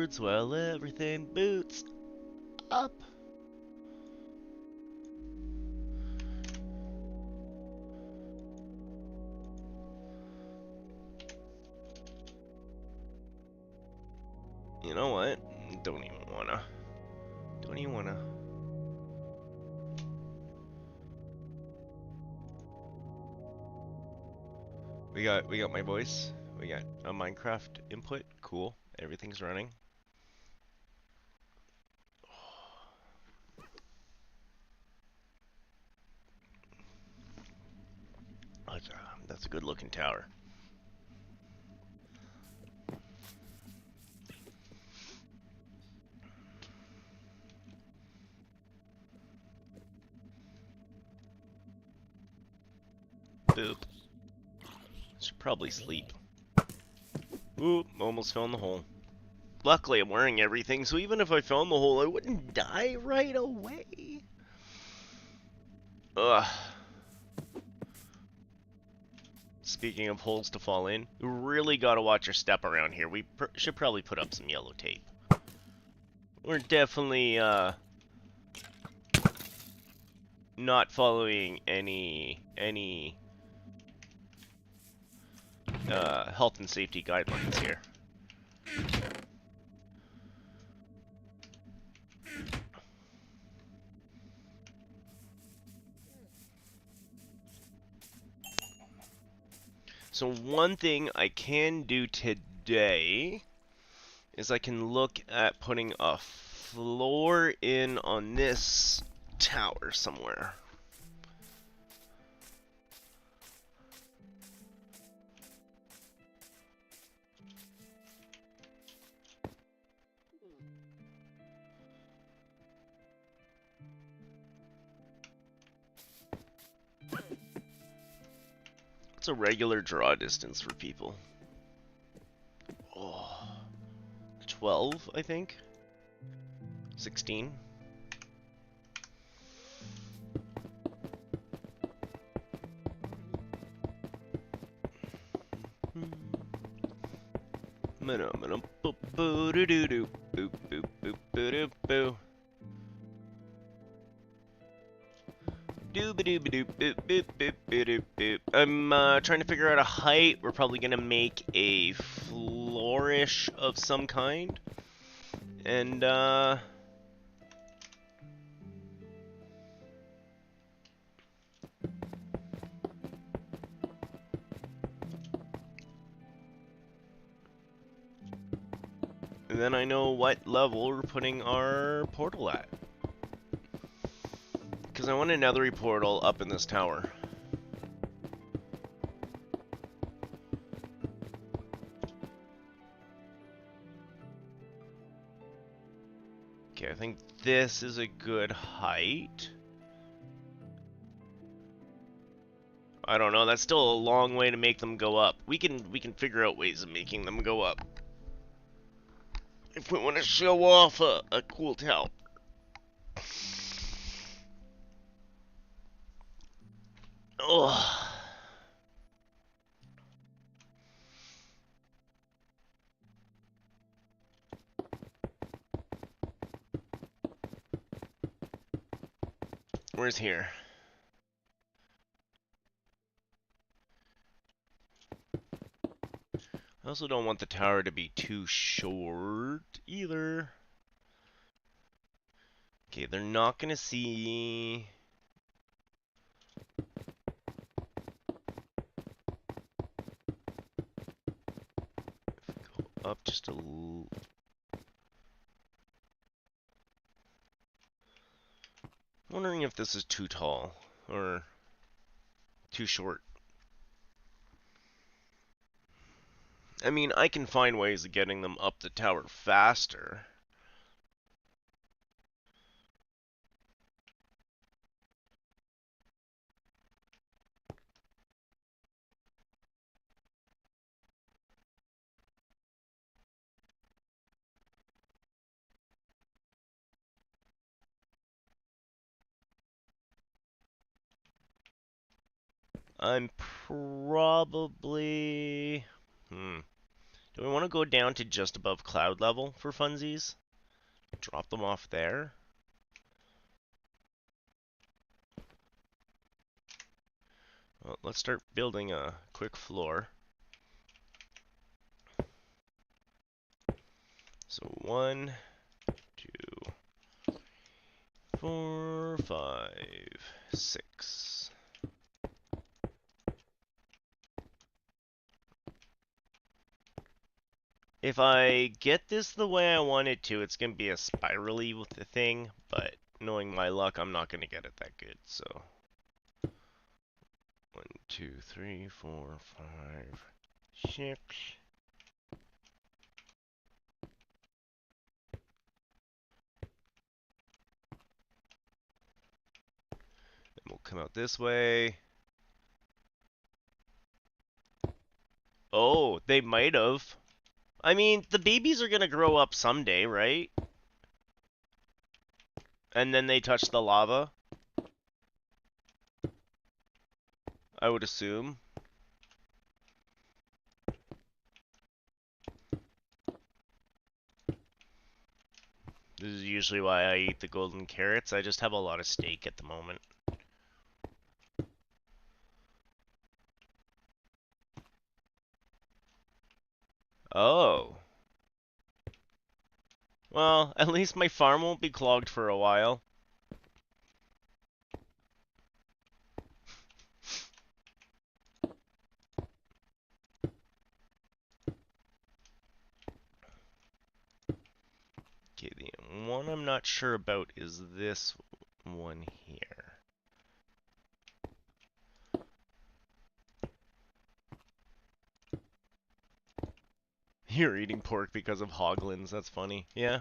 backwards while everything boots up. You know what? Don't even wanna. Don't even wanna. We got my voice. We got a Minecraft input. Cool. Everything's running. That's a good looking tower. Boop. Should probably sleep. Ooh, almost fell in the hole. Luckily, I'm wearing everything, so even if I fell in the hole, I wouldn't die right away. Ugh. Speaking of holes to fall in, you really gotta watch your step around here. We should probably put up some yellow tape. We're definitely, not following any health and safety guidelines here. So one thing I can do today is I can look at putting a floor in on this tower somewhere. What's a regular draw distance for people? Oh, 12, I think. 16. I'm trying to figure out a height. We're probably gonna make a flourish of some kind. And then I know what level we're putting our portal at. Because I want a nethery portal up in this tower. Okay, I think this is a good height. I don't know, that's still a long way to make them go up. We can figure out ways of making them go up. If we want to show off a cool tower. Ugh. Where's here? I also don't want the tower to be too short either. Okay, they're not gonna see. Go up just a little. Wondering if this is too tall or too short. I mean, I can find ways of getting them up the tower faster. I'm probably... Do we want to go down to just above cloud level for funsies? Drop them off there? Well, let's start building a quick floor. So 1, 2, 4, 5, 6. If I get this the way I want it to, it's going to be a spirally with the thing, but knowing my luck, I'm not going to get it that good, so. 1, 2, 3, 4, 5, 6. Then we'll come out this way. Oh, they might have. I mean, the babies are gonna grow up someday, right? And then they touch the lava, I would assume. This is usually why I eat the golden carrots. I just have a lot of steak at the moment. Oh. Well, at least my farm won't be clogged for a while. Okay, the one I'm not sure about is this one here. You're eating pork because of hoglins, that's funny. Yeah.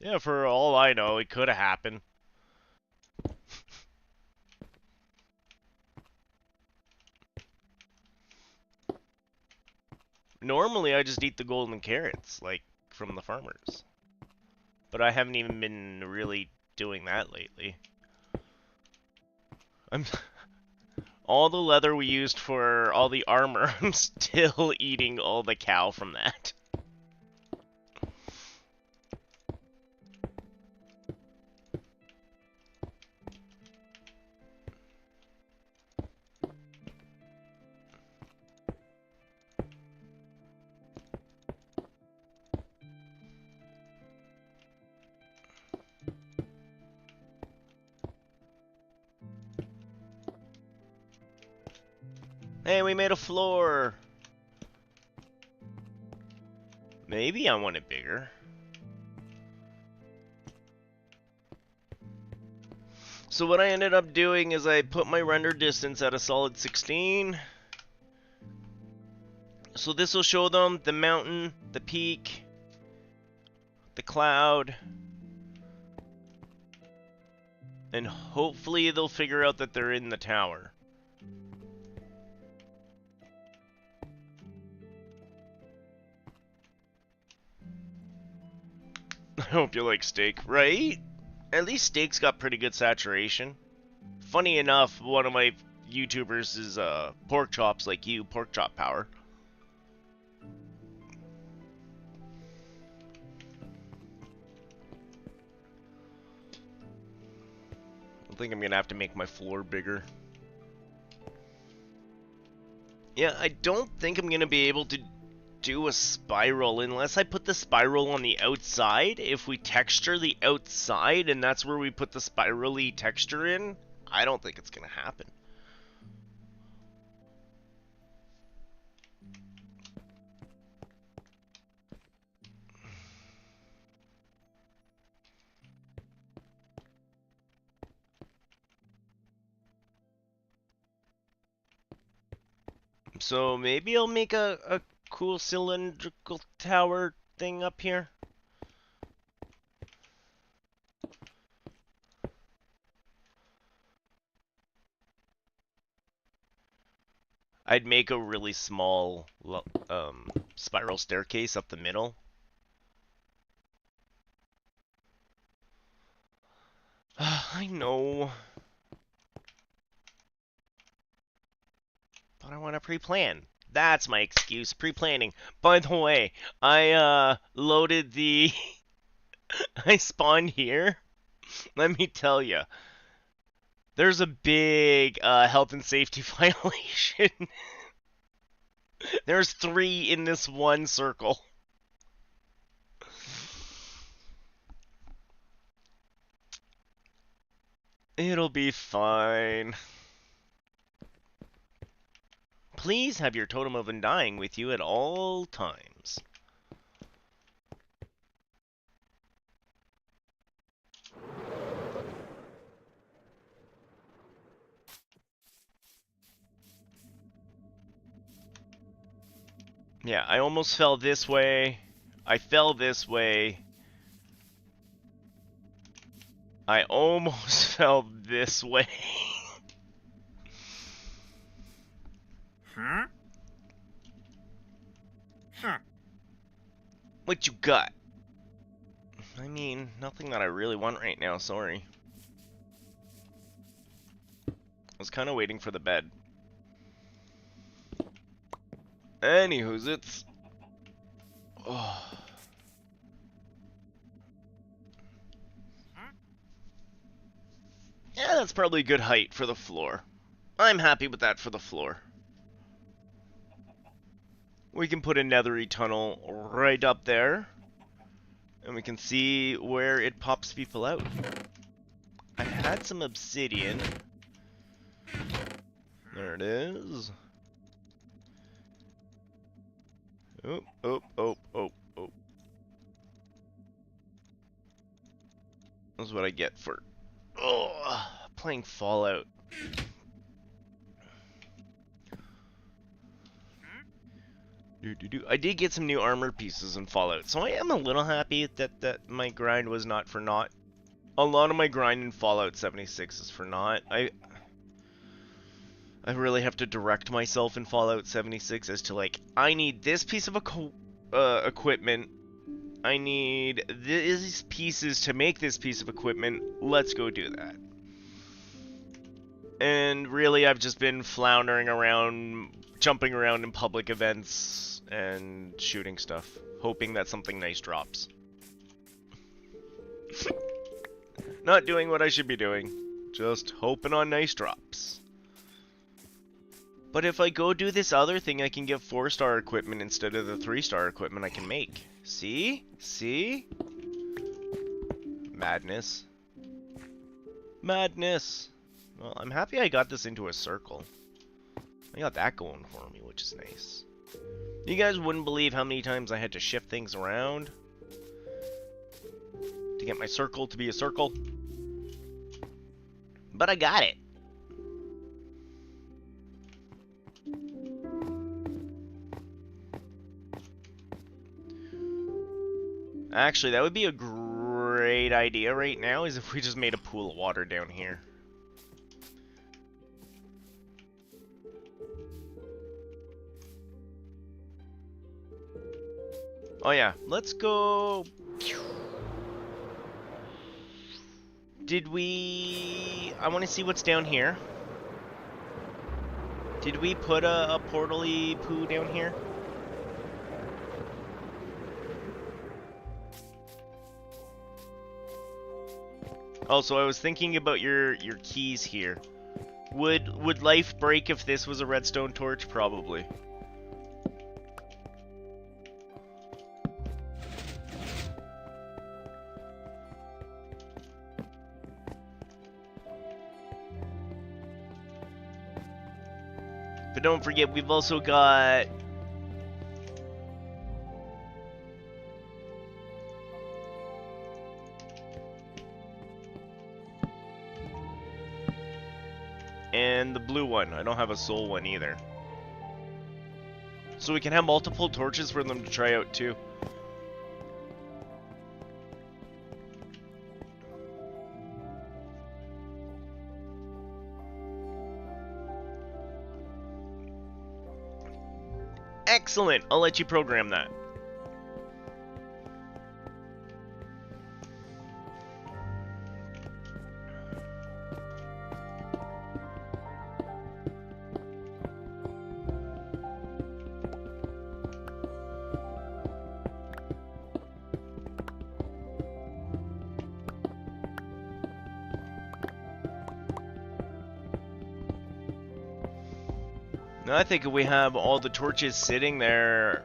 Yeah, for all I know, it could have happened. Normally, I just eat the golden carrots, like, from the farmers. But I haven't even been really doing that lately. I'm all the leather we used for all the armor, I'm still eating all the cow from that. Hey, we made a floor! Maybe I want it bigger. So what I ended up doing is I put my render distance at a solid 16. So this will show them the mountain, the peak, the cloud, and hopefully they'll figure out that they're in the tower. I hope you like steak, right? At least steak's got pretty good saturation. Funny enough, one of my YouTubers is pork chops like you, pork chop power. I think I'm gonna have to make my floor bigger. Yeah, I don't think I'm gonna be able to do a spiral unless I put the spiral on the outside. If we texture the outside and that's where we put the spirally texture in, I don't think it's gonna happen. So maybe I'll make a cool cylindrical tower thing up here. I'd make a really small spiral staircase up the middle. I know. But I want to pre-plan. That's my excuse, pre-planning. By the way, I loaded the... I spawned here. Let me tell you. There's a big health and safety violation. There's 3 in this one circle. It'll be fine. Please have your totem of undying with you at all times. Yeah, I almost fell this way. I fell this way. I almost fell this way. Huh? Huh. What you got? I mean, nothing that I really want right now, sorry. I was kind of waiting for the bed. Anywho's, it's... Oh. Yeah, that's probably a good height for the floor. I'm happy with that for the floor. We can put a nethery tunnel right up there. And we can see where it pops people out. I had some obsidian. There it is. Oh, oh, oh, oh, oh. That's what I get for playing Fallout. I did get some new armor pieces in Fallout, so I am a little happy that my grind was not for naught. A lot of my grind in Fallout 76 is for naught. I really have to direct myself in Fallout 76 as to, like, I need this piece of equipment. I need these pieces to make this piece of equipment. Let's go do that. And really, I've just been floundering around, jumping around in public events and shooting stuff, hoping that something nice drops. Not doing what I should be doing, just hoping on nice drops. But if I go do this other thing, I can get 4-star equipment instead of the 3-star equipment I can make. See? See? Madness. Madness. Well, I'm happy I got this into a circle. I got that going for me, which is nice. You guys wouldn't believe how many times I had to shift things around to get my circle to be a circle. But I got it. Actually, that would be a great idea right now, is if we just made a pool of water down here. Oh yeah, let's go... Did we... I want to see what's down here. Did we put a portal-y poo down here? Also, I was thinking about your keys here. Would life break if this was a redstone torch? Probably. But don't forget, we've also got... and the blue one. I don't have a soul one either. So we can have multiple torches for them to try out too. Excellent! I'll let you program that. I think if we have all the torches sitting there,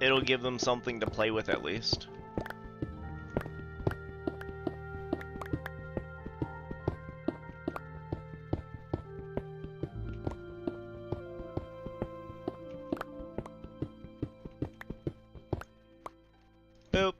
it'll give them something to play with at least. Boop.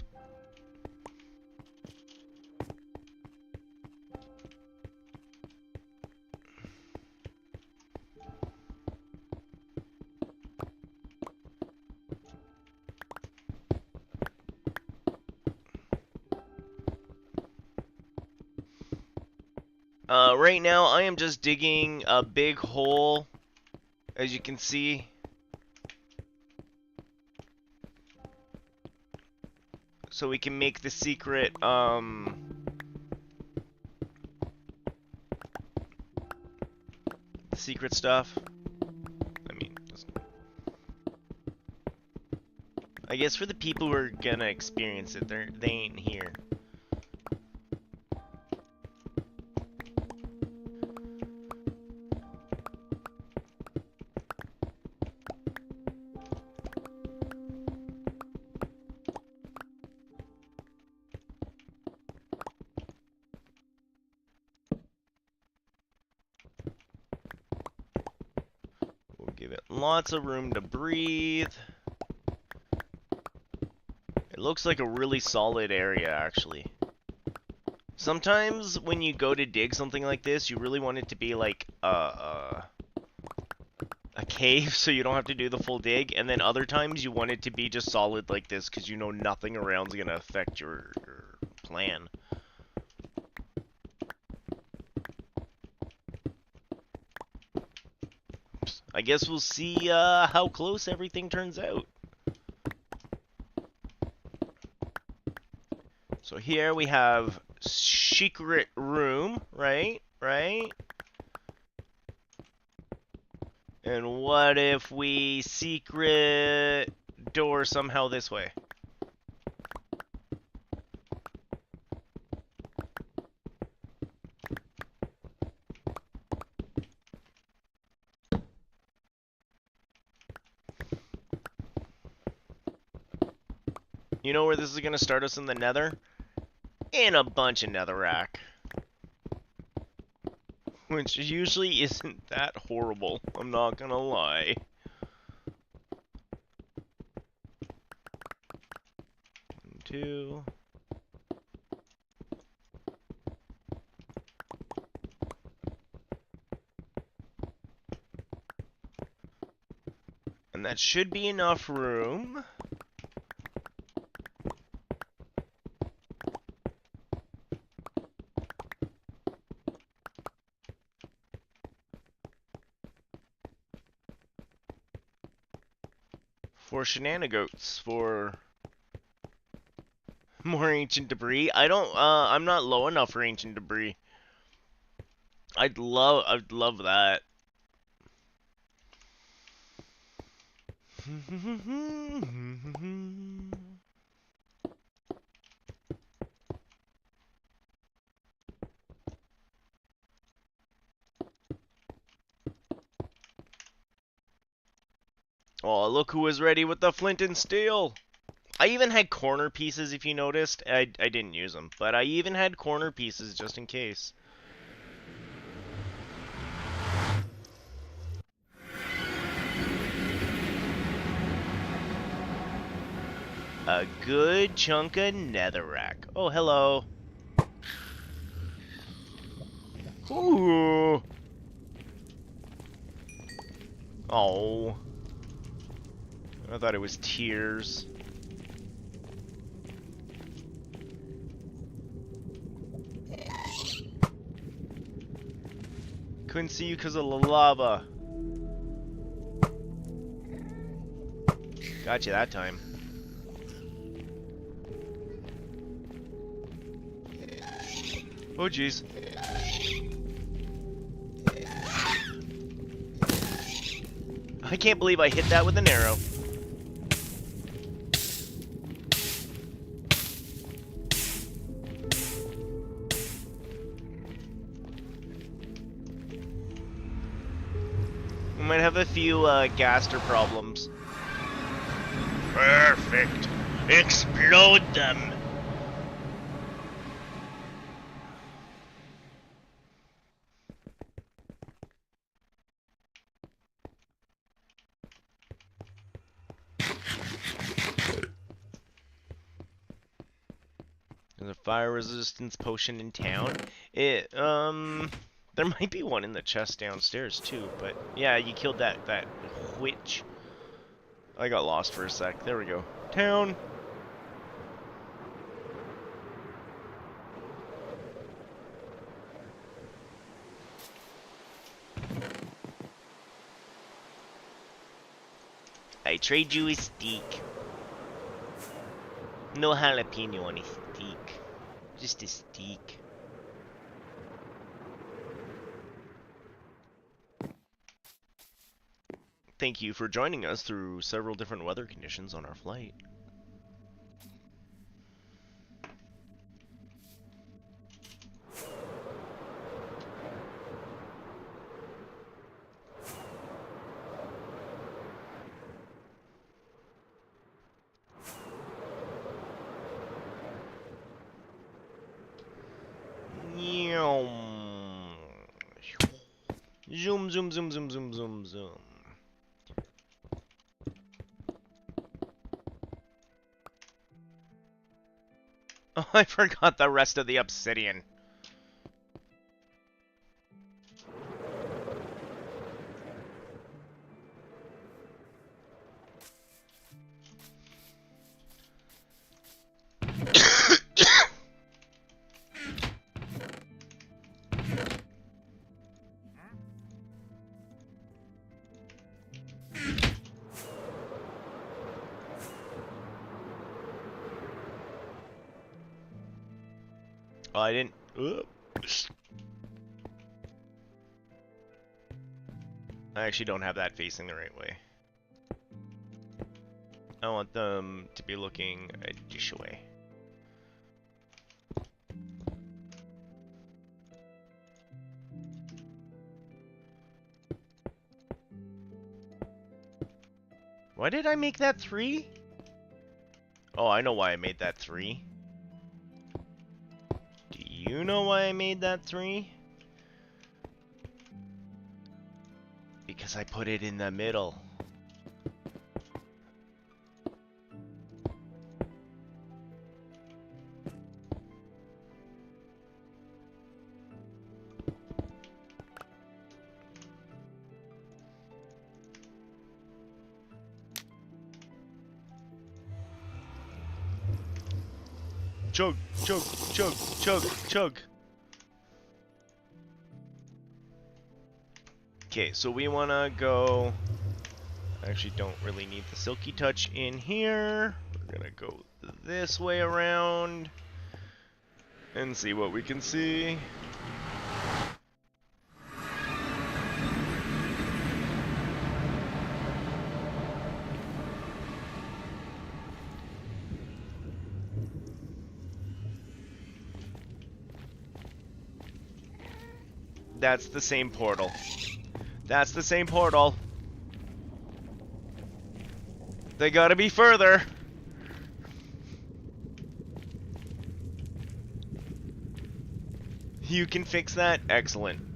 Right now, I am just digging a big hole, as you can see. So we can make the secret, secret stuff. I mean, I guess for the people who are gonna experience it, they ain't here. Give it lots of room to breathe. It looks like a really solid area, actually. Sometimes when you go to dig something like this, you really want it to be like a cave, so you don't have to do the full dig. And then other times you want it to be just solid like this, because you know nothing around's gonna affect your plan. I guess we'll see how close everything turns out. So here we have secret room, right? And what if we secret door somehow this way? You know where this is going to start us in the nether? In a bunch of netherrack. Which usually isn't that horrible, I'm not gonna lie. One, two. And that should be enough room. For shenanigans, for more ancient debris. I'm not low enough for ancient debris. I'd love that. Oh, look who was ready with the flint and steel. I even had corner pieces, if you noticed. I didn't use them, but I even had corner pieces just in case. A good chunk of netherrack. Oh, hello. Ooh. Oh. I thought it was tears. Couldn't see you because of the lava. Got you that time. Oh, jeez. I can't believe I hit that with an arrow. might have a few gaster problems. Perfect. Explode them. There's a fire resistance potion in town. There might be one in the chest downstairs too, but yeah, you killed that witch. I got lost for a sec. There we go. Town. I trade you a steak. No jalapeno on a steak. Just a steak. Thank you for joining us through several different weather conditions on our flight. Zoom, zoom, zoom, zoom, zoom, zoom, zoom. Oh, I forgot the rest of the obsidian. Oh, I didn't. I actually don't have that facing the right way. I want them to be looking a dish away. Why did I make that 3? Oh, I know why I made that 3. Do you know why I made that 3? Because I put it in the middle. Chug, chug, chug, chug, chug. Okay, so we want to go... I actually don't really need the silky touch in here. We're going to go this way around and see what we can see. That's the same portal. That's the same portal. They gotta be further. You can fix that? Excellent.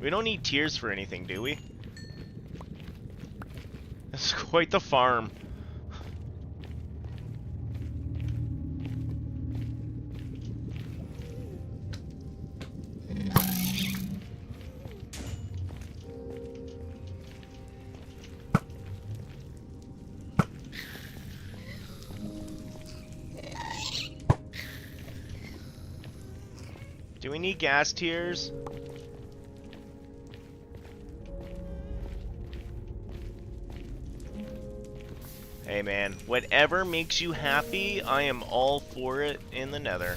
We don't need tears for anything, do we? It's quite the farm. Do we need gas tears? Hey man, whatever makes you happy, I am all for it in the Nether.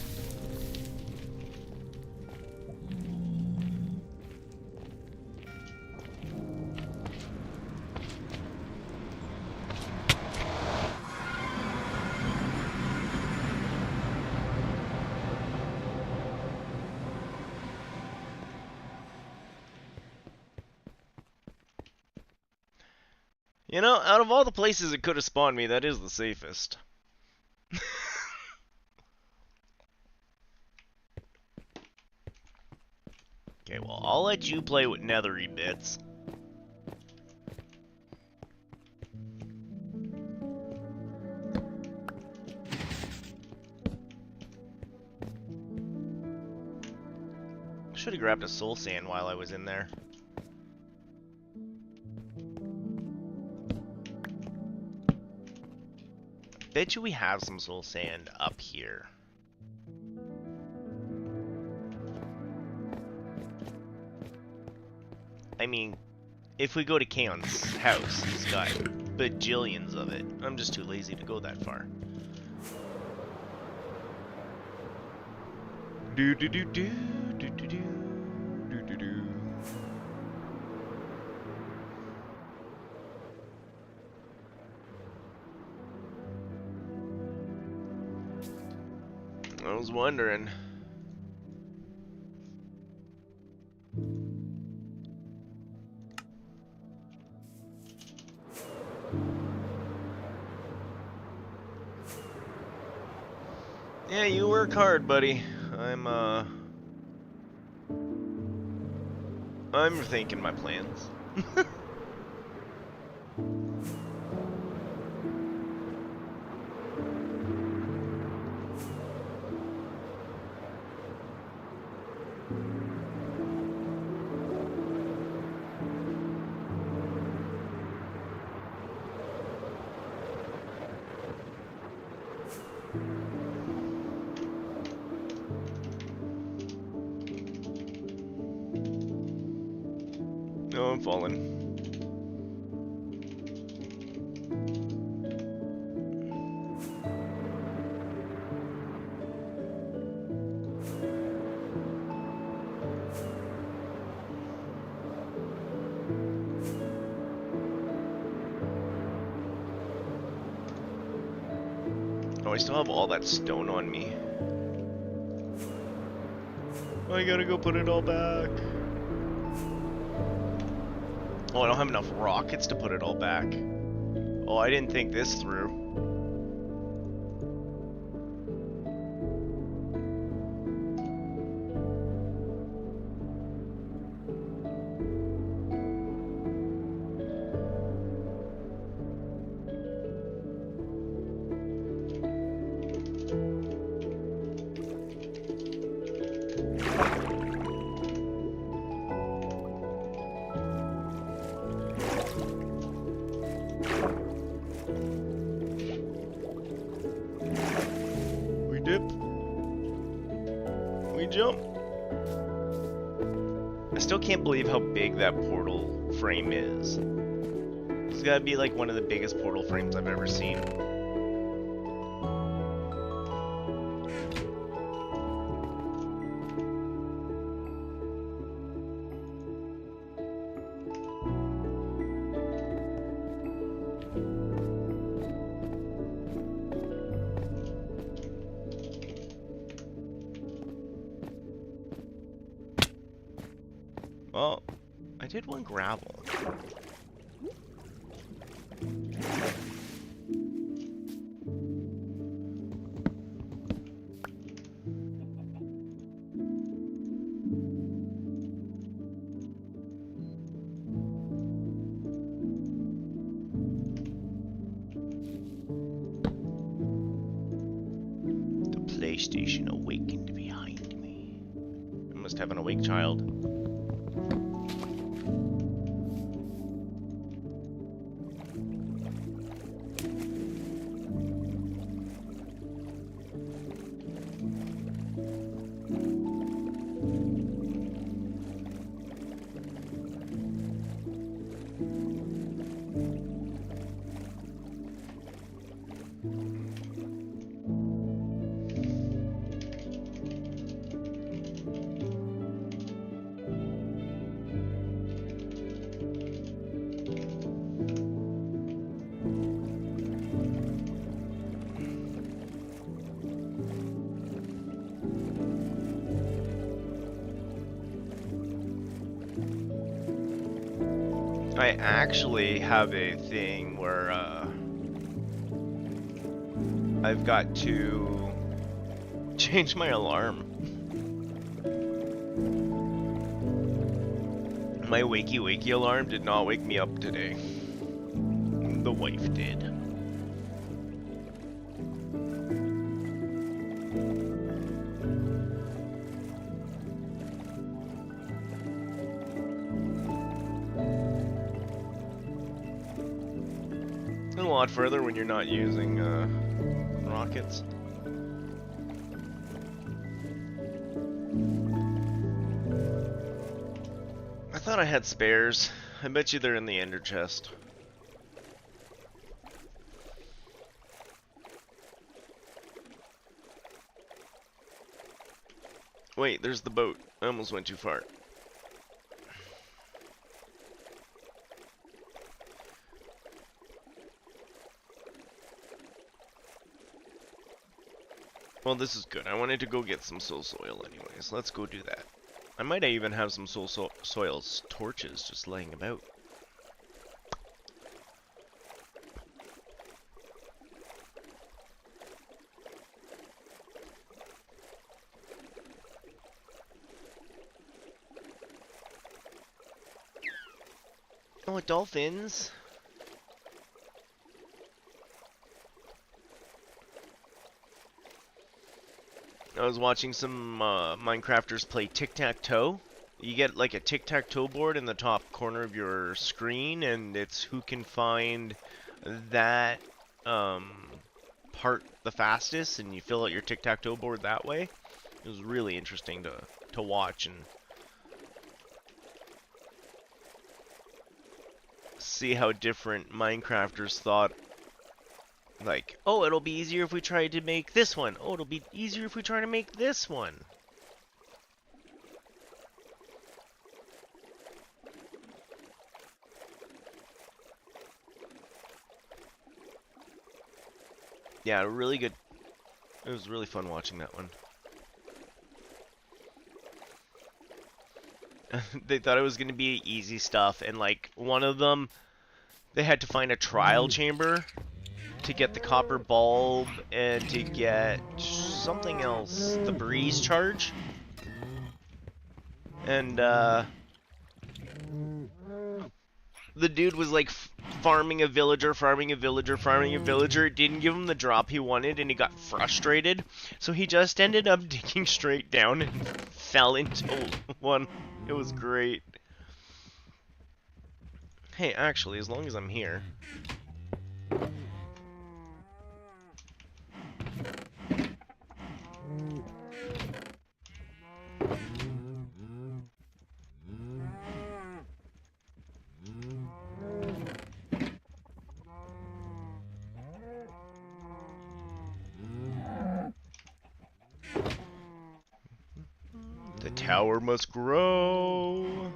You know, out of all the places it could have spawned me, that is the safest. Okay, well, I'll let you play with nethery bits. Should have grabbed a soul sand while I was in there. Bet you we have some soul sand up here. I mean, if we go to Kaon's house, he's got bajillions of it. I'm just too lazy to go that far. Do do do do do do do do do do. I was wondering. Yeah, you work hard, buddy. I'm rethinking my plans. No, I'm falling. Oh, I still have all that stone on me. I gotta go put it all back. Oh, I don't have enough rockets to put it all back. Oh, I didn't think this through. Jump. I still can't believe how big that portal frame is. It's gotta be like one of the biggest portal frames I've ever seen. Well, I did want gravel. The PlayStation awakened behind me. I must have an awake child. I actually have a thing where I've got to change my alarm. My wakey wakey alarm did not wake me up today. The wife did. A lot further when you're not using rockets. I thought I had spares. I bet you they're in the ender chest. Wait, there's the boat. I almost went too far. Well, this is good. I wanted to go get some soul soil anyways. Let's go do that. I might even have some soul soil's torches just laying about. Oh, dolphins! I was watching some Minecrafters play tic-tac-toe. You get like a tic-tac-toe board in the top corner of your screen, and it's who can find that part the fastest, and you fill out your tic-tac-toe board that way. It was really interesting to watch and see how different Minecrafters thought. Like, oh, it'll be easier if we try to make this one. Oh, it'll be easier if we try to make this one. Yeah, really good. It was really fun watching that one. They thought it was going to be easy stuff, and like one of them, they had to find a trial chamber to get the copper bulb and to get something else, the breeze charge. And the dude was like farming a villager, It didn't give him the drop he wanted, and he got frustrated. So he just ended up digging straight down and fell into one. It was great. Hey, actually, as long as I'm here. The tower must grow.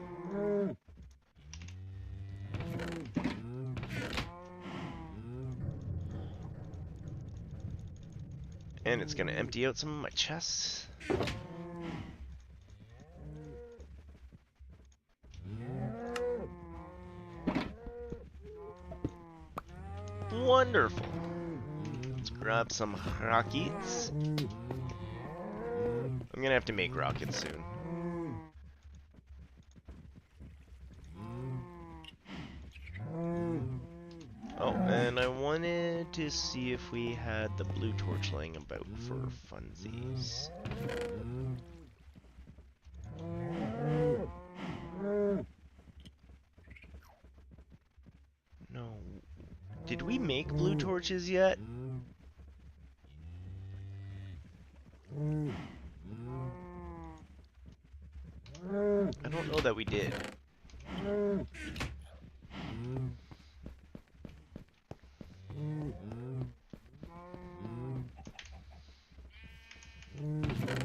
And it's gonna empty out some of my chests. Wonderful. Let's grab some rockets. I'm gonna have to make rockets soon. Oh, and I wanted to see if we had the blue torch laying about for funsies. No. Did we make blue torches yet? I don't know that we did.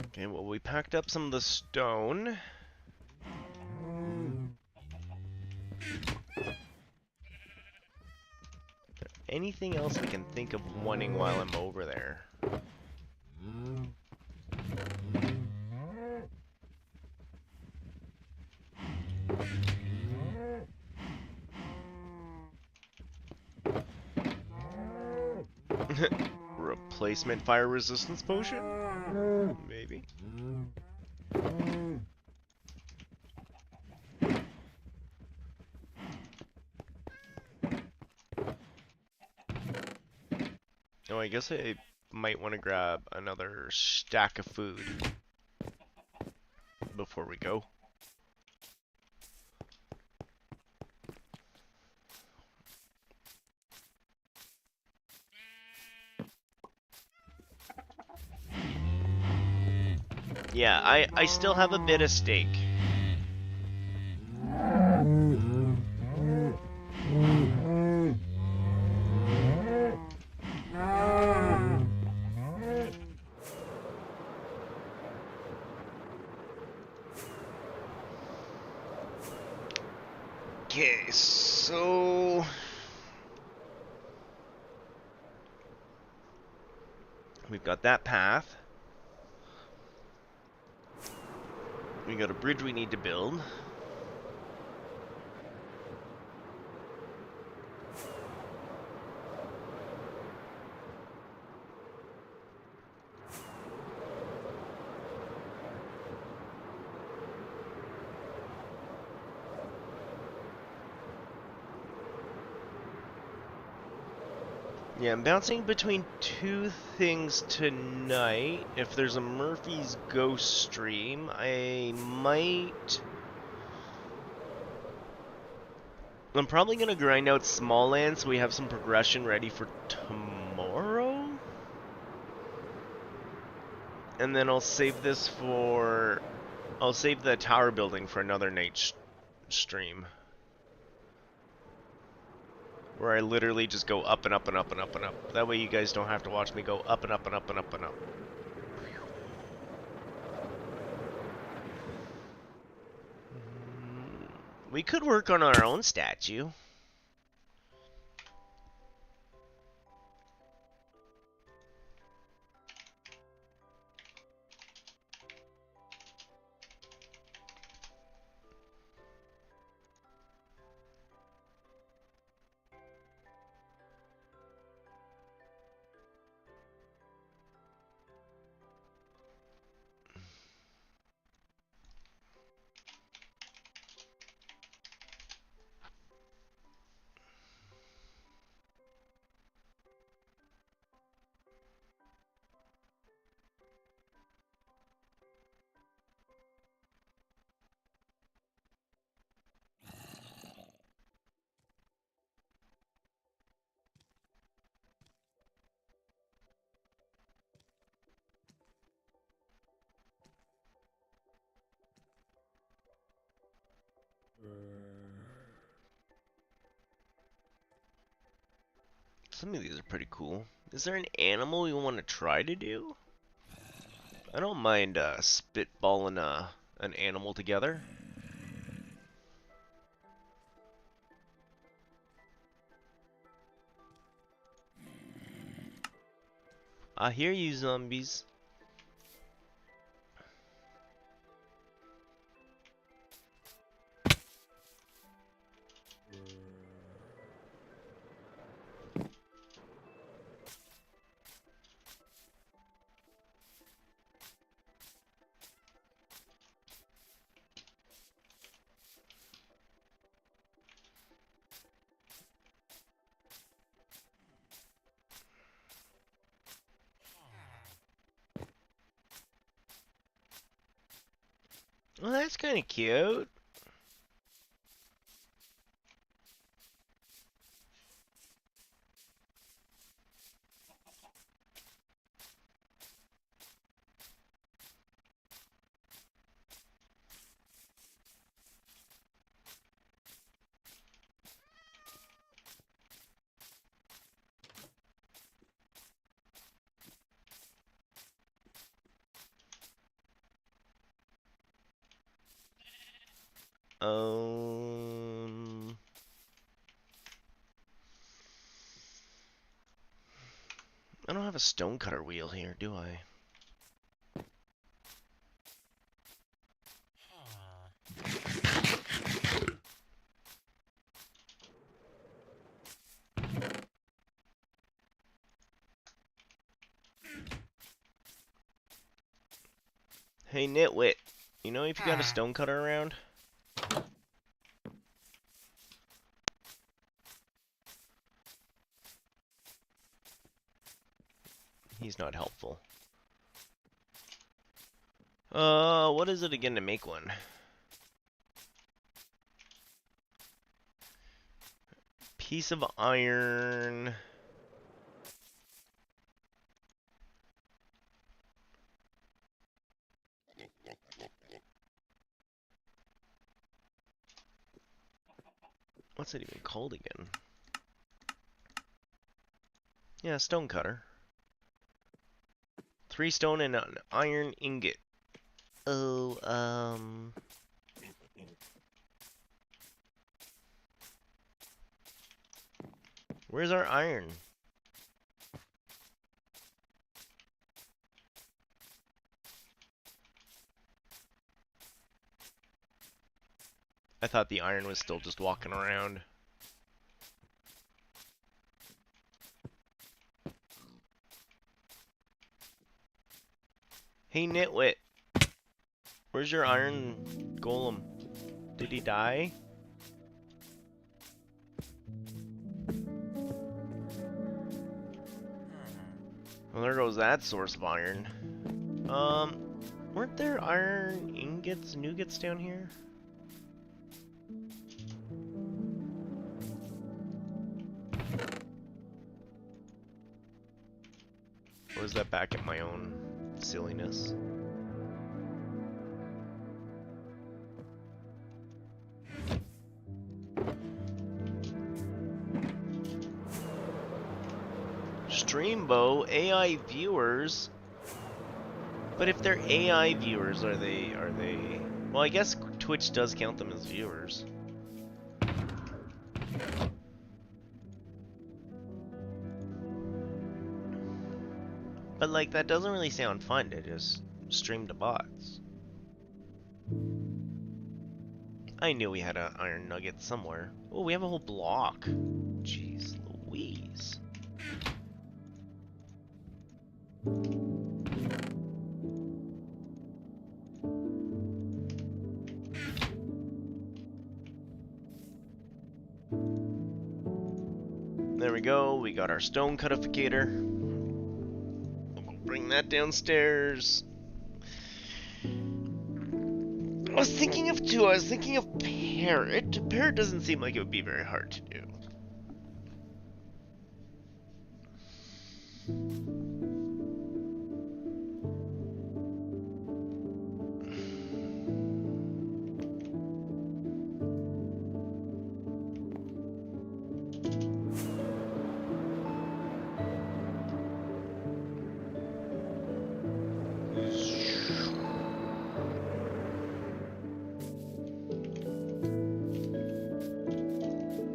Okay, well, we packed up some of the stone. Anything else we can think of wanting while I'm over there? Replacement fire resistance potion? Maybe. Oh, I guess I might want to grab another stack of food before we go. Yeah, I still have a bit of steak. Okay, so we've got that path. We got a bridge we need to build. Yeah, I'm bouncing between two things tonight. If there's a Murphy's Ghost stream, I might... I'm probably going to grind out Small Land so we have some progression ready for tomorrow? And then I'll save this for... I'll save the tower building for another night stream. Where I literally just go up and up and up and up and up. That way you guys don't have to watch me go up and up and up and up and up. We could work on our own statue. Some of these are pretty cool. Is there an animal you want to try to do? I don't mind spitballing an animal together. I hear you, zombies. Well, that's kind of cute. Um, I don't have a stonecutter wheel here, do I? Hey, Nitwit. You know if you got a stonecutter around? He's not helpful. What is it again to make one? Piece of iron. What's it even called again? Yeah, stonecutter. 3 stone and an iron ingot. Oh, where's our iron? I thought the iron was still just walking around. Hey, Nitwit. Where's your iron golem? Did he die? Well, there goes that source of iron. Weren't there iron ingots, nougats down here? Or was that back at my own silliness? Streambo, AI viewers? But if they're AI viewers, are they... Well, I guess Twitch does count them as viewers. But, like, that doesn't really sound fun to just stream to bots. I knew we had an iron nugget somewhere. Oh, we have a whole block. Jeez Louise. There we go, we got our stone cutificator. We'll bring that downstairs. I was thinking of Parrot. Parrot doesn't seem like it would be very hard to do.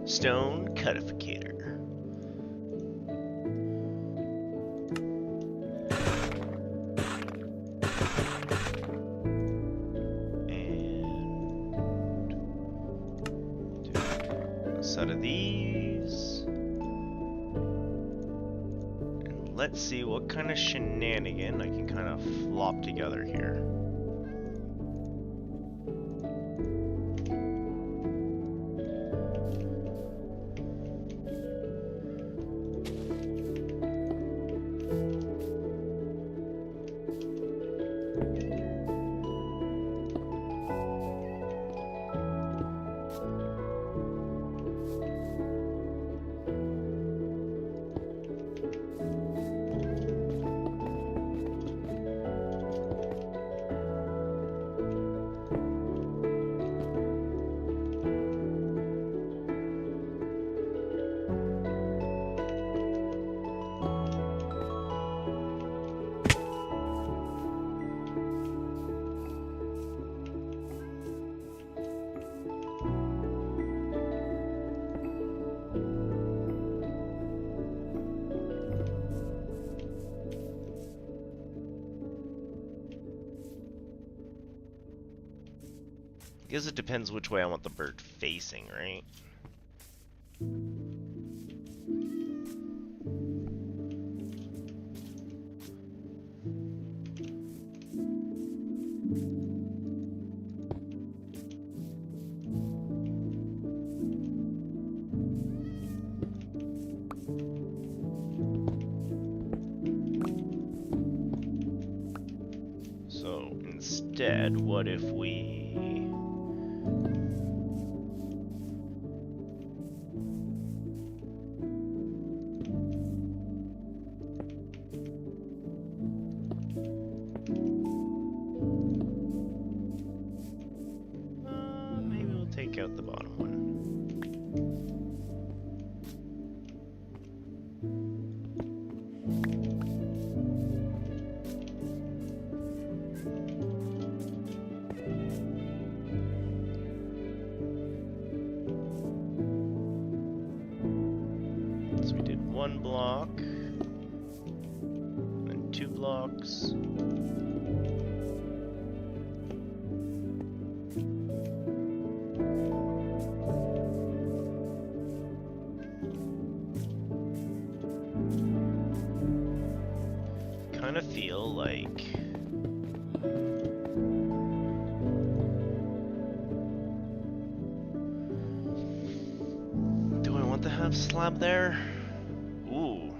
Stone cutificator. And do a set of these. And let's see what kind of shenanigan I can kind of flop together here. I guess it depends which way I want the bird facing, right? instead, what if we... maybe we'll take out the bottom one. So we did 1 block, then 2 blocks. Kind of feel like do I want the half slab there? Ooh.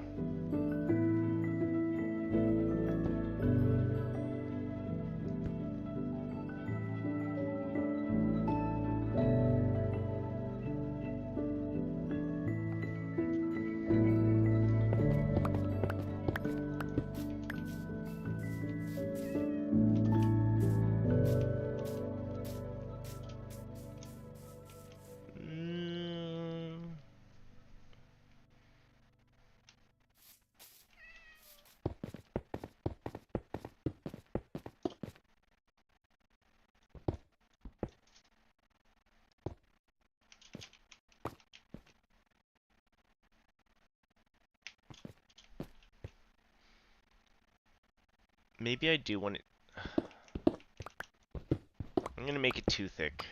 Maybe I do want it. I'm gonna make it too thick.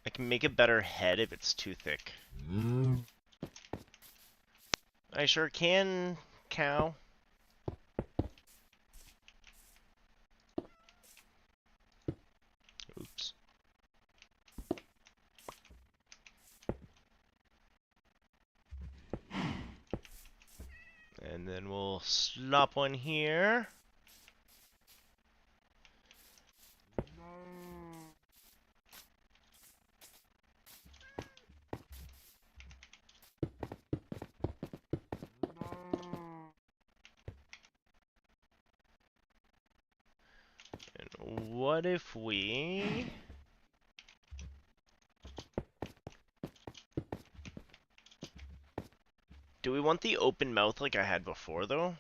I can make a better head if it's too thick. I sure can, cow. Oops. And then we'll slop one here. And what if we... Do we want the open mouth like I had before, though?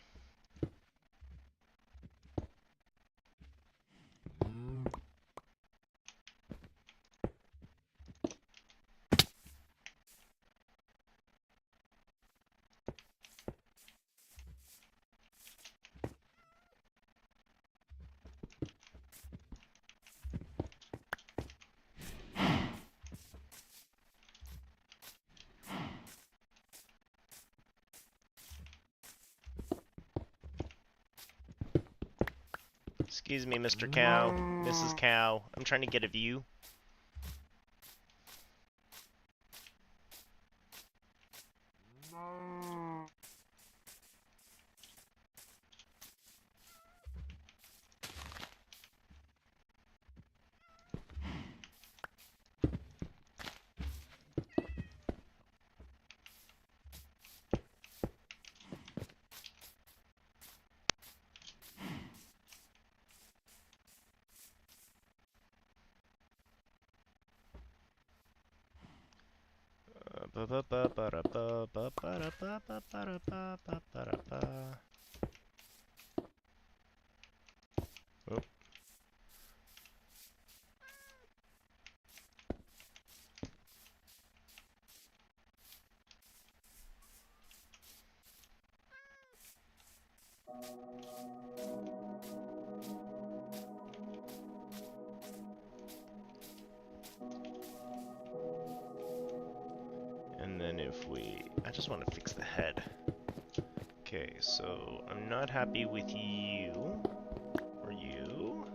Excuse me, Mr. Cow. Mrs. Cow. I'm trying to get a view. Oh. And then if we... I just want to fix the head. Okay, so I'm not happy with you. Or you.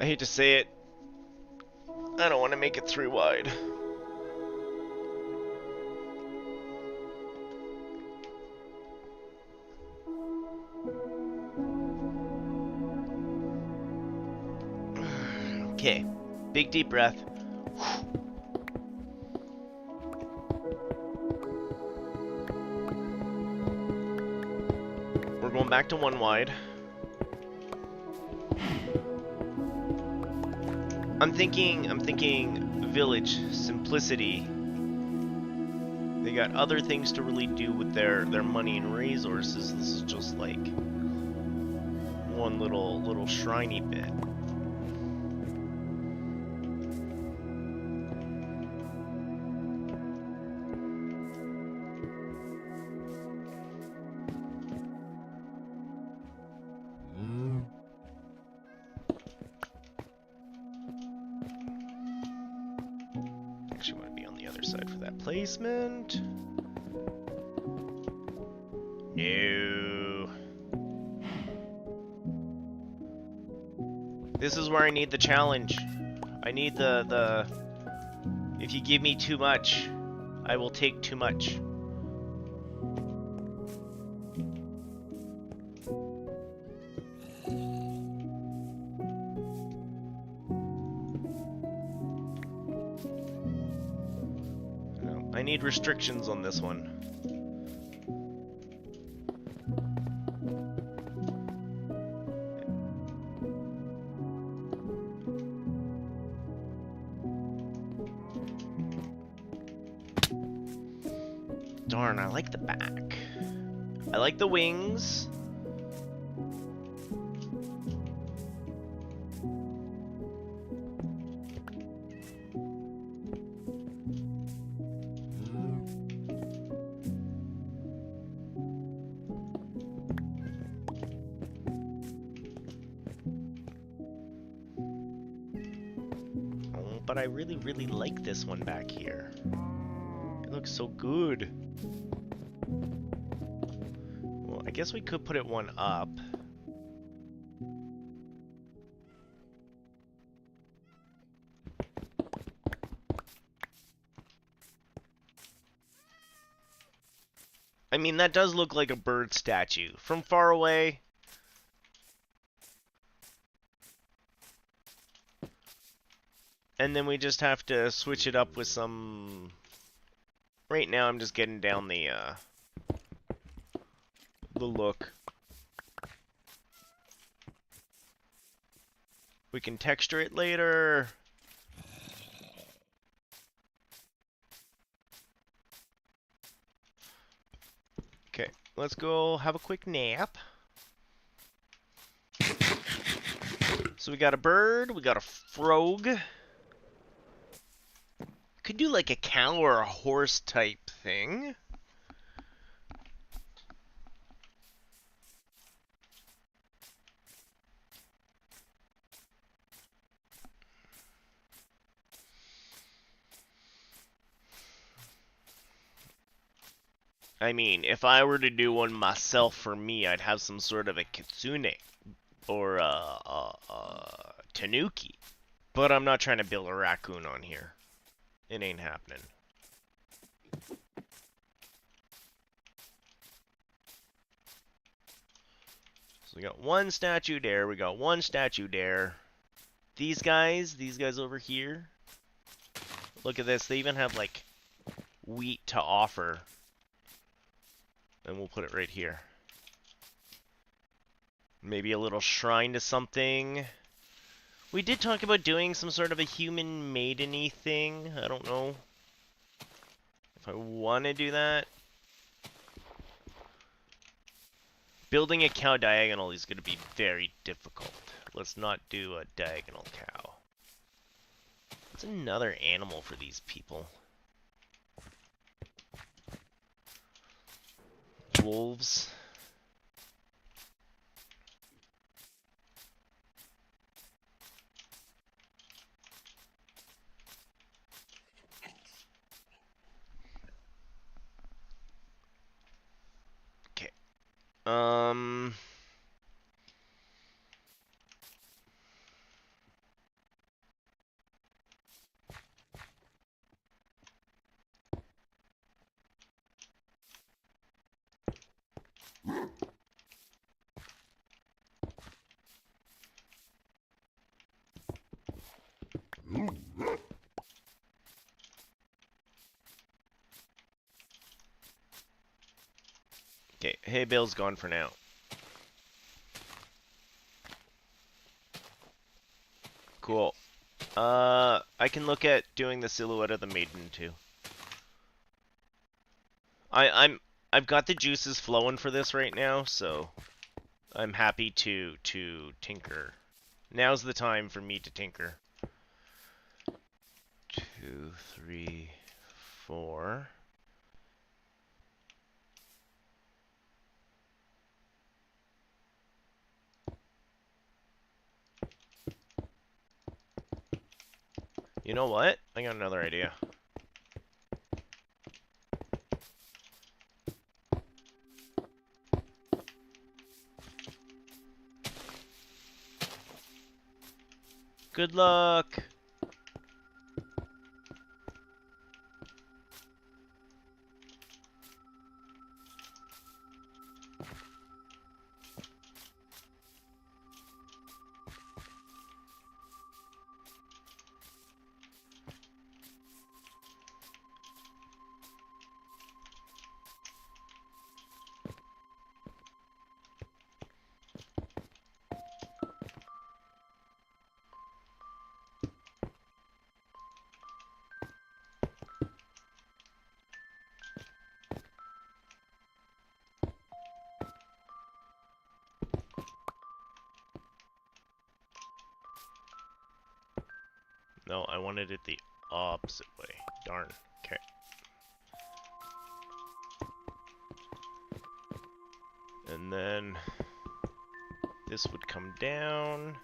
I hate to say it. I don't want to make it 3 wide. Okay. Big deep breath. We're going back to 1 wide. I'm thinking village simplicity. They got other things to really do with their money and resources. This is just like one little shriny bit. Actually want to be on the other side for that placement. No. This is where I need the challenge. I need the if you give me too much, I will take too much. No, I need restrictions on this one. Darn, I like the back. I like the wings. Oh, but I really, really like this one back here. It looks so good. Well, I guess we could put it 1 up. I mean, that does look like a bird statue. From far away. And then we just have to switch it up with some... Right now I'm just getting down the look. We can texture it later. Okay, let's go have a quick nap. So we got a bird, we got a frog. Could do like a cow or a horse type thing. I mean, if I were to do one myself for me, I'd have some sort of a kitsune or a tanuki. But I'm not trying to build a raccoon on here. It ain't happening. So we got 1 statue there, we got 1 statue there. These guys over here. Look at this, they even have like wheat to offer. And we'll put it right here. Maybe a little shrine to something. We did talk about doing some sort of a human maiden-y thing. I don't know if I want to do that. Building a cow diagonal is going to be very difficult. Let's not do a diagonal cow. What's another animal for these people? Wolves. Okay. Okay, hay bale's gone for now. Cool. I can look at doing the silhouette of the maiden too. I've got the juices flowing for this right now, so I'm happy to tinker. Now's the time for me to tinker. 2, 3, 4. You know what? I got another idea. Good luck! No, I wanted it the opposite way. Darn. Okay. And then this would come down.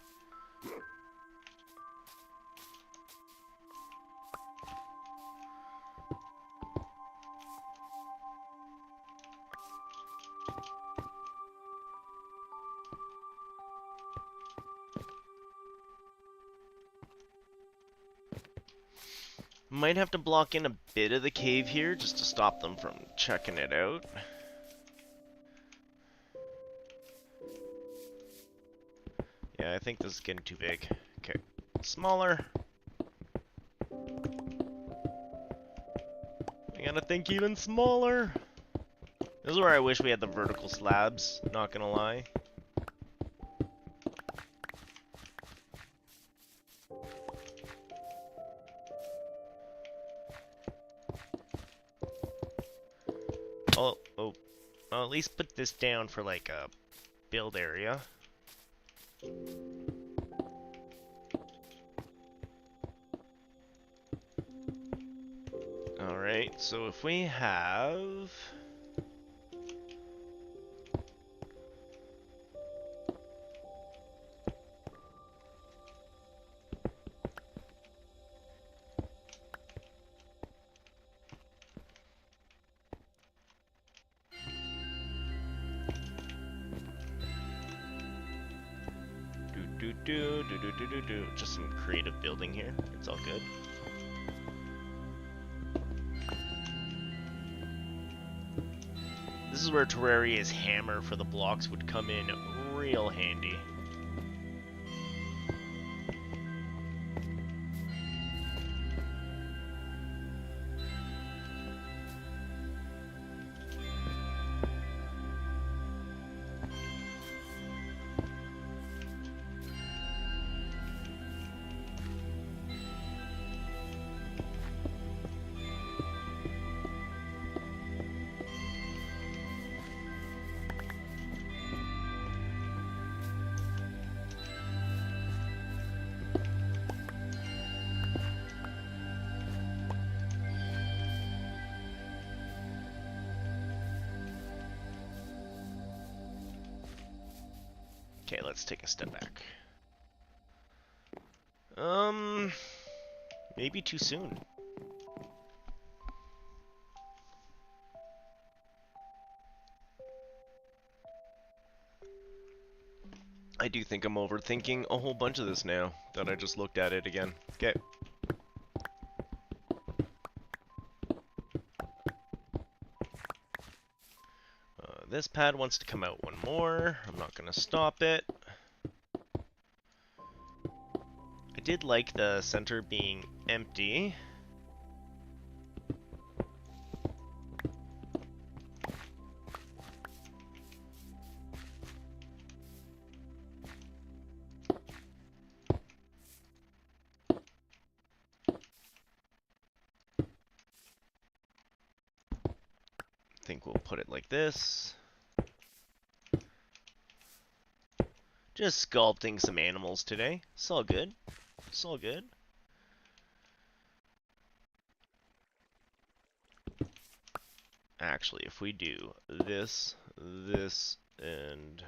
Might have to block in a bit of the cave here just to stop them from checking it out. Yeah, I think this is getting too big. Okay, smaller. I gotta think even smaller. This is where I wish we had the vertical slabs, not gonna lie. I'll at least put this down for like a build area. Alright, so if we have... Just some creative building here. It's all good. This is where Terraria's hammer for the blocks would come in real handy. Okay, let's take a step back. Maybe too soon. I do think I'm overthinking a whole bunch of this now that I just looked at it again. Okay. This pad wants to come out one more. I'm not going to stop it. I did like the center being empty. I think we'll put it like this. Just sculpting some animals today. It's all good. It's all good. Actually, if we do this, this, and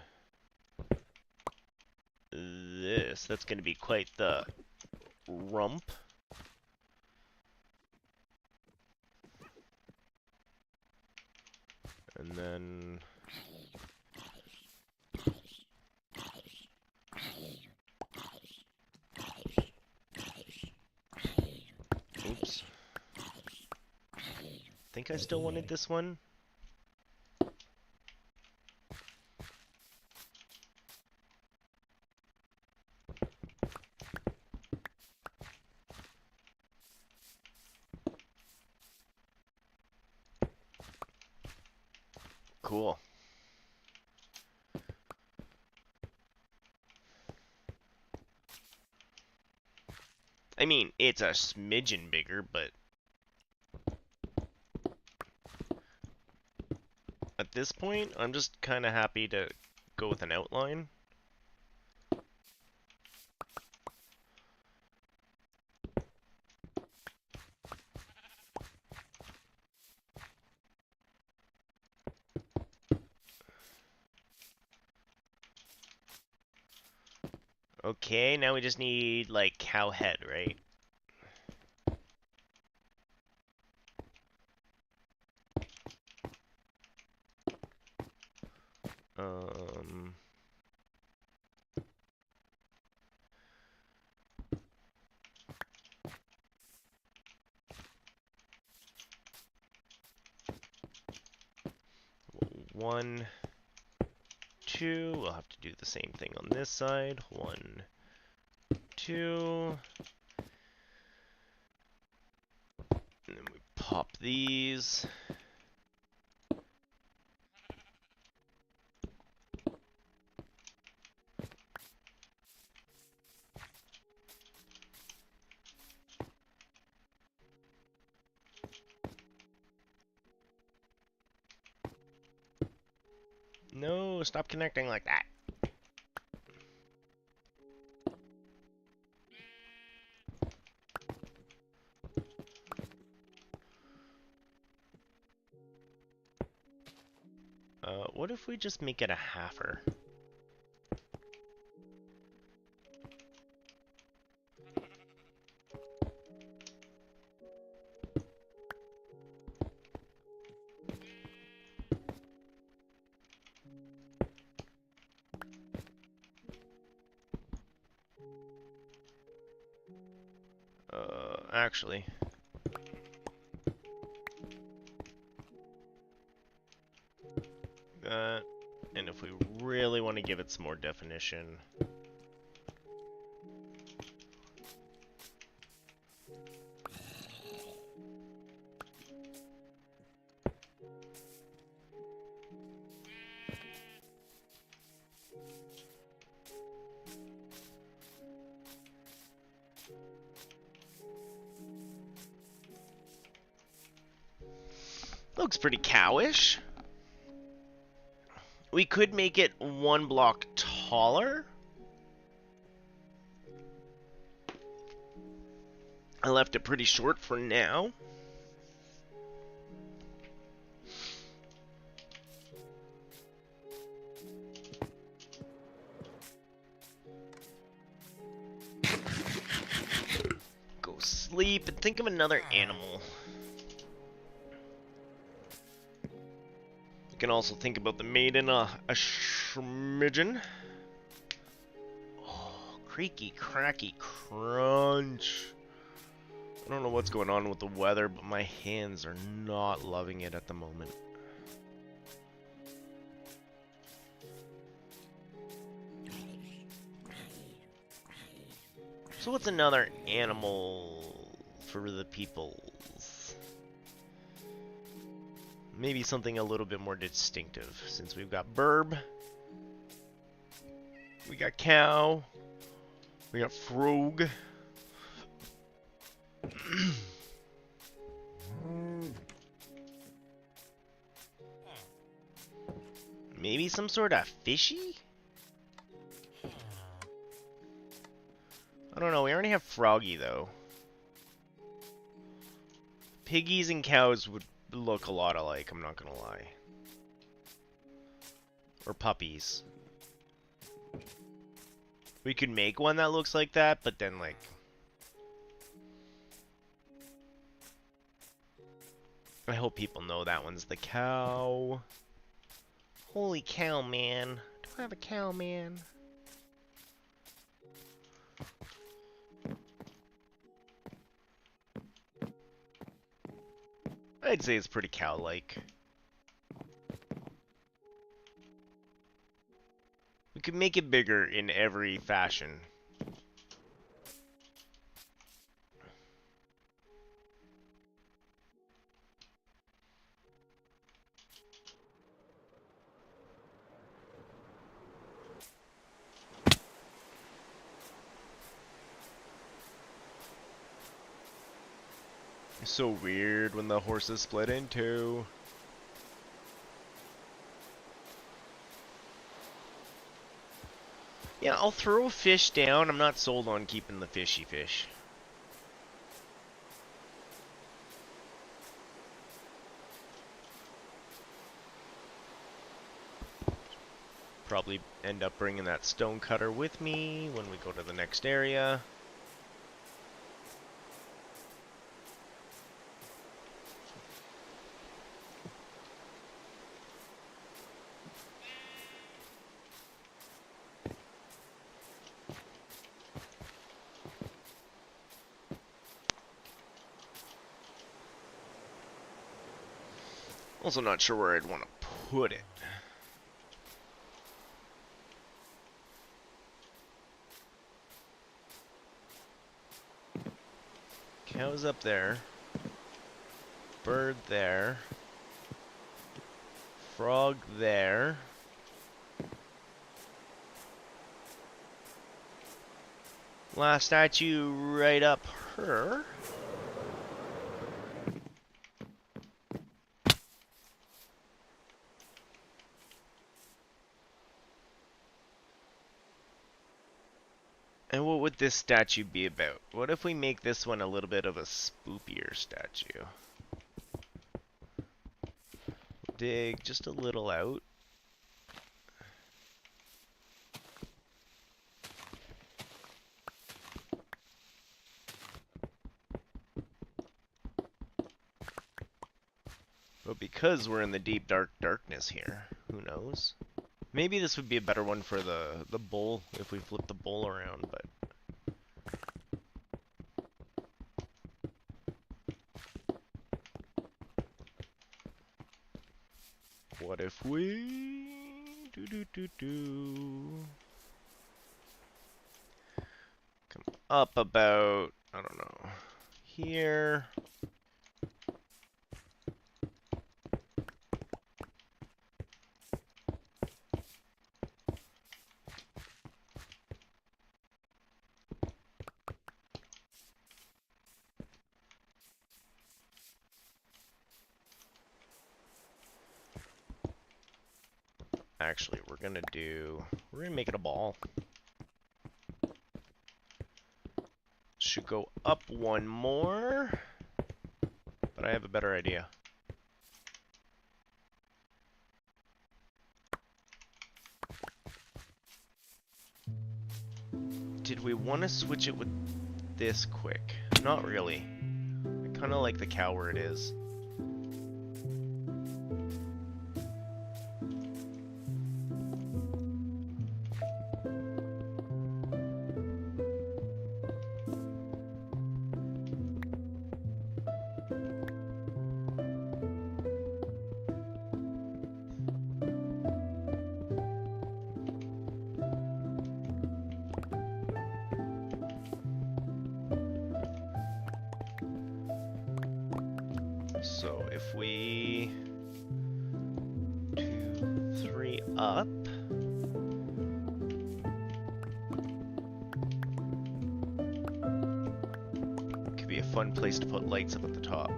this, that's going to be quite the rump. And then... Oops. I think I still wanted this one. Cool. I mean, it's a smidgen bigger, but at this point, I'm just kind of happy to go with an outline. Okay, now we just need, like, cow head, right? One, two, we'll have to do the same thing on this side. 1, 2. And then we pop these. No, stop connecting like that. What if we just make it a halfer? Actually. And if we really want to give it some more definition. Looks pretty cowish. We could make it 1 block taller. I left it pretty short for now. Go sleep and think of another animal. You can also think about the maiden, a schmidgen. Oh, creaky, cracky, crunch. I don't know what's going on with the weather, but my hands are not loving it at the moment. So what's another animal for the peoples? Maybe something a little bit more distinctive, since we've got burb, we got cow, we got frog. Maybe some sort of fishy? I don't know, we already have froggy though. Piggies and cows would look a lot alike, I'm not gonna lie. Or puppies. We could make one that looks like that, but then like... I hope people know that one's the cow. Holy cow, man. Do I have a cow, man? I'd say it's pretty cow-like. We could make it bigger in every fashion. It's so weird when the horses split in two. Yeah, I'll throw fish down. I'm not sold on keeping the fishy fish. Probably end up bringing that stone cutter with me when we go to the next area. Also not sure where I'd want to put it. Cow's up there. Bird there. Frog there. Last statue right up her. And what would this statue be about? What if we make this one a little bit of a spoopier statue? Dig just a little out. But because we're in the deep dark darkness here, who knows? Maybe this would be a better one for the bowl if we flip the bowl around, but what if we come up about, I don't know, here. Actually, we're gonna make it a ball. Should go up one more, but I have a better idea. Did we want to switch it with this quick? Not really. I kind of like the cow where it is. So if we 2, 3 up. Could be a fun place to put lights up at the top.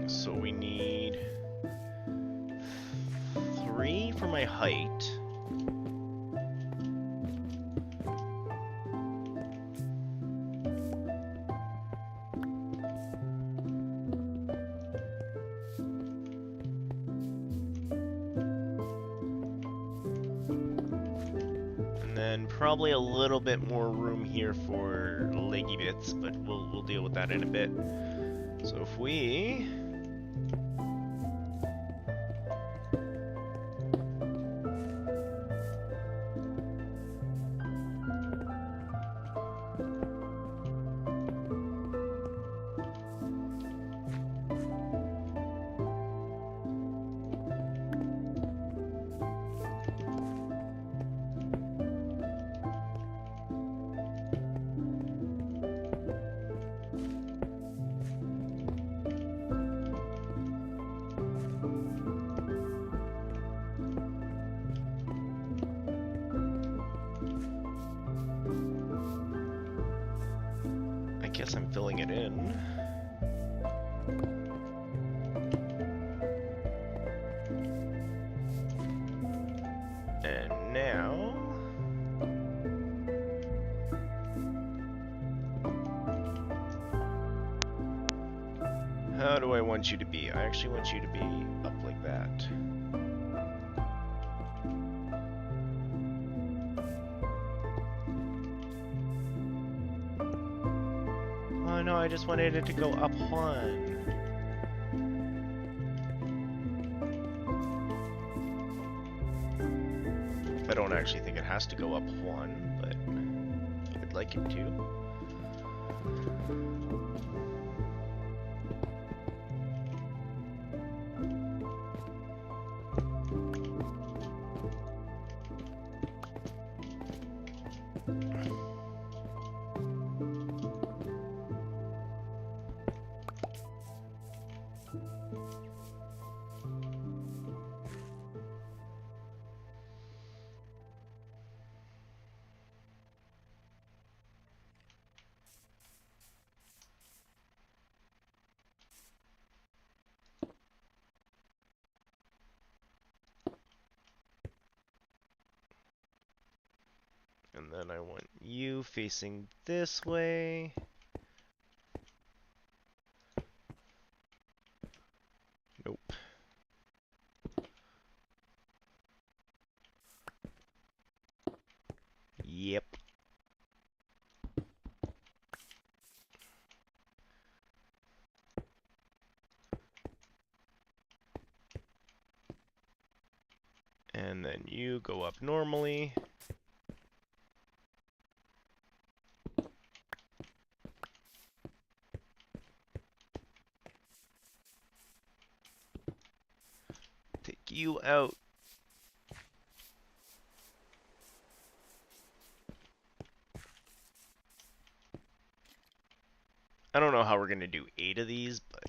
So we need 3 for my height. And then probably a little bit more room here for leggy bits, but we'll deal with that in a bit. So if we I guess I'm filling it in. And now how do I want you to be? I actually want you to be up like that. Oh no, I just wanted it to go up 1. I don't actually think it has to go up 1, but I'd like it to. And then I want you facing this way. Nope. Yep. And then you go up normally. Take you out. I don't know how we're gonna do 8 of these, but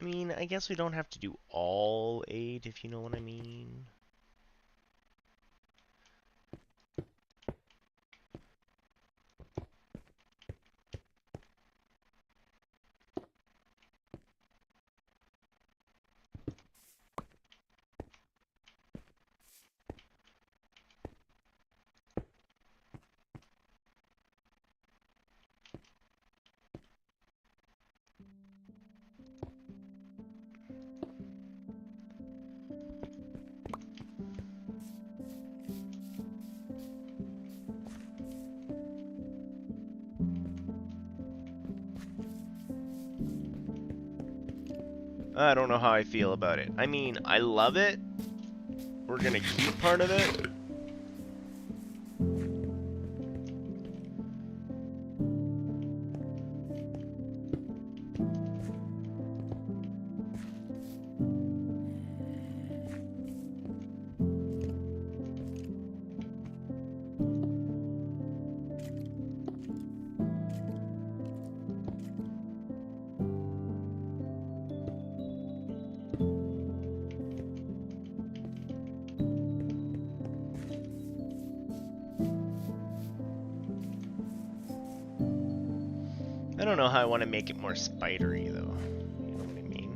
I mean, I guess we don't have to do all 8, if you know what I mean. I don't know how I feel about it. I mean, I love it. We're gonna keep part of it. I don't know how I want to make it more spidery, though. You know what I mean?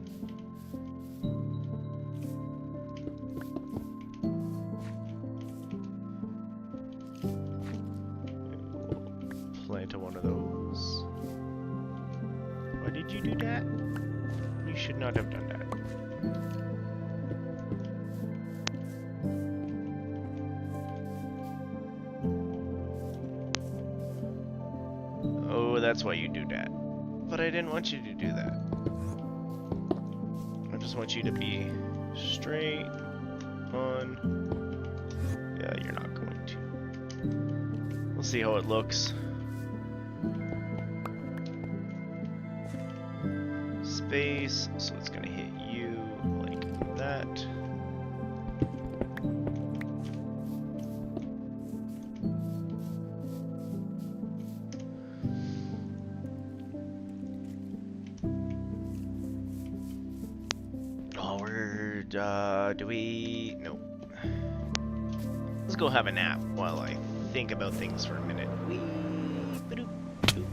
Plant one of those. Why did you do that? You should not have done that. Oh, that's why you do that. But I didn't want you to do that. I just want you to be straight on. Yeah, you're not going to. We'll see how it looks. Space, so it's gonna hit you like that. Do we? Nope. Let's go have a nap while I think about things for a minute. Wee, ba-doop, doop.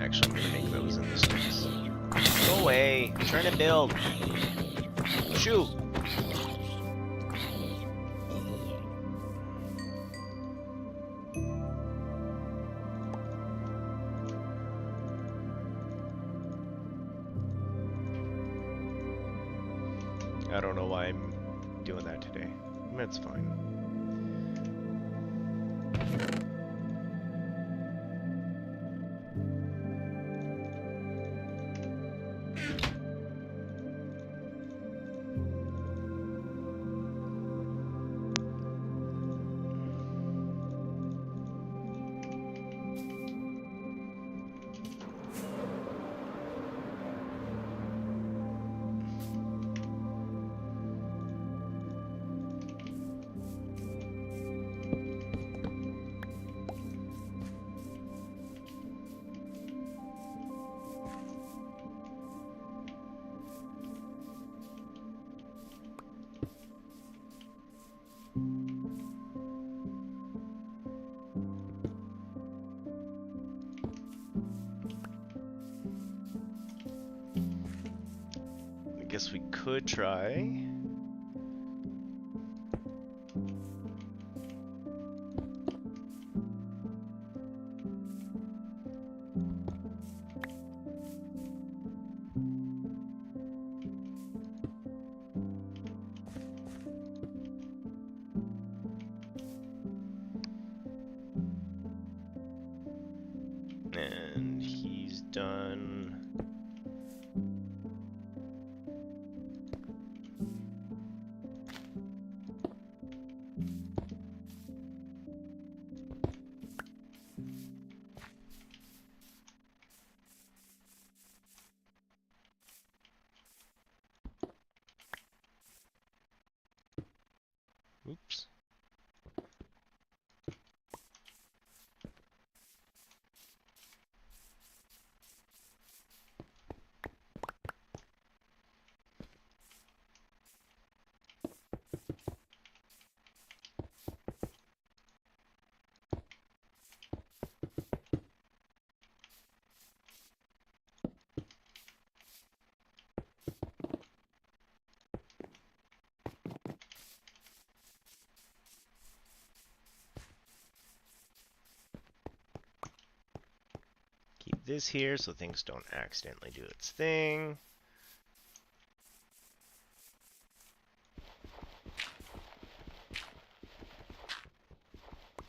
Actually, I'm gonna make those in this place. Go away. I'm trying to build. Shoo. I don't know why I'm doing that today. That's fine. I guess we could try. And he's done. Oops. this here so things don't accidentally do its thing.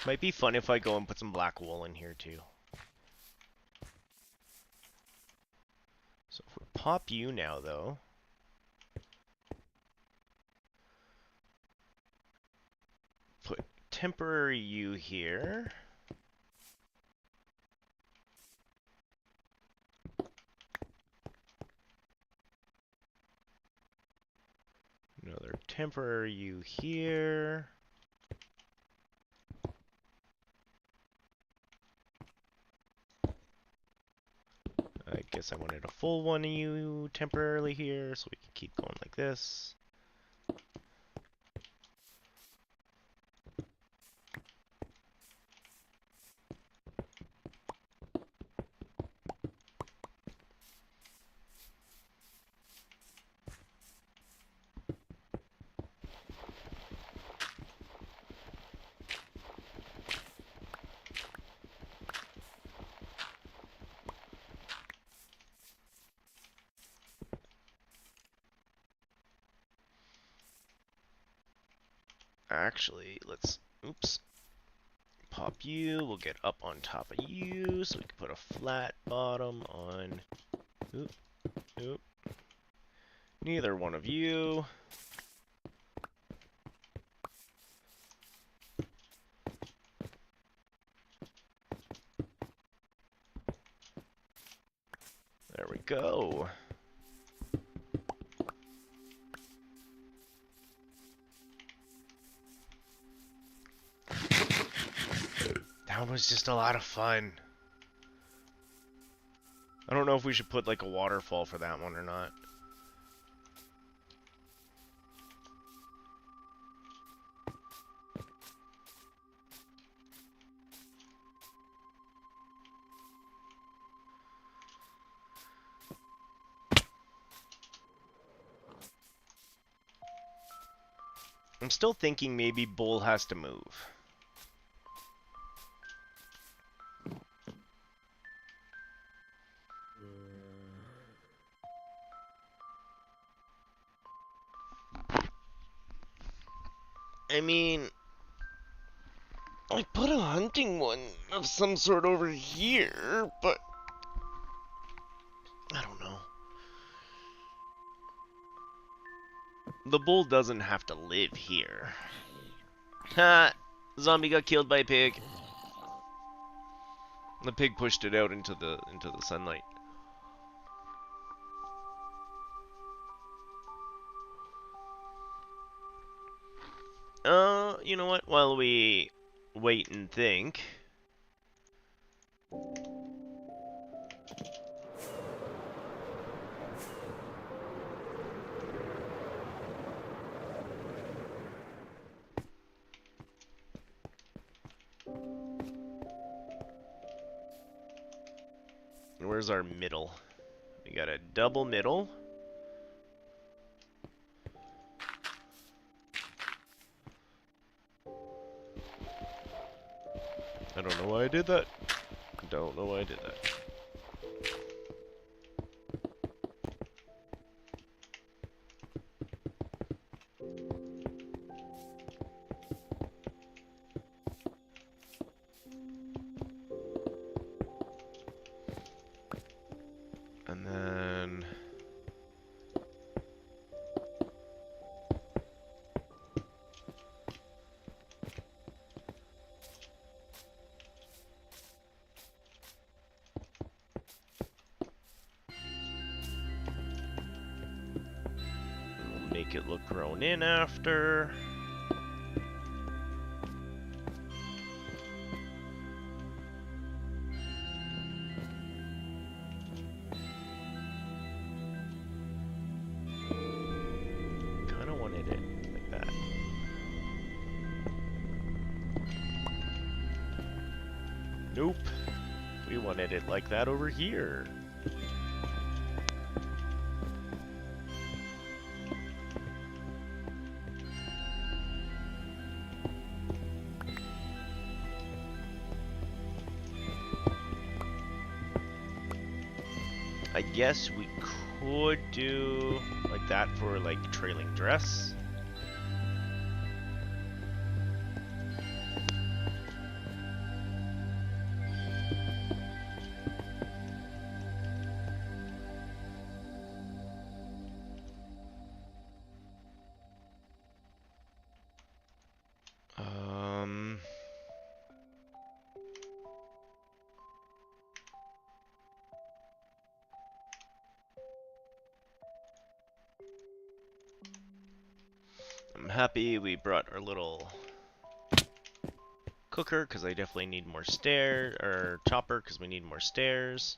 Might be fun if I go and put some black wool in here too. So if we pop you now though. Put temporary you here. Another temporary you here. I guess I wanted a full one of you temporarily here, so we can keep going like this. Actually, let's, oops, pop you, we'll get up on top of you, so we can put a flat bottom on, oop, oop, neither one of you. There we go. That was just a lot of fun. I don't know if we should put like a waterfall for that one or not. I'm still thinking maybe Bull has to move. I mean, I put a hunting one of some sort over here, but I don't know. The bull doesn't have to live here. Ha! Zombie got killed by a pig. The pig pushed it out into the sunlight. You know what? While we wait and think. Where's our middle? We got a double middle. I don't know why I did that. Don't know why I did that. And then we'll make it look grown in after. Nope. We wanted it like that over here. I guess we could do like that for like trailing dress. I'm happy we brought our little cooker because I definitely need more stairs, or chopper because we need more stairs.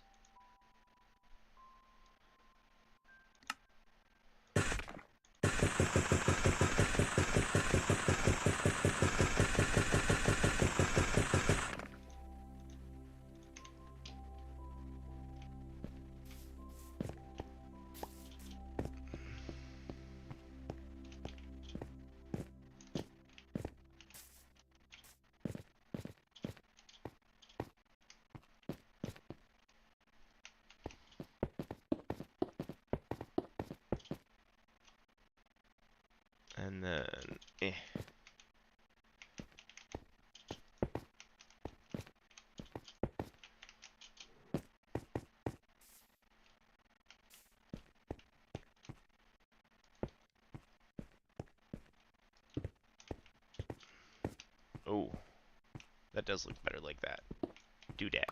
And then, oh, that does look better like that. Do that.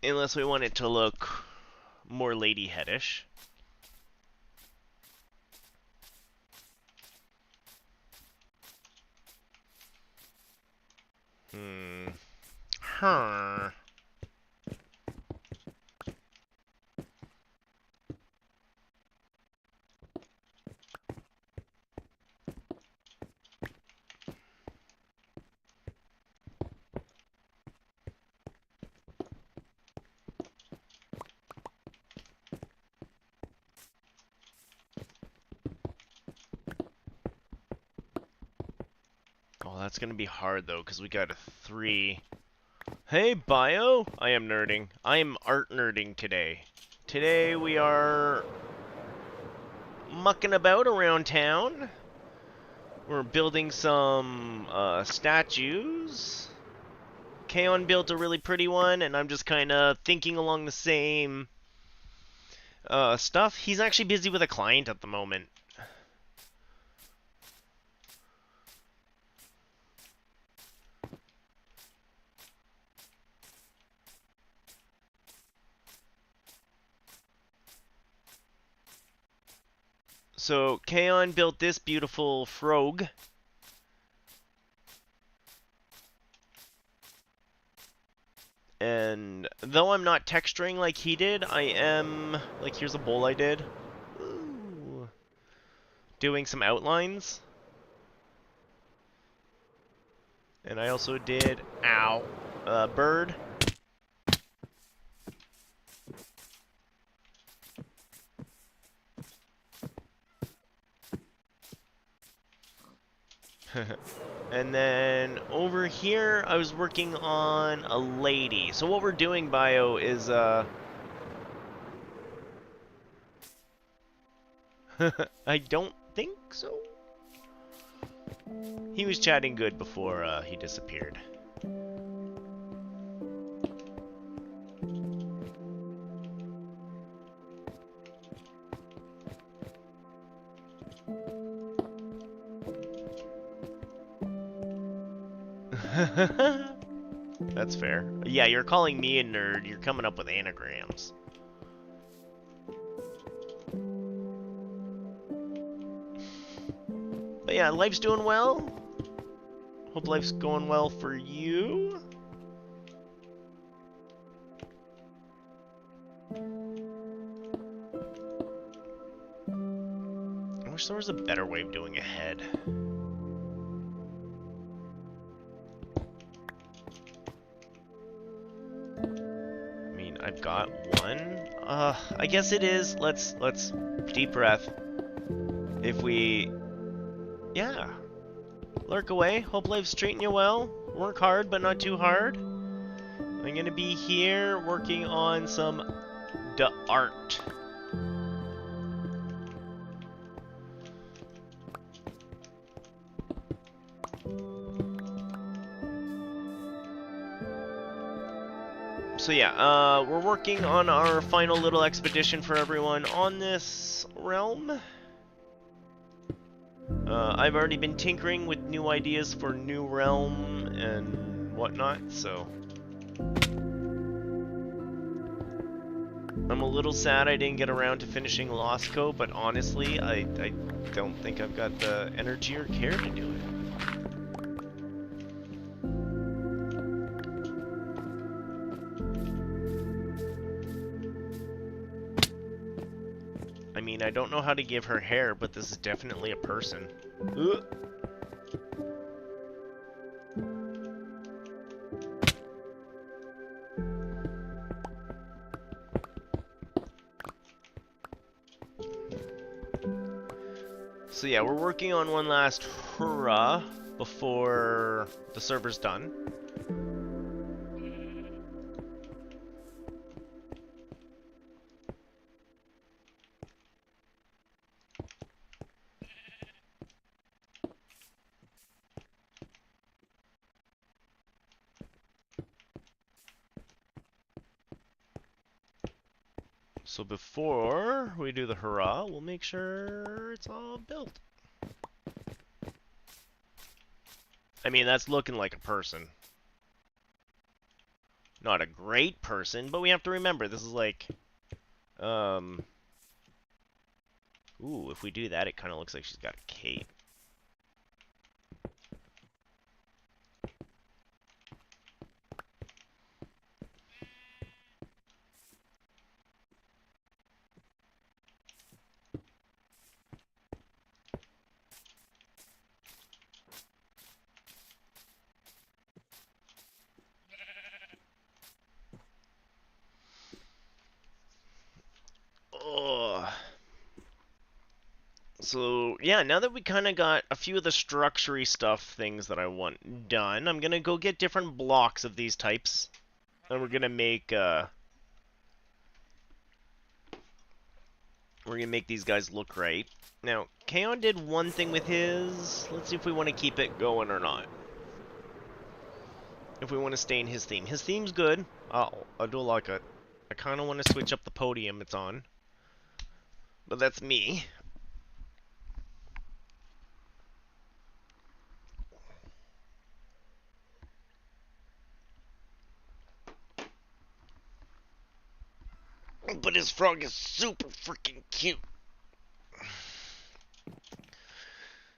Unless we want it to look more ladyheadish. Huh. Oh, that's gonna be hard though, because we got a 3. Hey, Bio! I am nerding. I am art nerding today. Today we are mucking about around town. We're building some statues. Kaon built a really pretty one, and I'm just kind of thinking along the same stuff. He's actually busy with a client at the moment. So Kaon built this beautiful frog. And though I'm not texturing like he did, I am, like, here's a bowl I did. Ooh. Doing some outlines. And I also did, bird. And then over here, I was working on a lady. So what we're doing, Bio, is, I don't think so. He was chatting good before he disappeared. That's fair. Yeah, you're calling me a nerd. You're coming up with anagrams. But yeah, life's doing well. Hope life's going well for you. wish there was a better way of doing a head. I mean, I've got one. I guess it is. Let's deep breath. If we, yeah, lurk away. Hope life's treating you well. Work hard, but not too hard. I'm gonna be here working on some art. So yeah, we're working on our final little expedition for everyone on this realm. I've already been tinkering with new ideas for new realm and whatnot, so I'm a little sad I didn't get around to finishing Lostco, but honestly, I don't think I've got the energy or care to do it. I mean, I don't know how to give her hair, but this is definitely a person. Ugh. So yeah, we're working on one last hurrah before the server's done. So before we do the hurrah, we'll make sure it's all built. I mean, that's looking like a person. Not a great person, but we have to remember, this is like... Ooh, if we do that, it kind of looks like she's got a cape. Oh. So, yeah, now that we kind of got a few of the structure-y stuff things that I want done, I'm going to go get different blocks of these types. And we're going to make, these guys look right. Now, Kaon did one thing with his. Let's see if we want to keep it going or not. If we want to stay in his theme. His theme's good. I do like it. I kind of want to switch up the podium it's on. But that's me. But his frog is super freaking cute.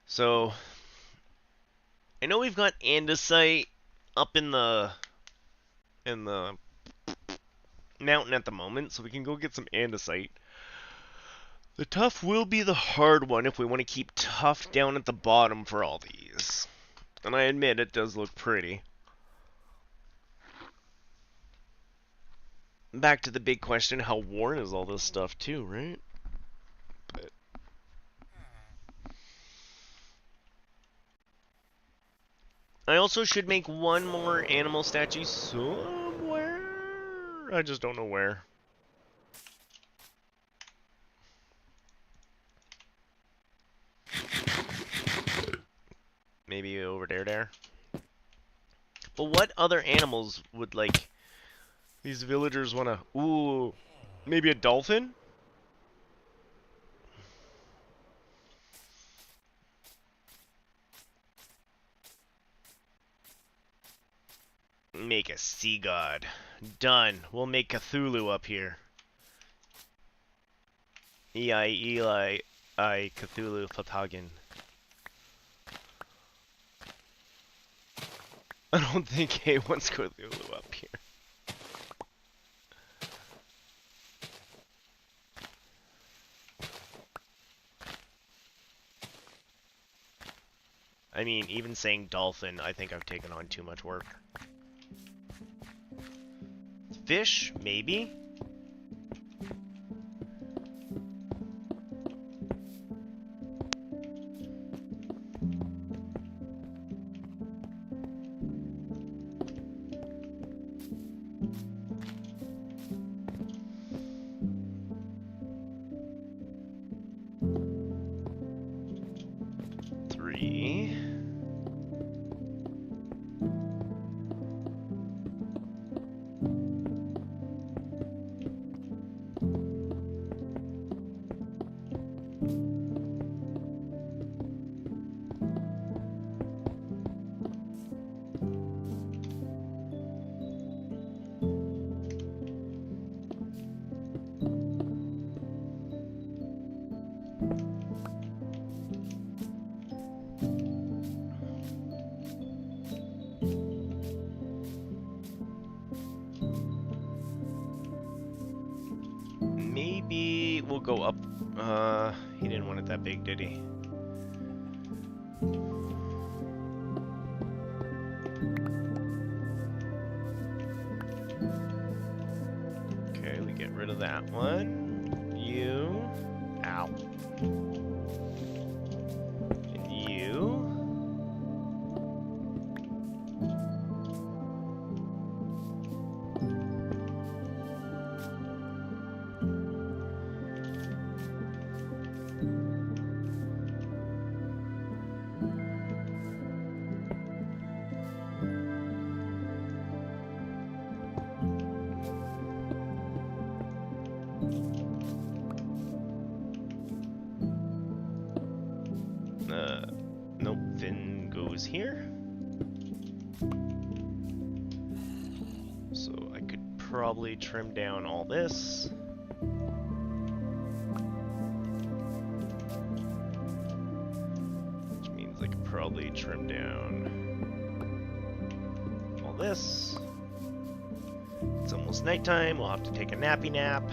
So, I know we've got andesite up in the mountain at the moment, so we can go get some andesite. The tough will be the hard one if we want to keep tough down at the bottom for all these. And I admit it does look pretty. Back to the big question, how worn is all this stuff too, right? But I also should make one more animal statue somewhere. I just don't know where. Maybe over there. But what other animals would, like, these villagers want to... Ooh, maybe a dolphin? Make a sea god. Done. We'll make Cthulhu up here. Ei, Eli, I, Cthulhu, Fatagan. I don't think he wants Cthulhu up here. even saying dolphin, I think I've taken on too much work. Fish, maybe? Maybe we'll go up. He didn't want it that big, did he? Okay, we get rid of that one. You. Ow. And you. Nope, Finn goes here. So I could probably trim down all this. Which means I could probably trim down all this. It's almost nighttime, we'll have to take a nappy nap.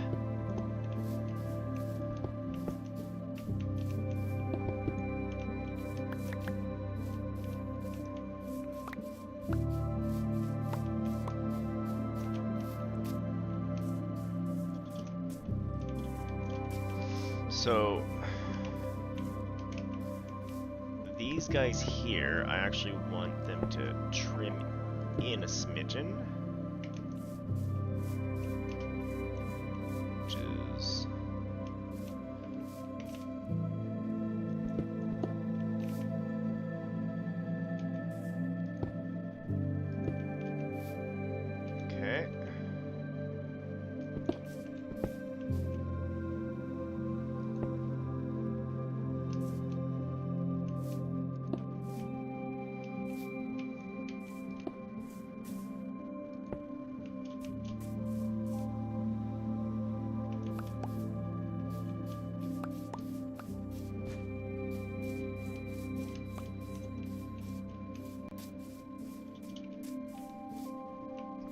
So, these guys here, I actually want them to trim in a smidgen. Which is... okay.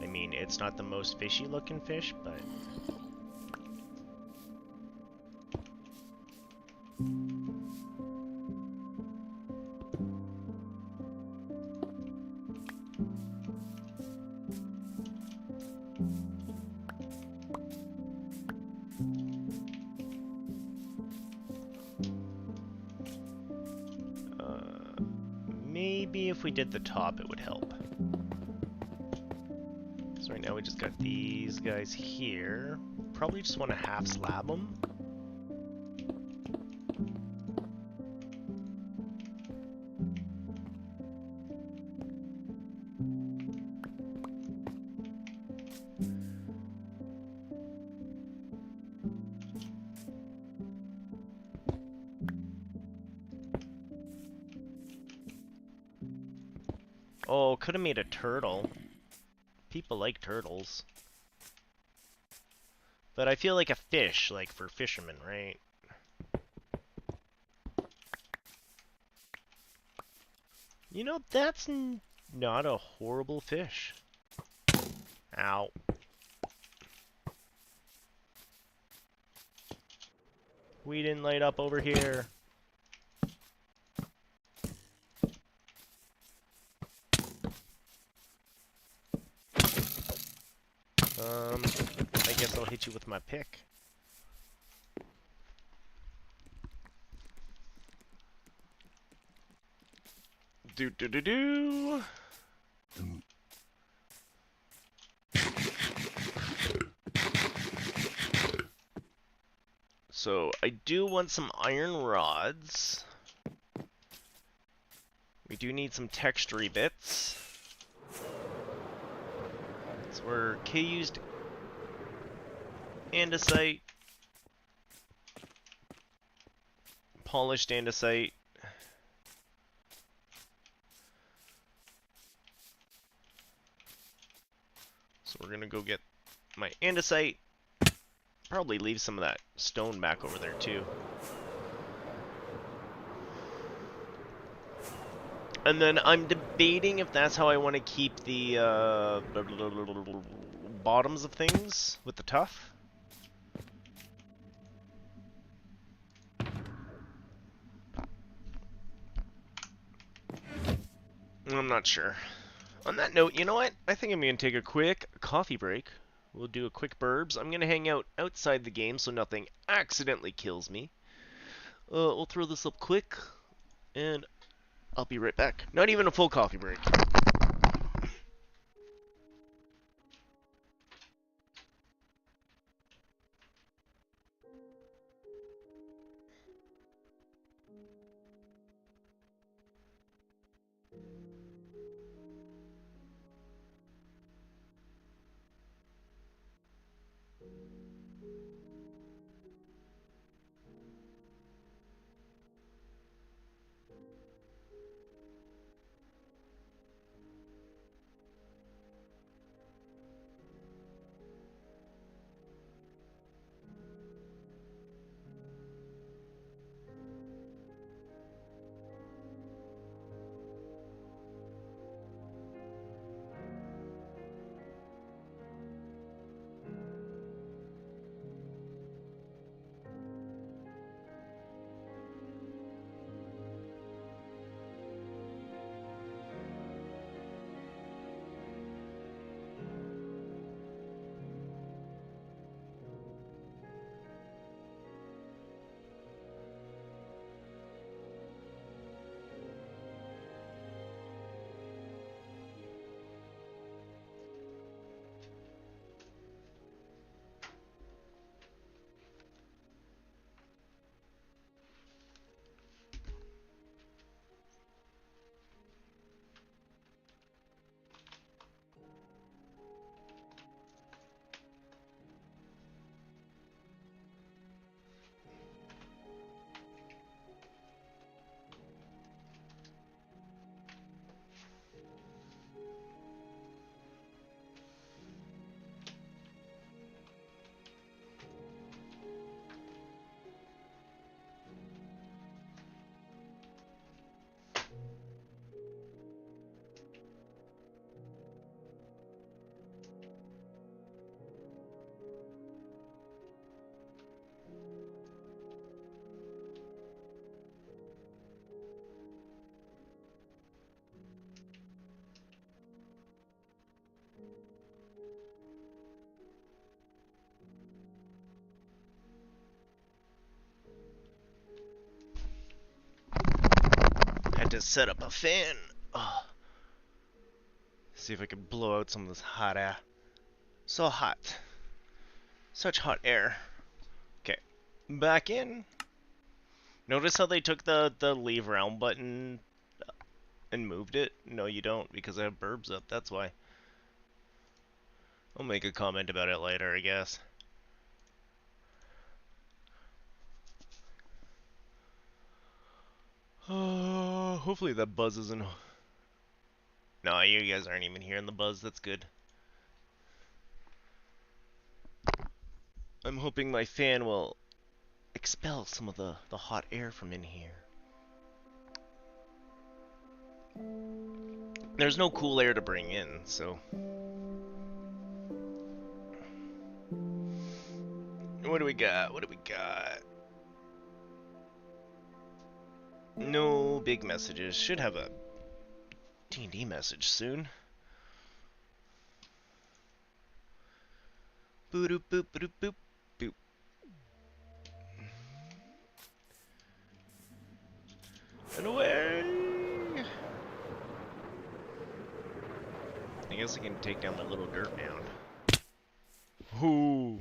I mean, it's not the most fishy looking fish, but... maybe if we did the top, it would help. So right now we just got these guys here. Probably just want to half slab them. Oh, could have made a turtle. People like turtles. But I feel like a fish, like for fishermen, right? You know, that's not a horrible fish. Ow. We didn't light up over here. I guess I'll hit you with my pick. Do do do do. So I do want some iron rods. We do need some textury bits. So we're K used andesite, polished andesite. So we're gonna go get my andesite. Probably leave some of that stone back over there too. And then I'm debating if that's how I want to keep the bottoms of things with the tuff. I'm not sure. On that note, you know what? I think I'm going to take a quick coffee break. We'll do a quick burbs. I'm going to hang out outside the game so nothing accidentally kills me. We'll throw this up quick, and I'll be right back. Not even a full coffee break. Had to set up a fan. Oh. See if I can blow out some of this hot air. So hot. Such hot air. Okay. Back in. Notice how they took the leave realm button and moved it? No, you don't, because I have burbs up, that's why. I'll make a comment about it later, I guess. Hopefully that buzz isn't... No, you guys aren't even hearing the buzz, that's good. I'm hoping my fan will expel some of the hot air from in here. There's no cool air to bring in, so... What do we got? What do we got? No big messages. Should have a D&D message soon. Boop boop boop boop boop. And away! I guess I can take down my little dirt mound. Ooh.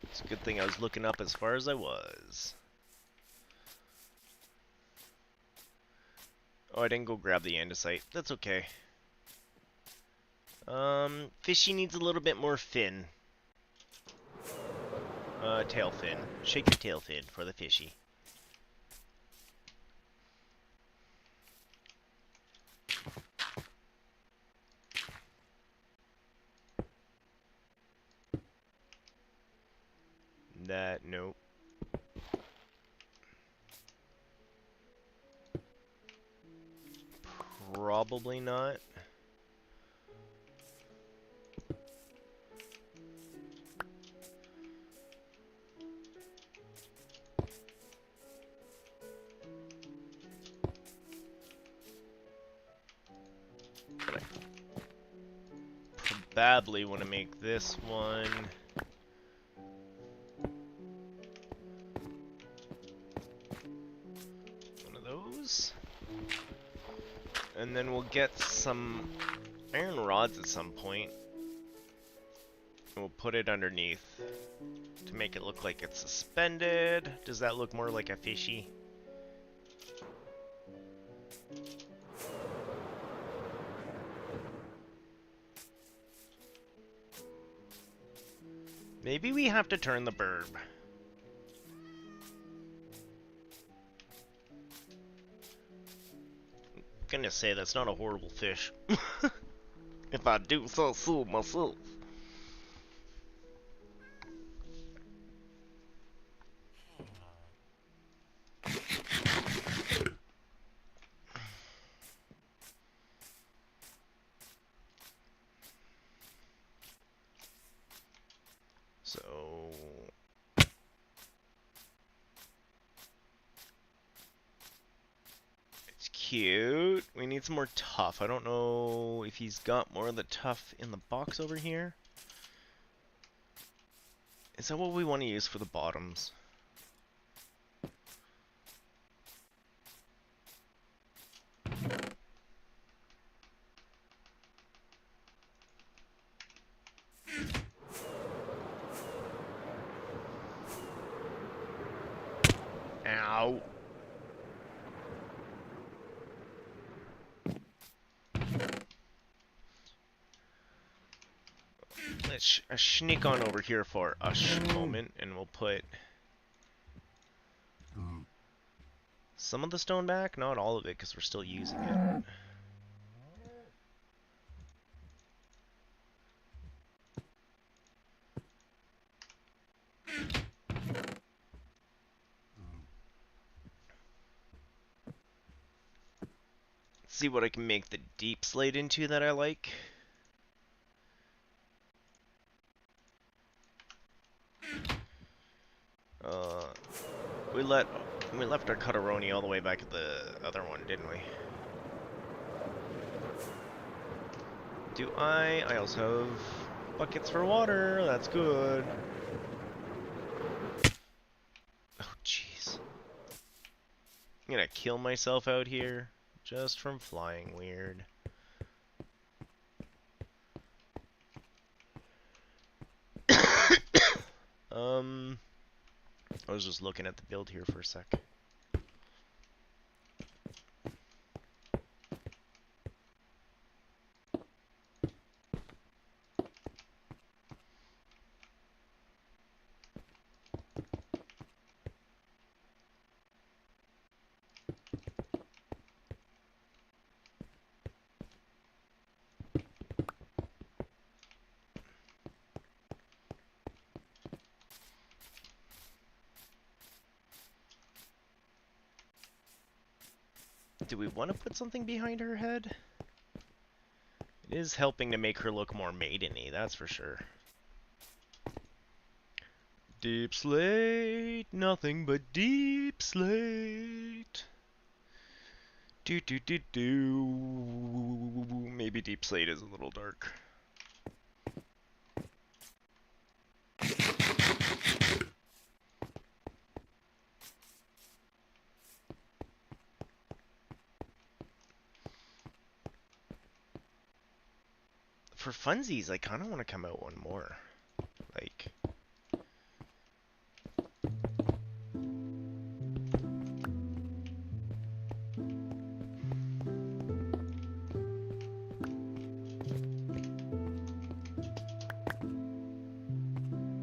It's a good thing I was looking up as far as I was. Oh, I didn't go grab the andesite. That's okay. Fishy needs a little bit more fin. Tail fin. Shake your tail fin for the fishy. Nope. Probably not. But I probably want to make this one. One of those. And then we'll get some iron rods at some point. And we'll put it underneath to make it look like it's suspended. Does that look more like a fishy? Maybe we have to turn the burb. I'm gonna say that's not a horrible fish. If I do so myself. So it's cute. We need some more tough. I don't know if he's got more of the tough in the box over here. Is that what we want to use for the bottoms? Ow. Let's sneak on over here for a moment, and we'll put some of the stone back, not all of it, because we're still using it. Let's see what I can make the deep slate into that I like. We left our Cutteroni all the way back at the other one, didn't we? Do I? I also have buckets for water. That's good. Oh, jeez. I'm gonna kill myself out here just from flying weird. I was just looking at the build here for a sec. Do we want to put something behind her head? It is helping to make her look more maideny, that's for sure. Deep slate, nothing but deep slate. Do. Maybe deep slate is a little dark. for funsies, I kind of want to come out one more. Like...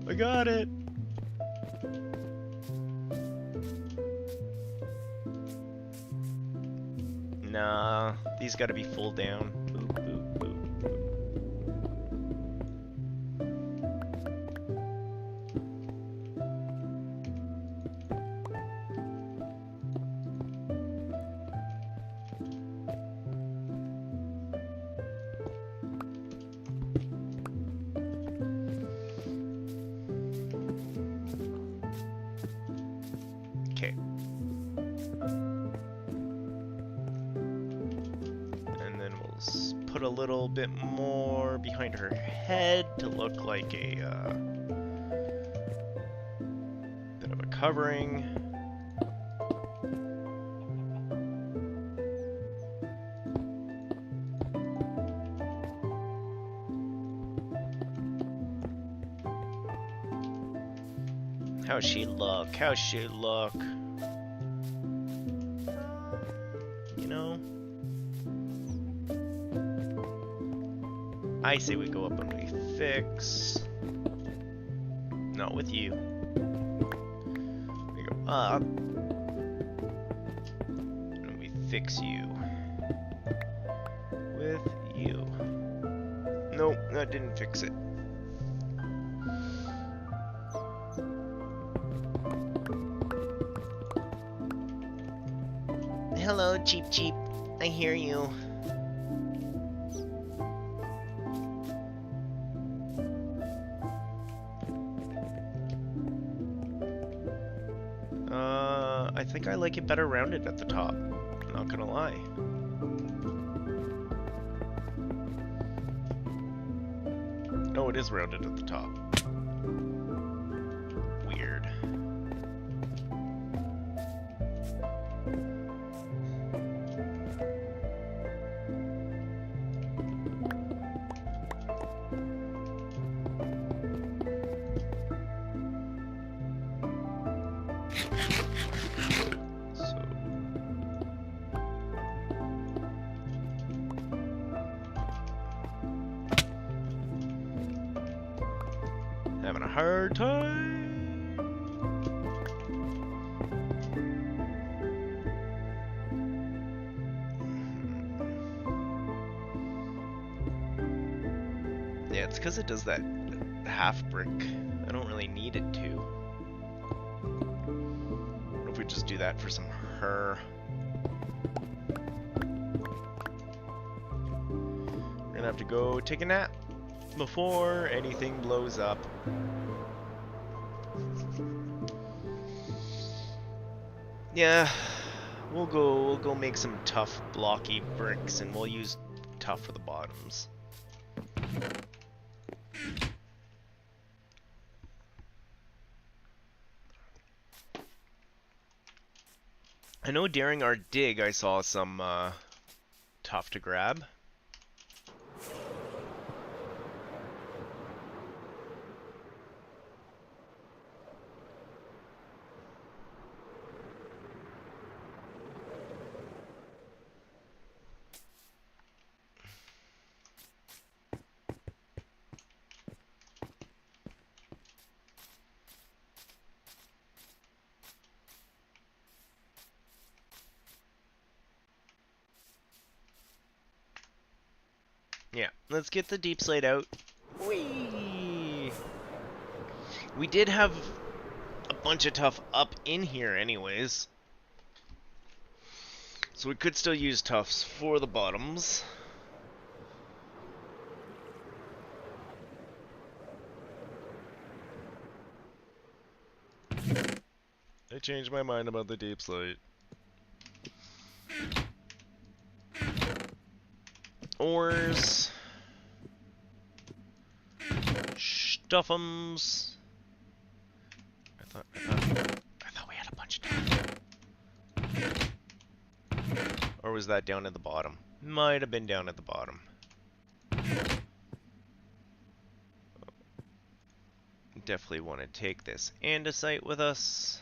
I got it! Nah, these gotta be full down. Boop, boop, boop. Okay. And then we'll put a little bit more behind her head to look like a bit of a covering. How's she look? How's she look? You know? I say we go up and we fix. Not with you. We go up. And we fix you. With you. Nope, that didn't fix it. Hello, Cheep Cheep. I hear you. I think I like it better rounded at the top. Not gonna lie. Oh, it is rounded at the top. Weird. Having a hard time. Yeah, it's because it does that half brick. I don't really need it to. What if we just do that for some her? We're gonna have to go take a nap before anything blows up. Yeah, we'll go make some tough blocky bricks and we'll use tough for the bottoms. I know during our dig I saw some tough to grab. Yeah, let's get the deep slate out. Whee! We did have a bunch of tough up in here anyways. So we could still use toughs for the bottoms. I changed my mind about the deep slate. Ores. Stuff'ems. I thought we had a bunch of stuff. Or was that down at the bottom? Might have been down at the bottom. definitely want to take this andesite with us.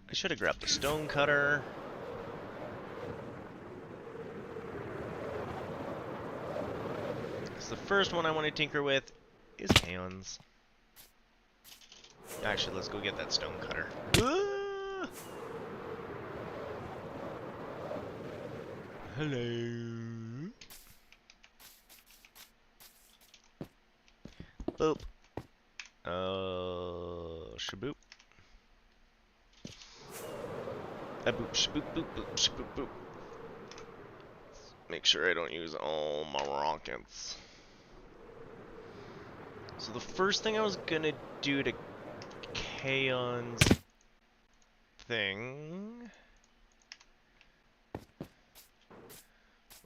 I should have grabbed the stone cutter. So the first one I want to tinker with is Kaons. Actually, let's go get that stone cutter. Ah! Hello. Boop. Shaboop. A boop, shaboop, boop, boop, shaboop, boop. Make sure I don't use all my rockets. So the first thing I was gonna do to Kaon's thing,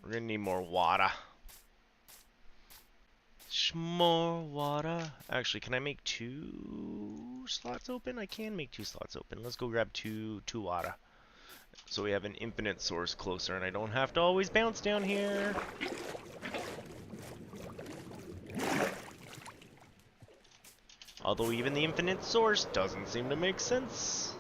we're gonna need more water. More water. Actually, can I make 2 slots open? I can make 2 slots open. Let's go grab two water. So we have an infinite source closer, and I don't have to always bounce down here. Although even the infinite source doesn't seem to make sense.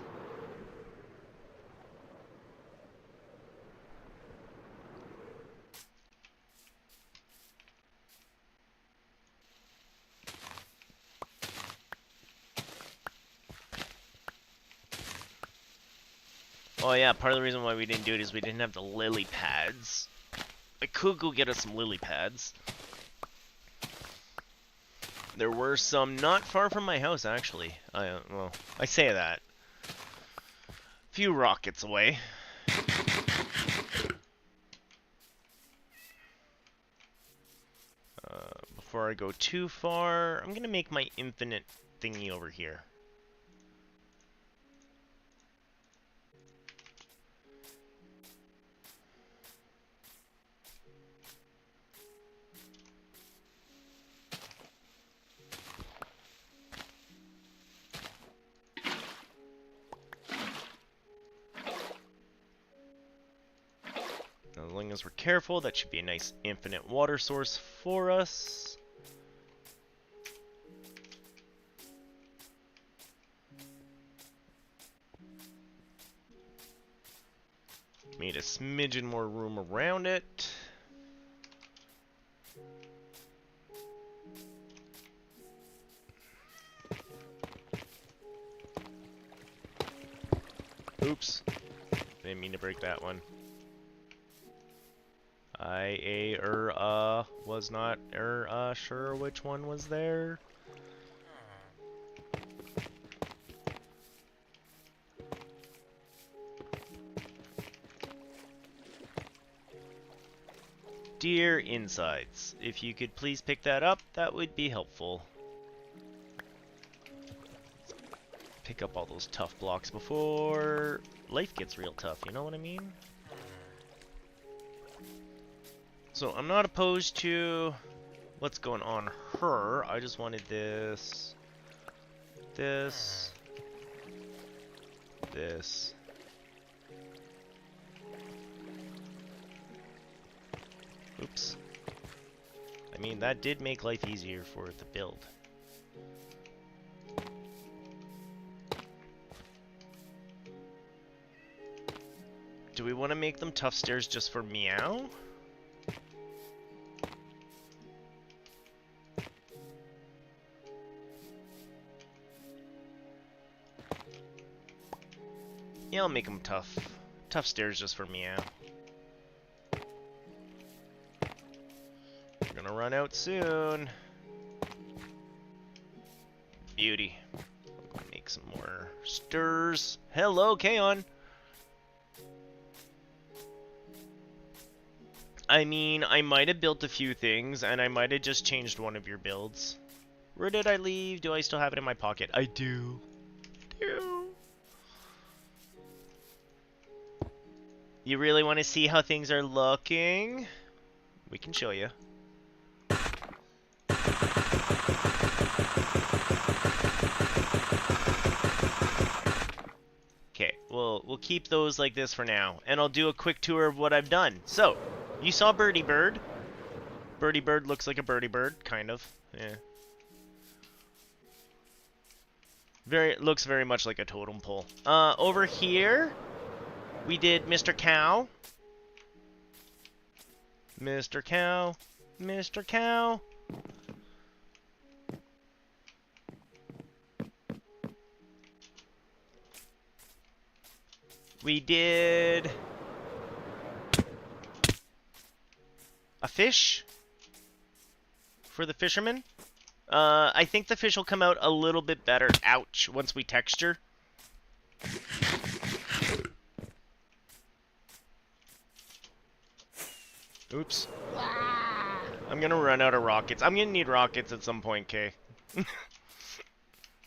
Oh yeah, part of the reason why we didn't do it is we didn't have the lily pads. I could go get us some lily pads. There were some not far from my house, actually. Well, I say that. A few rockets away. Before I go too far, I'm gonna make my infinite thingy over here. As long as we're careful, that should be a nice infinite water source for us. Made a smidgen more room around it. Oops. Didn't mean to break that one. Was not sure which one was there. Dear insides, if you could please pick that up, that would be helpful. Pick up all those tough blocks before life gets real tough, you know what I mean? So I'm not opposed to what's going on her. I just wanted this, this. Oops. I mean, that did make life easier for the build. Do we want to make them tough stairs just for Meow? Yeah, I'll make them tough. Tough stairs just for Meow. We're gonna run out soon. Beauty. I'll go make some more stirs. Hello, Kaon! I mean, I might have built a few things, and I might have just changed one of your builds. Where did I leave? Do I still have it in my pocket? I do. You really want to see how things are looking? We can show you. Okay, we'll keep those like this for now, and I'll do a quick tour of what I've done. So, you saw Birdie Bird. Birdie Bird looks like a birdie bird, kind of. Yeah. Looks very much like a totem pole. Over here, we did Mr. Cow. Mr. Cow. Mr. Cow. We did a fish for the fisherman. I think the fish will come out a little bit better. Ouch, once we texture. Oops. I'm gonna run out of rockets. I'm gonna need rockets at some point, Kay.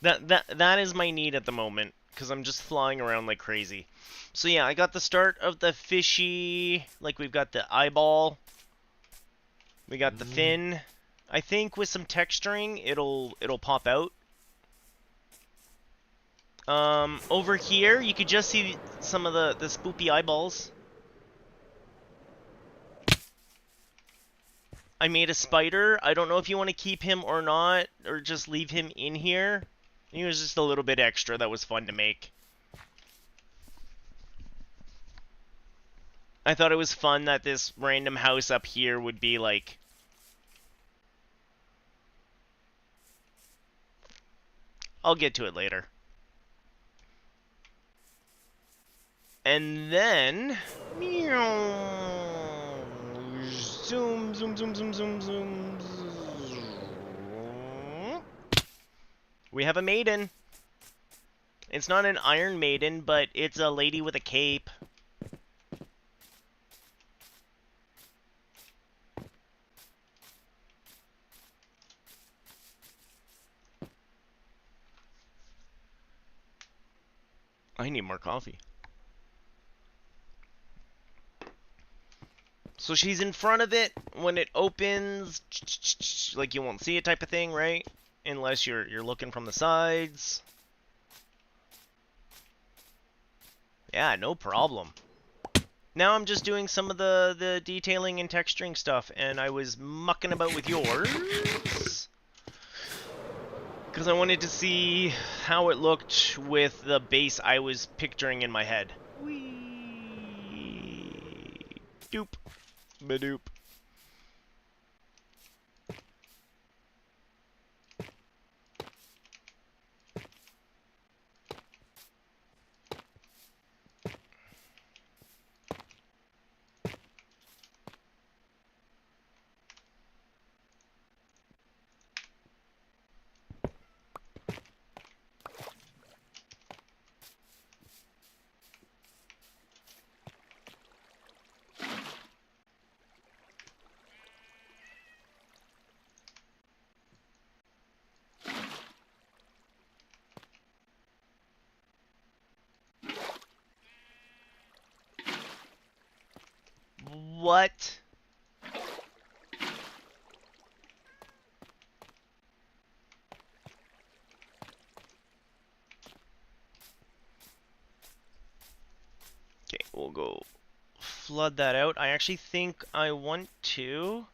That is my need at the moment, because I'm just flying around like crazy. So yeah, I got the start of the fishy, like we've got the eyeball, we got the fin. I think with some texturing, it'll pop out. Over here, you could just see some of the spoopy eyeballs. I made a spider. I don't know if you want to keep him or not, or just leave him in here. He was just a little bit extra that was fun to make. I thought it was fun that this random house up here would be like... I'll get to it later. And then... Zoom, zoom, zoom, zoom, zoom, zoom. We have a maiden. It's not an Iron Maiden, but it's a lady with a cape. I need more coffee. So she's in front of it when it opens, like you won't see it type of thing, right? Unless you're looking from the sides. Yeah, no problem. Now I'm just doing some of the detailing and texturing stuff, and I was mucking about with yours because I wanted to see how it looked with the base I was picturing in my head. Whee! Doop. Badoop. What? Okay, we'll go flood that out. I actually think I want to...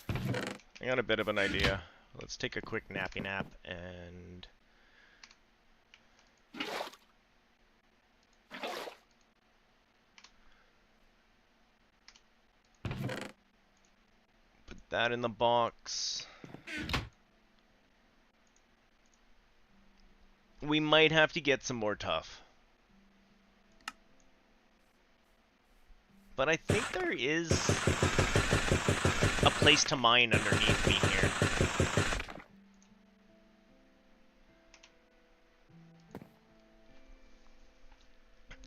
I got a bit of an idea. Let's take a quick nappy nap and... put that in the box. We might have to get some more tough. But I think there is a place to mine underneath me here.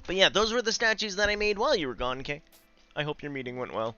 But yeah, those were the statues that I made while you were gone, Kay. I hope your meeting went well.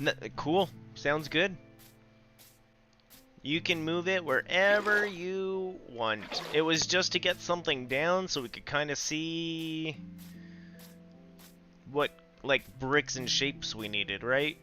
And that, cool. Sounds good. You can move it wherever you want. It was just to get something down so we could kind of see what, like, bricks and shapes we needed, right?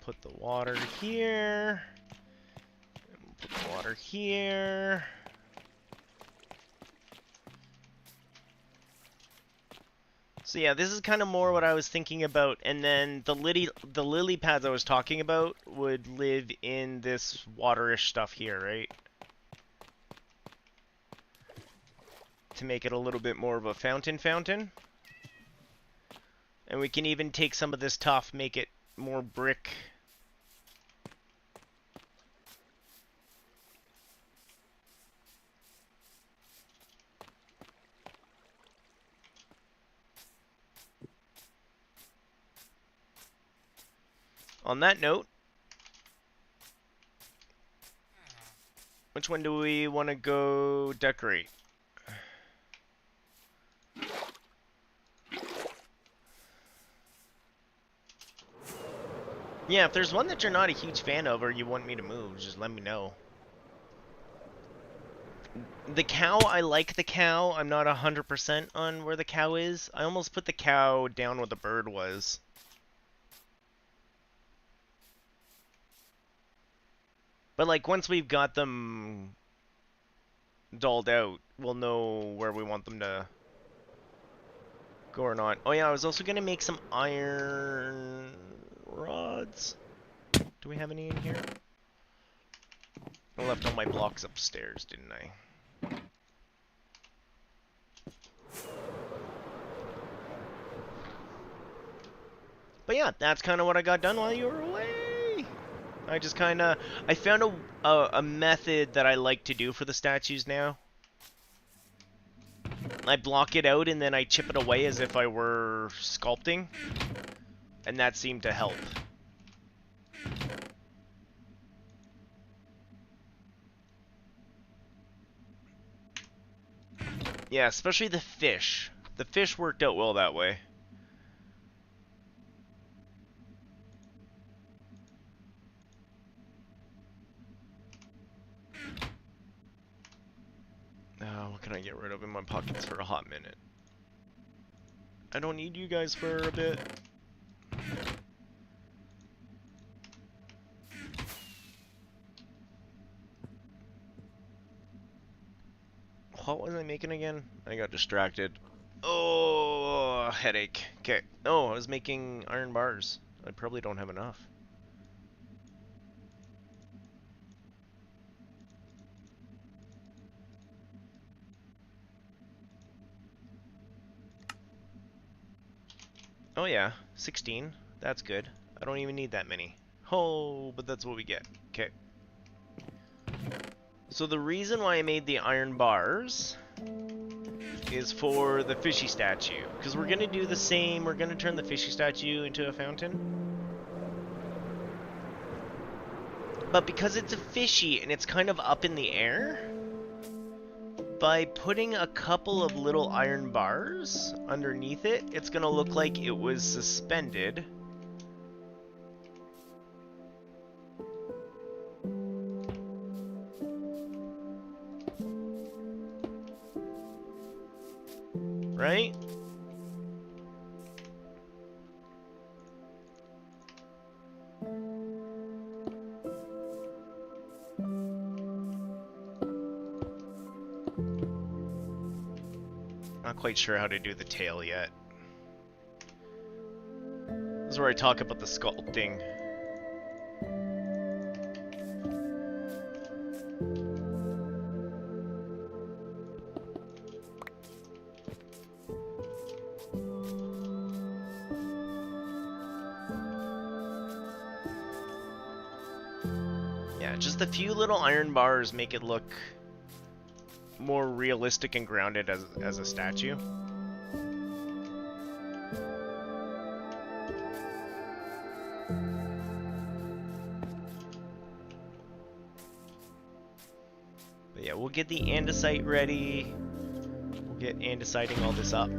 Put the water here. Put the water here. So yeah, this is kind of more what I was thinking about. And then the lily pads I was talking about would live in this waterish stuff here, right? To make it a little bit more of a fountain. And we can even take some of this tuff, make it more brick. On that note, which one do we want to go decorate? Yeah, if there's one that you're not a huge fan of or you want me to move, just let me know. The cow, I like the cow. I'm not 100% on where the cow is. I almost put the cow down where the bird was. But, like, once we've got them dolled out, we'll know where we want them to go or not. Oh, yeah, I was also going to make some iron rods. Do we have any in here? I left all my blocks upstairs, didn't I? But yeah, that's kind of what I got done while you were away. I just kind of... I found a method that I like to do for the statues now. I block it out and then I chip it away as if I were sculpting. And that seemed to help. Yeah, especially the fish. The fish worked out well that way. What can I get rid of in my pockets for a hot minute? I don't need you guys for a bit. What was I making again? I got distracted. Oh, headache. Okay. Oh, I was making iron bars. I probably don't have enough. Oh yeah, 16. That's good. I don't even need that many. Oh, but that's what we get. Okay. So the reason why I made the iron bars is for the fishy statue. Because we're going to do the same. We're going to turn the fishy statue into a fountain. But because it's a fishy and it's kind of up in the air, by putting a couple of little iron bars underneath it, it's going to look like it was suspended. Right? Not quite sure how to do the tail yet. This is where I talk about the sculpting. Yeah, just a few little iron bars make it look more realistic and grounded as a statue. But yeah, we'll get the andesite ready. We'll get andesiting all this up.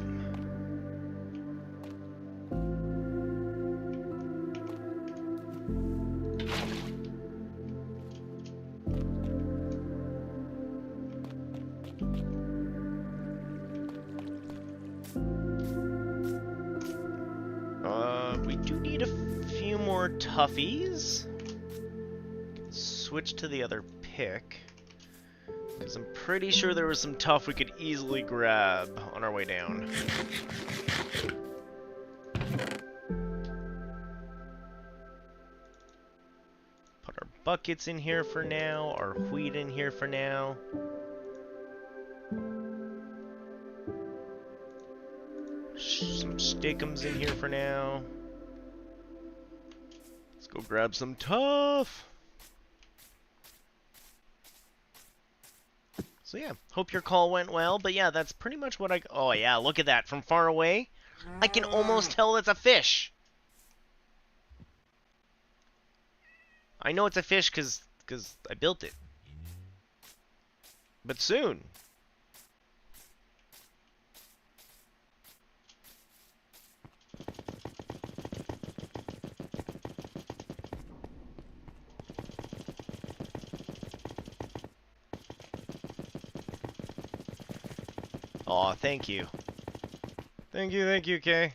We do need a few more toughies. Switch to the other pick. Because I'm pretty sure there was some tough we could easily grab on our way down. Put our buckets in here for now, our wheat in here for now. Some stickums in here for now. Let's go grab some tough. So yeah, hope your call went well, but yeah, that's pretty much what I... Oh yeah, look at that, from far away, I can almost tell it's a fish. I know it's a fish because I built it. But soon. Aw, thank you. Thank you, Kay.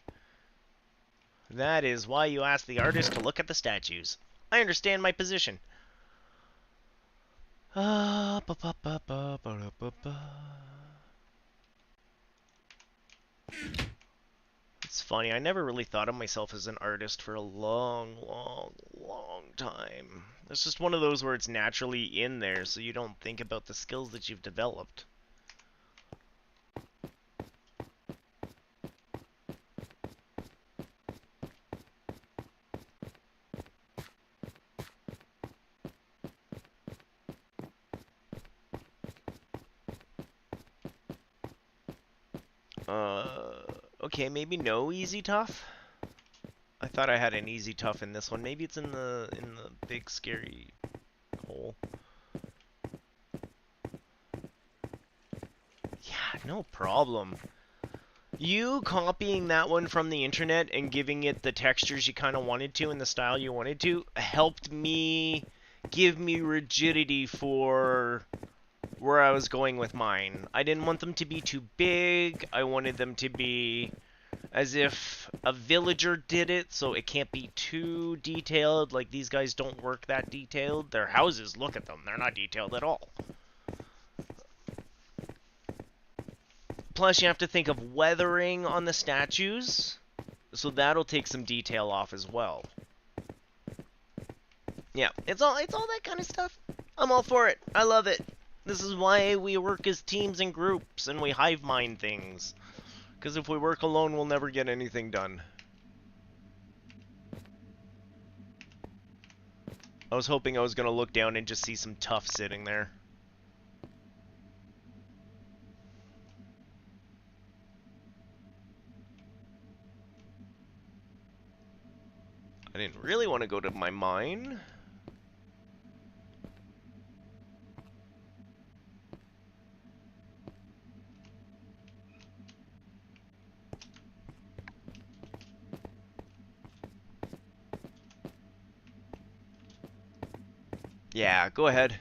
That is why you asked the artist to look at the statues. I understand my position. It's funny, I never really thought of myself as an artist for a long time. It's just one of those where it's naturally in there, so you don't think about the skills that you've developed. Okay, maybe no easy tough. I thought I had an easy tough in this one. Maybe it's in the big scary hole. Yeah, no problem. You copying that one from the internet and giving it the textures you kind of wanted to and the style you wanted to helped me give me rigidity for where I was going with mine. I didn't want them to be too big. I wanted them to be as if a villager did it, so it can't be too detailed. Like, these guys don't work that detailed. Their houses, look at them. They're not detailed at all. Plus, you have to think of weathering on the statues, so that'll take some detail off as well. Yeah, it's all that kind of stuff. I'm all for it. I love it. This is why we work as teams and groups, and we hive mind things. Because if we work alone, we'll never get anything done. I was hoping I was going to look down and just see some tough sitting there. I didn't really want to go to my mine. Yeah, go ahead.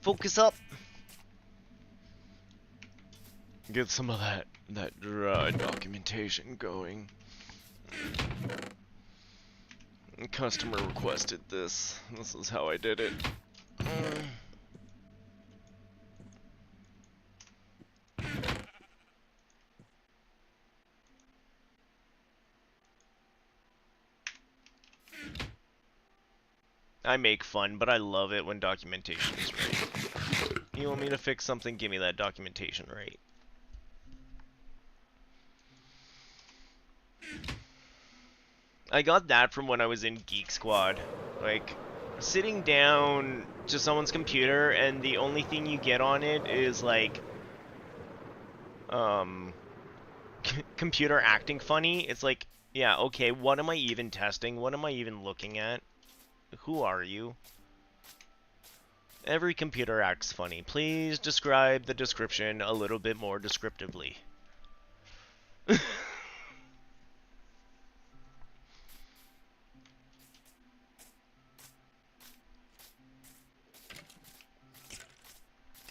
Focus up. Get some of that dry documentation going. The customer requested this. This is how I did it. I make fun, but I love it when documentation is right. You want me to fix something? Give me that documentation right. I got that from when I was in Geek Squad. Like, sitting down to someone's computer and the only thing you get on it is, like, computer acting funny. It's like, yeah, okay, what am I even testing? What am I even looking at? Who are you? Every computer acts funny. Please describe the description a little bit more descriptively.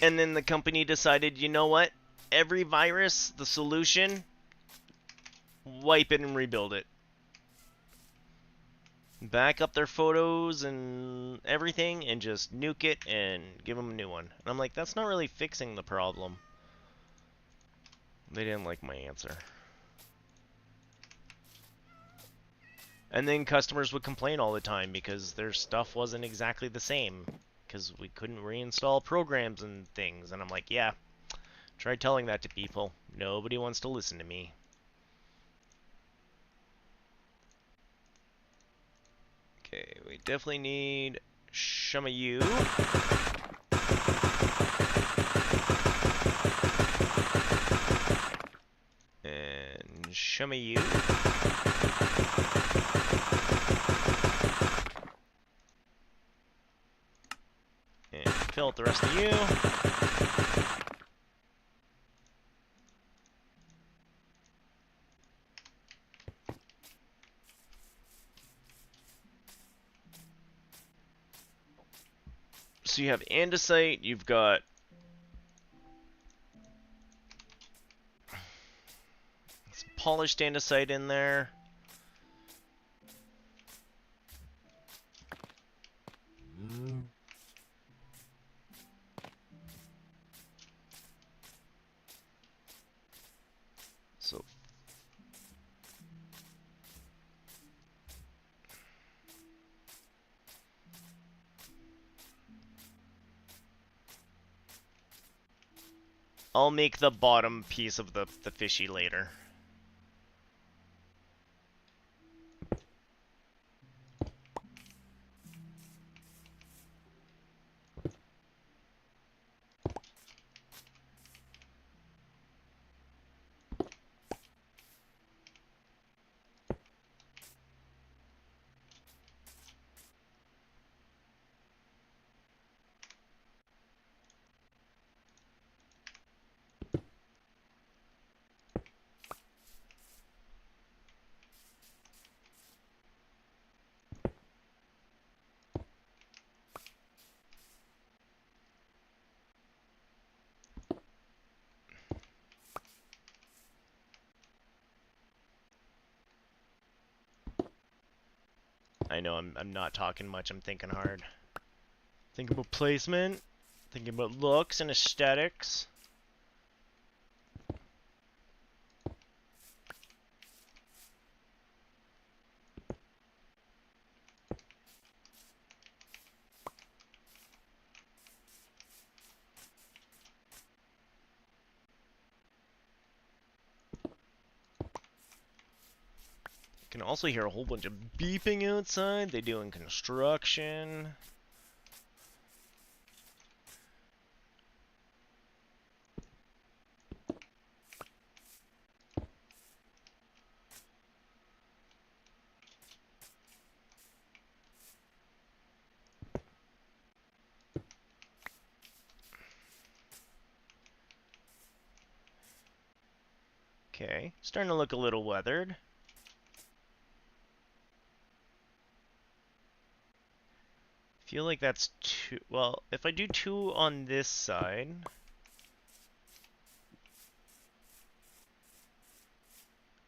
And then the company decided, you know what? Every virus, the solution, wipe it and rebuild it. Back up their photos and everything and just nuke it and give them a new one. And I'm like, that's not really fixing the problem. They didn't like my answer. And then customers would complain all the time because their stuff wasn't exactly the same. Because we couldn't reinstall programs and things. And I'm like, yeah, try telling that to people. Nobody wants to listen to me. Okay, we definitely need Shumayu. And Shumayu. And fill out the rest of you. So you have andesite, you've got some polished andesite in there. So I'll make the bottom piece of the fishy later. I know I'm not talking much, I'm thinking hard. Thinking about placement, thinking about looks and aesthetics. You can also hear a whole bunch of beeping outside. They're doing construction. Okay, starting to look a little weathered. Feel like that's two. Well, if I do two on this side.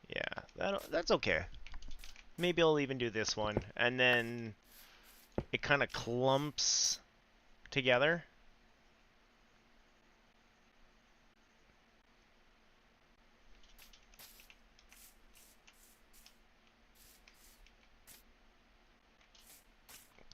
Yeah, that's okay. Maybe I'll even do this one. And then it kind of clumps together.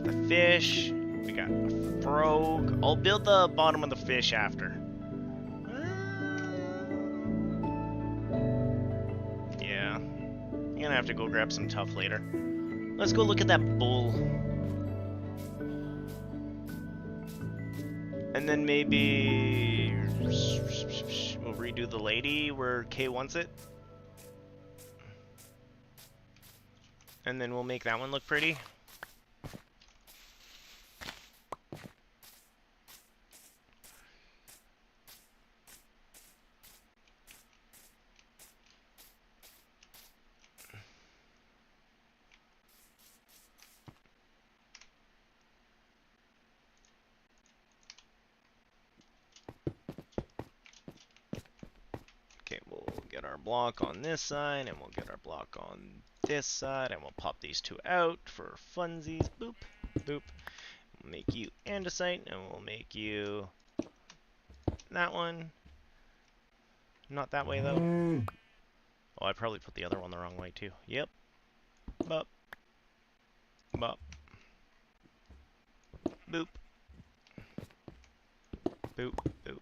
got the fish. We got a frog. I'll build the bottom of the fish after. Yeah. I'm gonna have to go grab some tuff later. Let's go look at that bull. And then maybe we'll redo the lady where Kay wants it. And then we'll make that one look pretty. Okay, we'll get our block on this side, and we'll get our block on this side, and we'll pop these two out for funsies. Boop, boop. We'll make you andesite, and we'll make you that one. Not that way, though. Oh, I probably put the other one the wrong way, too. Yep. Bop. Bop. Boop. Boop, boop.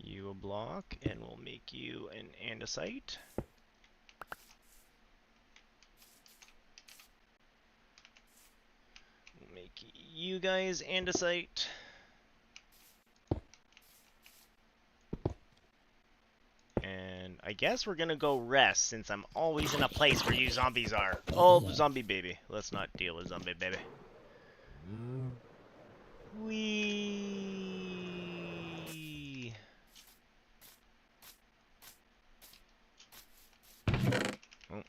You a block, and we'll make you an andesite. We'll make you guys andesite. And I guess we're gonna go rest since I'm always in a place where you zombies are. Oh, zombie baby. Let's not deal with zombie baby. Wee. Oh.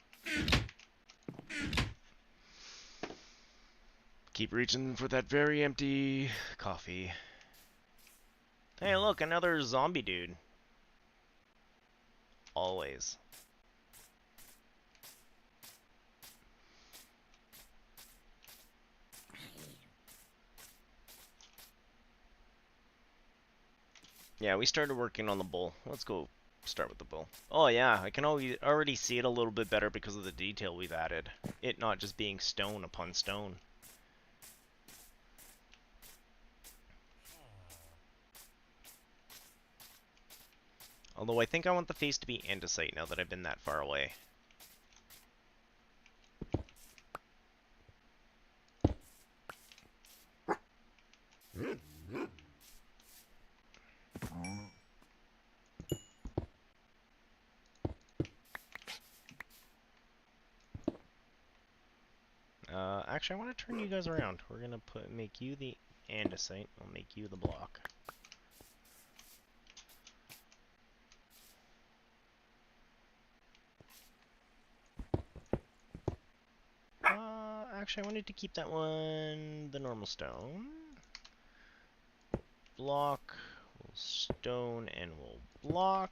Keep reaching for that very empty coffee. Hey, look, another zombie dude. Always. Yeah, we started working on the bull. Let's go start with the bull. Oh yeah, I can already see it a little bit better because of the detail we've added. It not just being stone upon stone. Although I think I want the face to be andesite now that I've been that far away. Actually, I want to turn you guys around. We're gonna make you the andesite. I'll make you the block. Actually, I wanted to keep that one the normal stone. Block, we'll stone, and we'll block.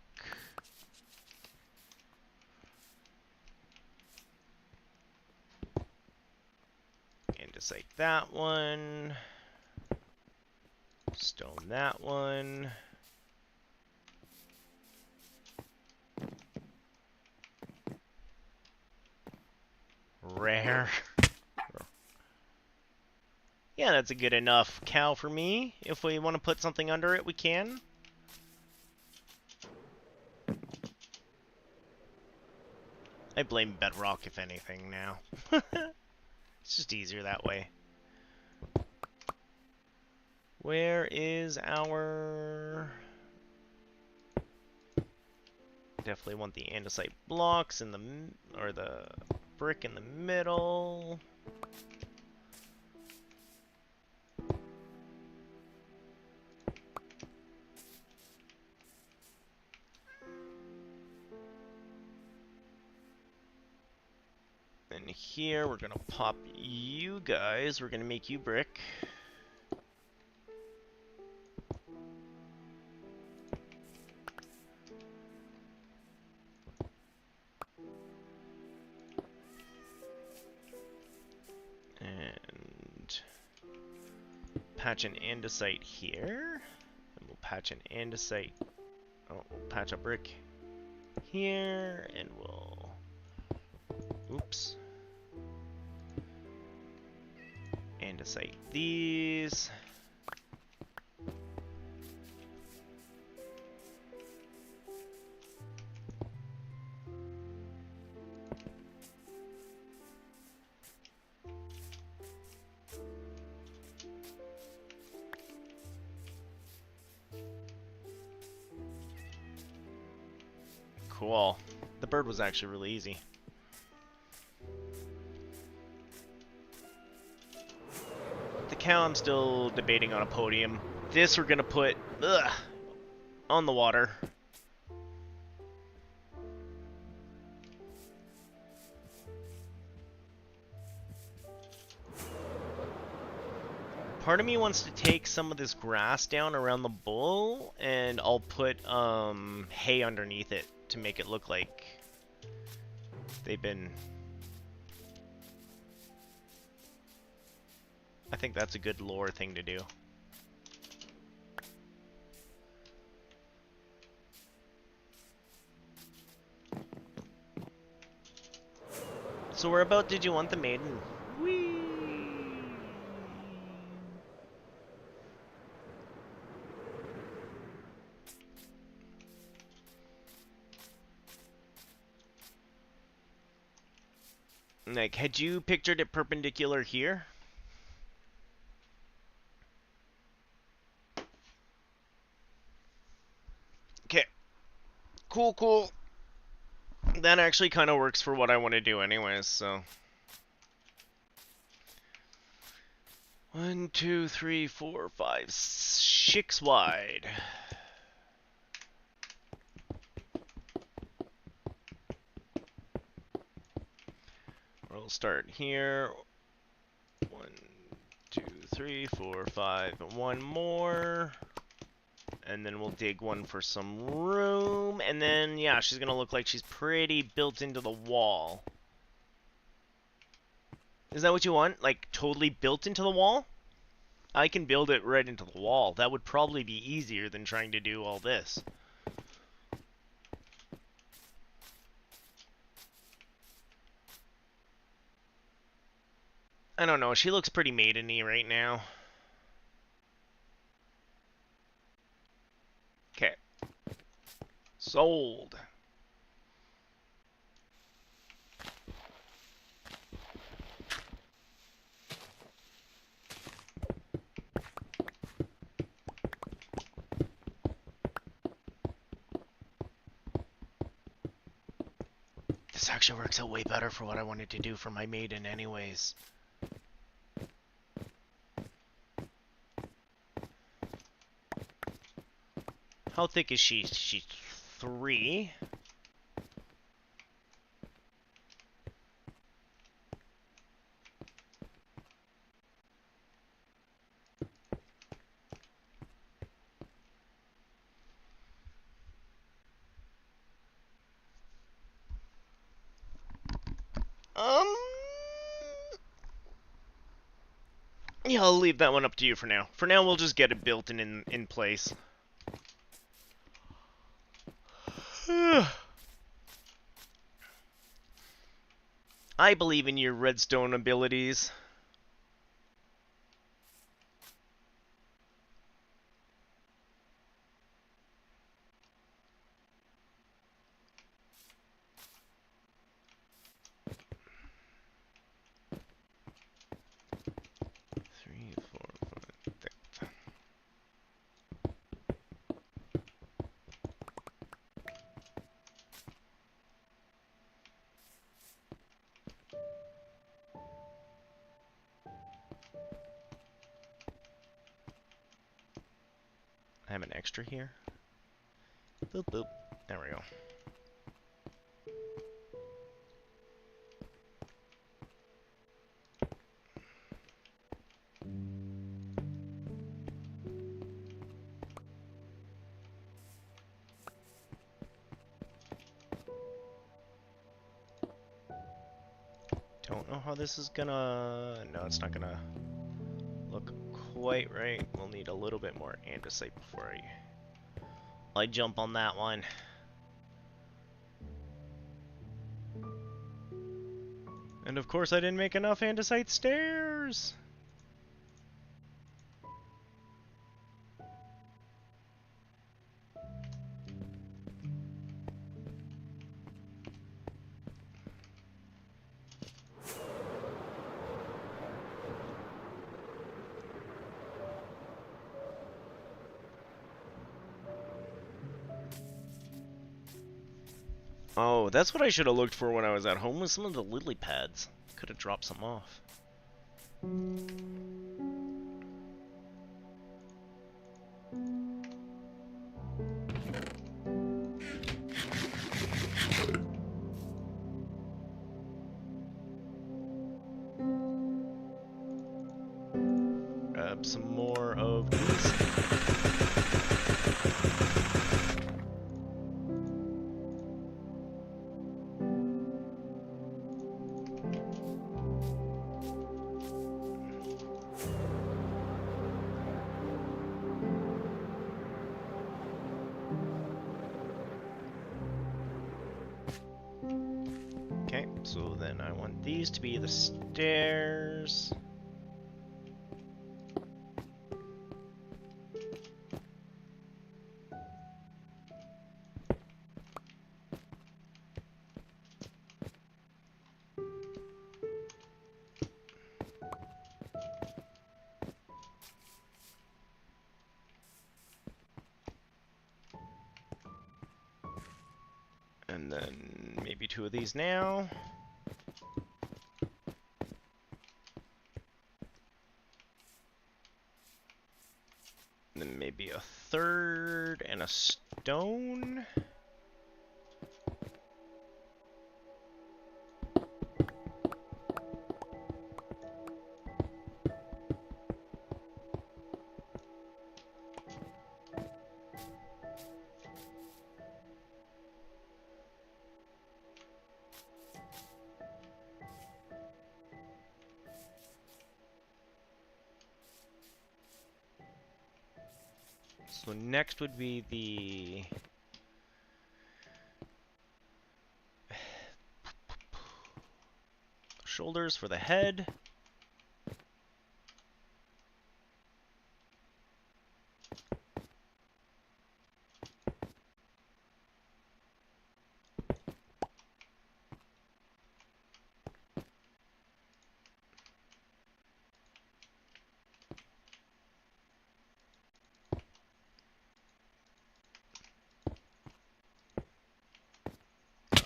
Andesite that one. Stone that one. Rare. Yeah, that's a good enough cow for me. If we want to put something under it, we can. I blame Bedrock, if anything, now. It's just easier that way. Where is our... Definitely want the andesite blocks in the... or the brick in the middle. And here, we're gonna pop you guys. We're gonna make you brick. And patch an andesite here. And we'll patch an andesite. Oh, we'll patch a brick here, and we'll... Oops. Andesite these. Cool. The bird was actually really easy. The cow, I'm still debating on a podium. This we're gonna put on the water. Part of me wants to take some of this grass down around the bull, and I'll put hay underneath it to make it look like they've been... I think that's a good lore thing to do. So whereabout did you want the maiden? Whee! Like, had you pictured it perpendicular here? Okay. Cool, cool. That actually kind of works for what I want to do anyways, so... 1, 2, 3, 4, 5, 6 wide. We'll start here. 1, 2, 3, 4, 5, and one more. And then we'll dig one for some room. And then, yeah, she's gonna look like she's pretty built into the wall. Is that what you want? Like, totally built into the wall? I can build it right into the wall. That would probably be easier than trying to do all this. I don't know. She looks pretty maiden-y right now. Okay. Sold. This actually works out way better for what I wanted to do for my maiden anyways. How thick is she? She's 3. Yeah, I'll leave that one up to you for now. For now, we'll just get it built in place. I believe in your redstone abilities. I have an extra here. Boop, boop. There we go. Don't know how this is gonna... No, it's not gonna look quite right. We'll need a little bit more andesite before I jump on that one. And of course I didn't make enough andesite stairs! Oh, that's what I should have looked for when I was at home, was some of the lily pads. Could have dropped some off. Grab some more of these. Okay, so then I want these to be the stairs. And then maybe 2 of these now. Then maybe a 3rd and a stone. So next would be the shoulders for the head.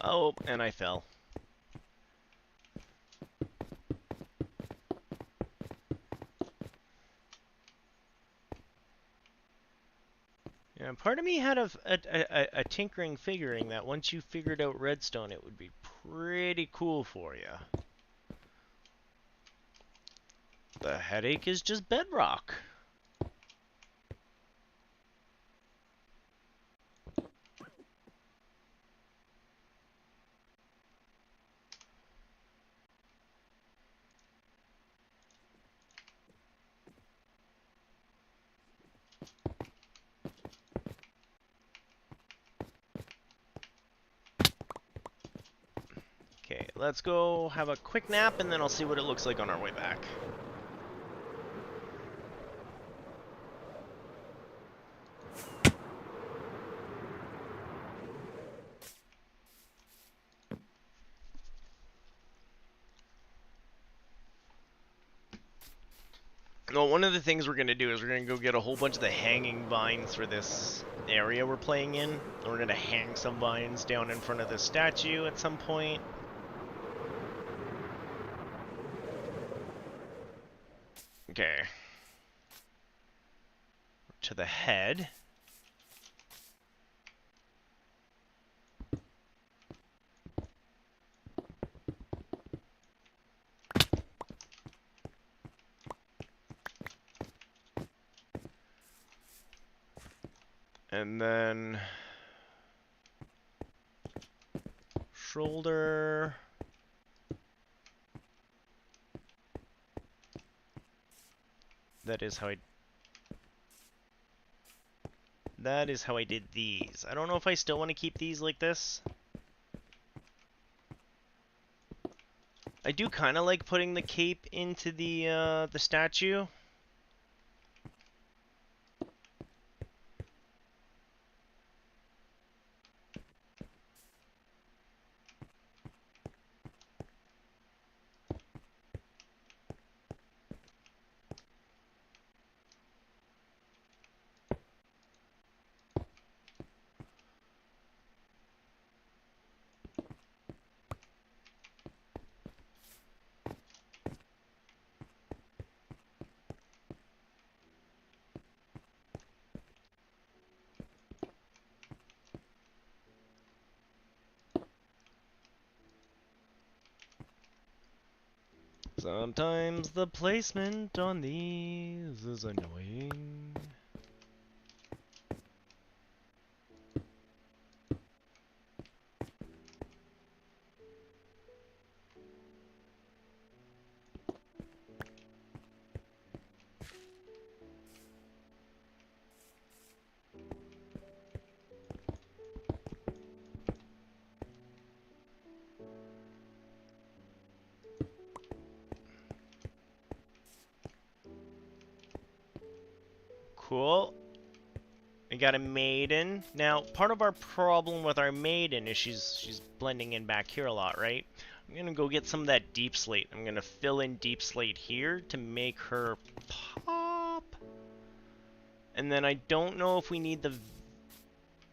Oh, and I fell. Yeah, part of me had a tinkering figuring that once you figured out redstone, it would be pretty cool for you. The headache is just bedrock. Okay, let's go have a quick nap, and then I'll see what it looks like on our way back. Well, one of the things we're going to do is we're going to go get a whole bunch of the hanging vines for this area we're playing in. And we're going to hang some vines down in front of the statue at some point. Okay. To the head. And then shoulder. That is how I... That is how I did these. I don't know if I still want to keep these like this. I do kind of like putting the cape into the statue. Sometimes the placement on these is annoying. Cool. We got a maiden. Now, part of our problem with our maiden is she's blending in back here a lot, right? I'm gonna go get some of that deep slate. I'm gonna fill in deep slate here to make her pop. And then I don't know if we need the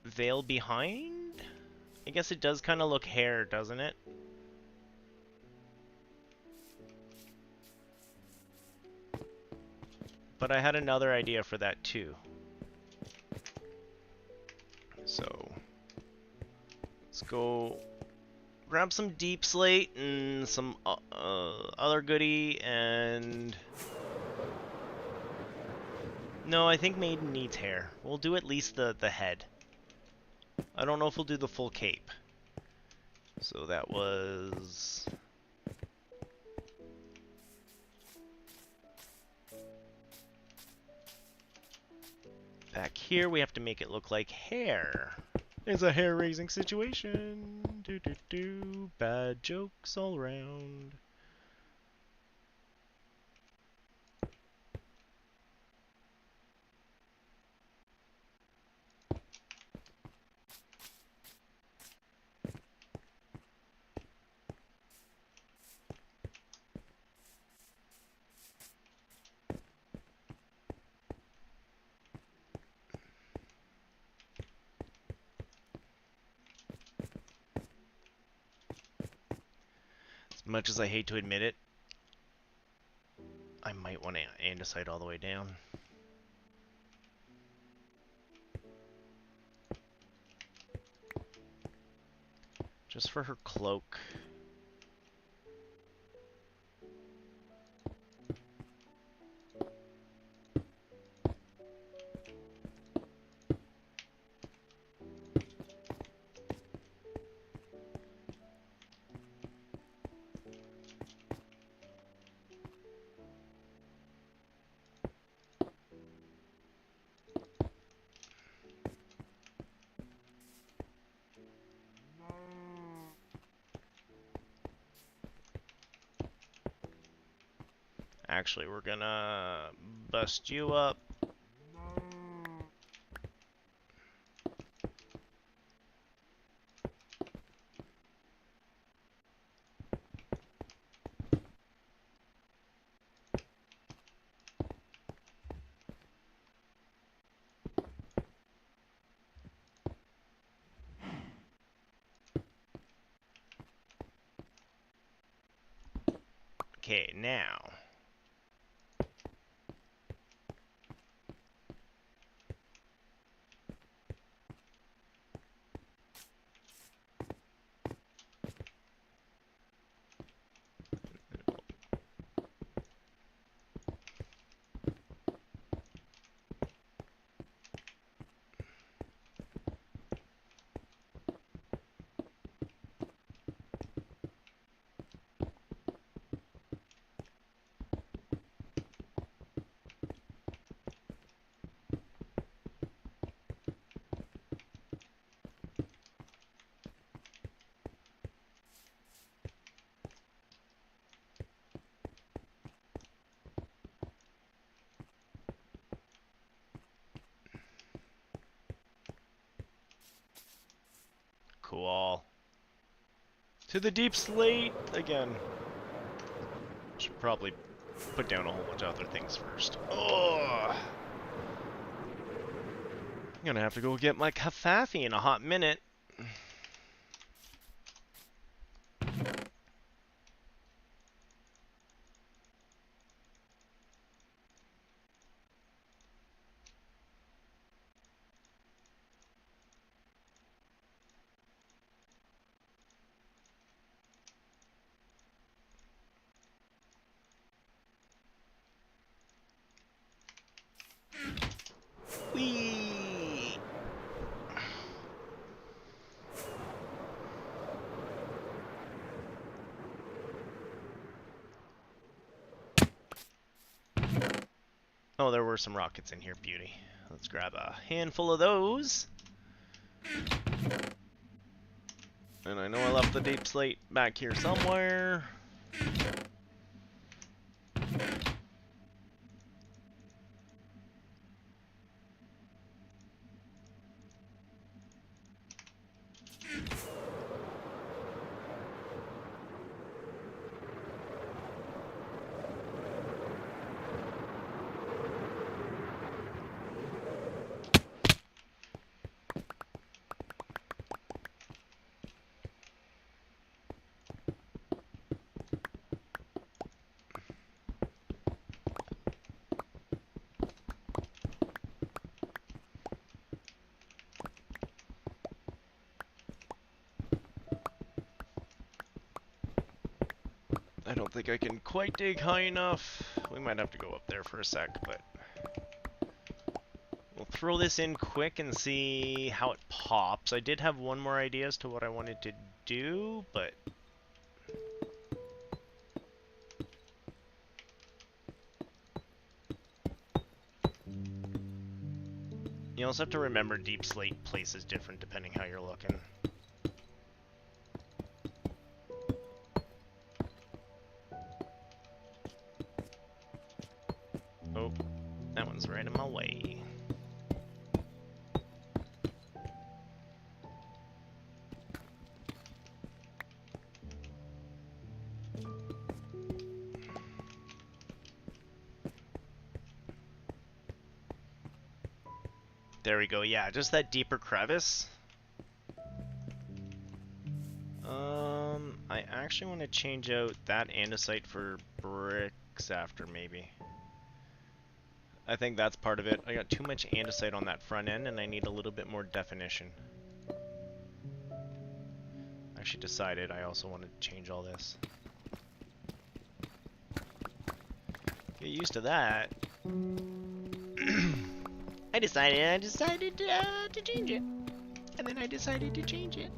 veil behind? I guess it does kind of look hair, doesn't it? But I had another idea for that too. So, let's go grab some deep slate and some other goodie and... No, I think Maiden needs hair. We'll do at least the head. I don't know if we'll do the full cape. So that was... Back here, we have to make it look like hair. It's a hair-raising situation. Do. Bad jokes all around. As much as I hate to admit it, I might want to andesite all the way down. Just for her cloak. Actually, we're gonna bust you up. Okay, now. Cool. To the deep slate again. Should probably put down a whole bunch of other things first. Oh! I'm gonna have to go get my caffafi in a hot minute. Whee! Oh, there were some rockets in here, beauty. Let's grab a handful of those. And I know I left the deep slate back here somewhere. I don't think I can quite dig high enough. We might have to go up there for a sec, but we'll throw this in quick and see how it pops. I did have one more idea as to what I wanted to do, but you also have to remember deep slate places different depending how you're looking. Oh, that one's right in my way. There we go, yeah, just that deeper crevice. I actually want to change out that andesite for bricks after, maybe. I think that's part of it. I got too much andesite on that front end, and I need a little bit more definition. I actually decided I also want to change all this. Get used to that. I decided to change it. And then I decided to change it.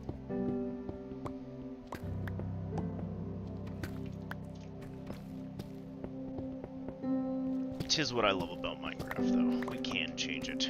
Tis what I love about Minecraft, though. We can change it.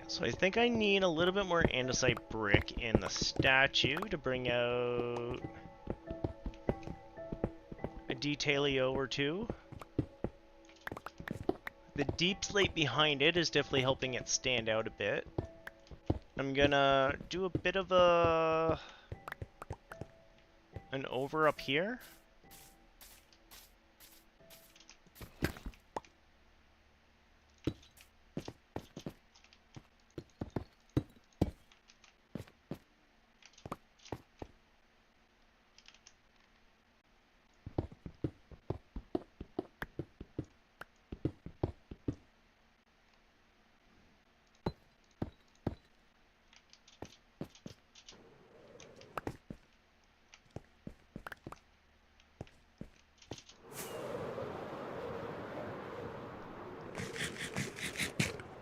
So I think I need a little bit more andesite brick in the statue to bring out a detailio or two. The deep slate behind it is definitely helping it stand out a bit. I'm gonna do a bit of an over up here.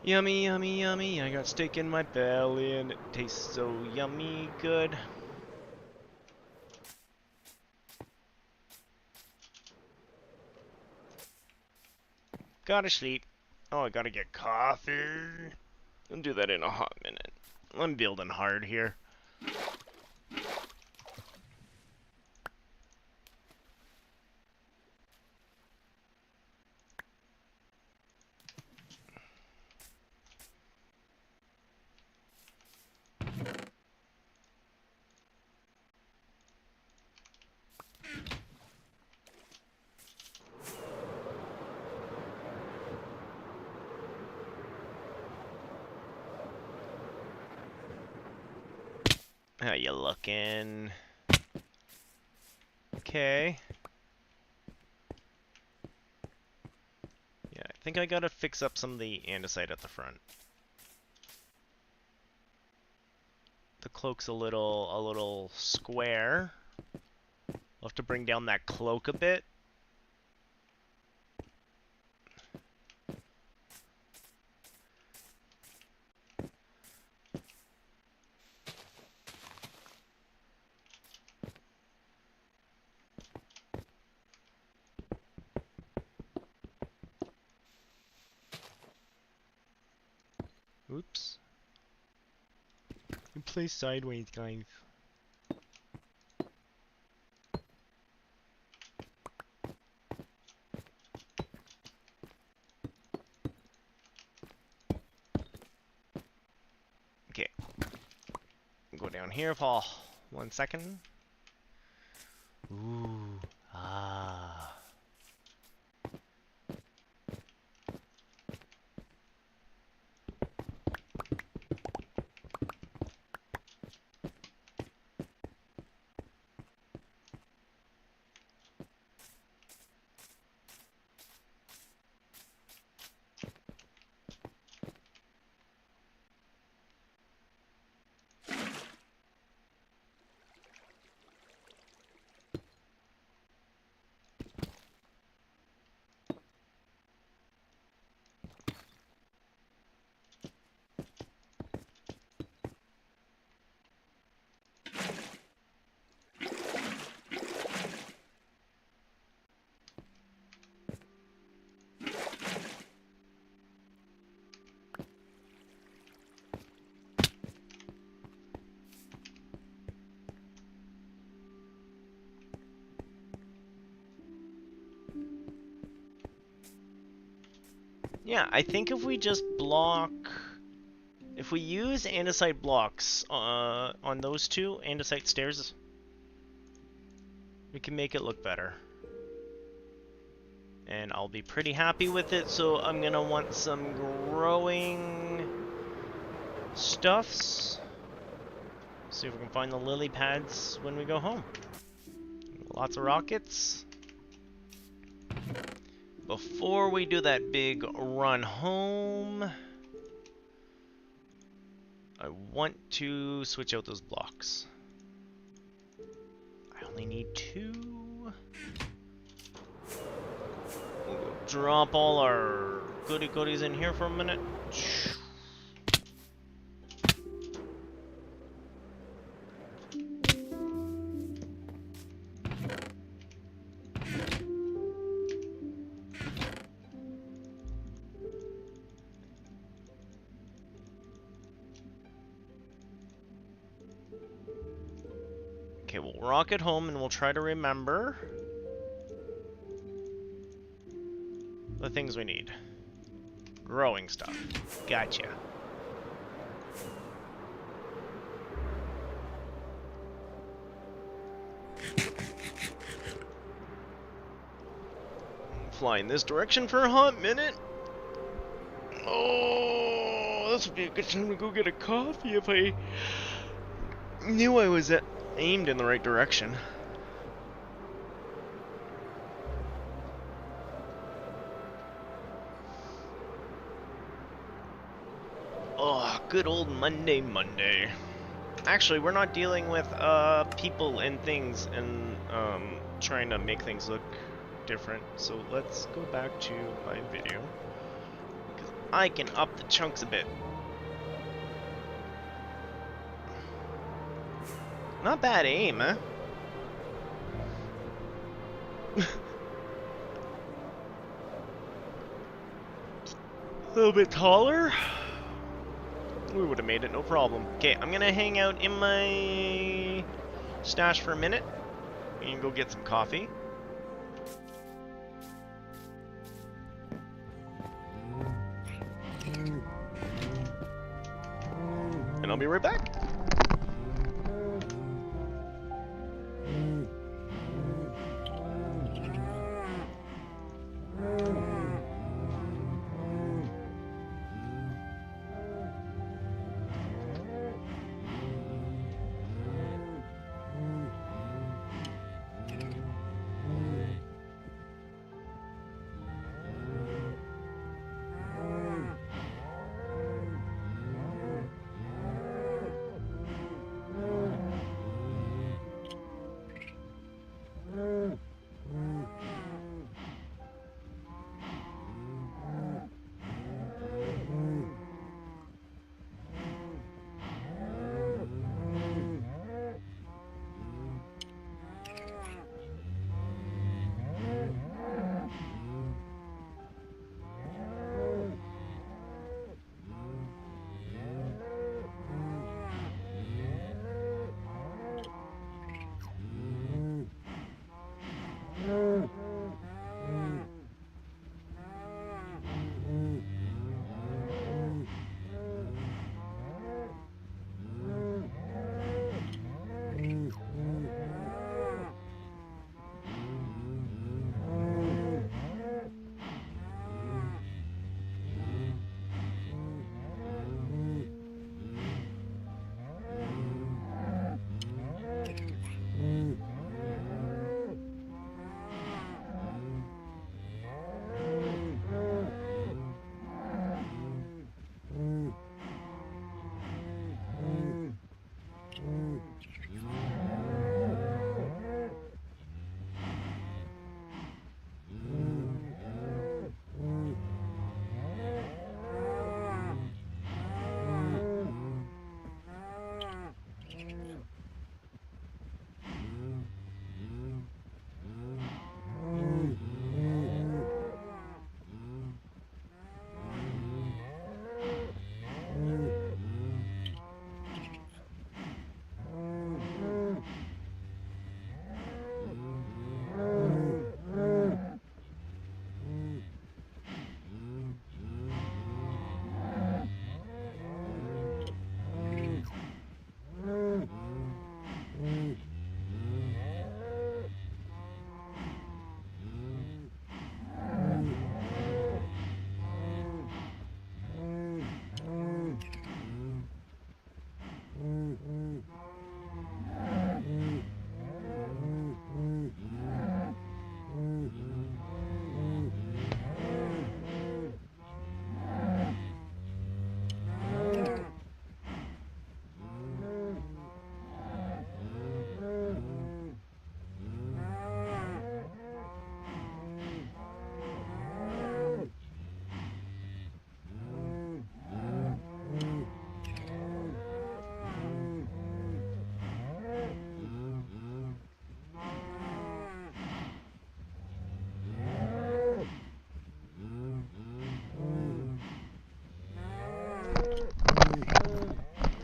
Yummy, yummy, yummy. I got steak in my belly and it tastes so yummy good. Gotta sleep. Oh, I gotta get coffee. I'll do that in a hot minute. I'm building hard here. How you looking? Okay. Yeah, I think I gotta fix up some of the andesite at the front. The cloak's a little square. I'll have to bring down that cloak a bit. Oops. You play sideways, guys. Okay. Go down here, Paul. 1 second. Ooh. Ah. Yeah, I think if we just block... If we use andesite blocks on those two andesite stairs, we can make it look better. And I'll be pretty happy with it, so I'm gonna want some growing stuffs. See if we can find the lily pads when we go home. Lots of rockets. Before we do that big run home, I want to switch out those blocks. I only need 2. We'll go drop all our goody goodies in here for a minute. Okay, we'll rocket home and we'll try to remember the things we need. Growing stuff. Gotcha. Fly in this direction for a hot minute. Oh, this would be a good time to go get a coffee if I knew I was aimed in the right direction. Oh, good old Monday. Actually, we're not dealing with people and things and trying to make things look different. So let's go back to my video, because I can up the chunks a bit. Not bad aim, huh? A little bit taller. We would have made it, no problem. Okay, I'm gonna hang out in my stash for a minute and go get some coffee. And I'll be right back.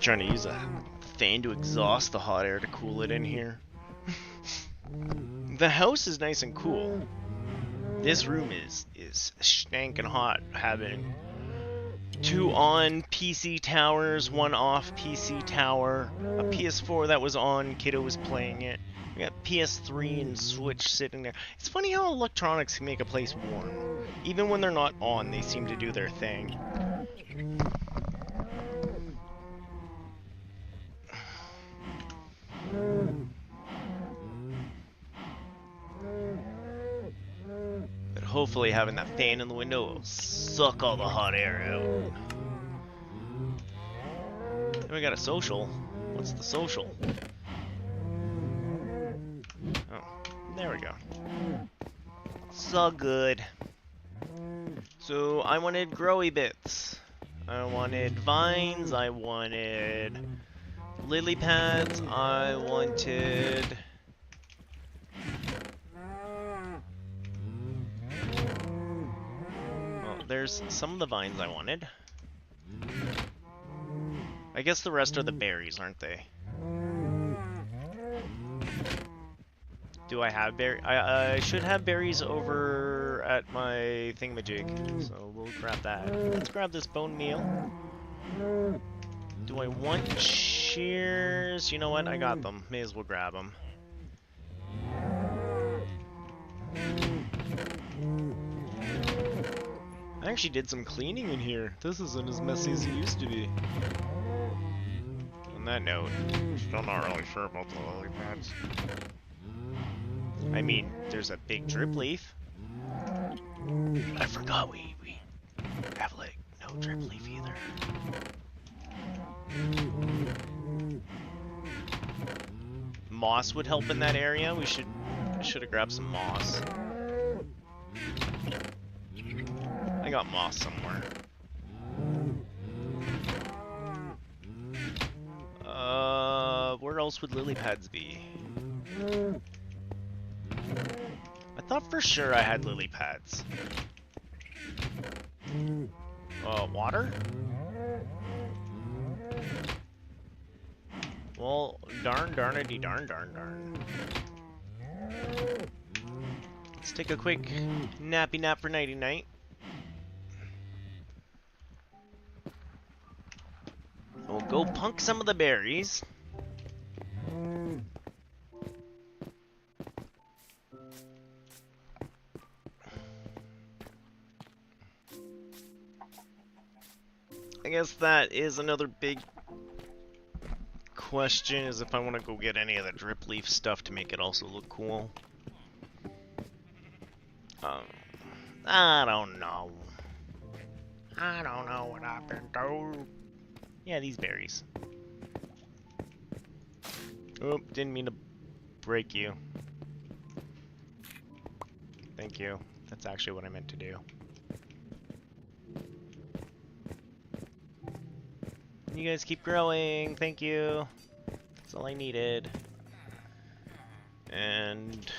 Trying to use a fan to exhaust the hot air to cool it in here. The house is nice and cool. This room is stankin' hot, having 2 on PC towers, 1 off PC tower, a PS4 that was on, kiddo was playing it. We got PS3 and Switch sitting there. It's funny how electronics can make a place warm. Even when they're not on, they seem to do their thing. But hopefully having that fan in the window will suck all the hot air out. Then we got a social. What's the social? Oh, there we go. So good. So I wanted growy bits. I wanted vines. I wanted lily pads. I wanted... Well, there's some of the vines I wanted. I guess the rest are the berries, aren't they? Do I have berries? I should have berries over at my thingamajig, so we'll grab that. Let's grab this bone meal. Do I want shears? You know what? I got them. May as well grab them. I actually did some cleaning in here. This isn't as messy as it used to be. On that note, still not really sure about the lily pads. I mean, there's a big drip leaf. I forgot we have like no drip leaf either. Moss would help in that area. I should have grabbed some moss. I got moss somewhere. Where else would lily pads be? I thought for sure I had lily pads. Water? Well, darnity darn. Let's take a quick nappy nap for nighty night. We'll go punk some of the berries. I guess that is another big question, is if I want to go get any of the drip leaf stuff to make it also look cool. I don't know. I don't know what I've been told. Yeah, these berries. Oh, didn't mean to break you. Thank you. That's actually what I meant to do. You guys keep growing. Thank you. That's all I needed. And...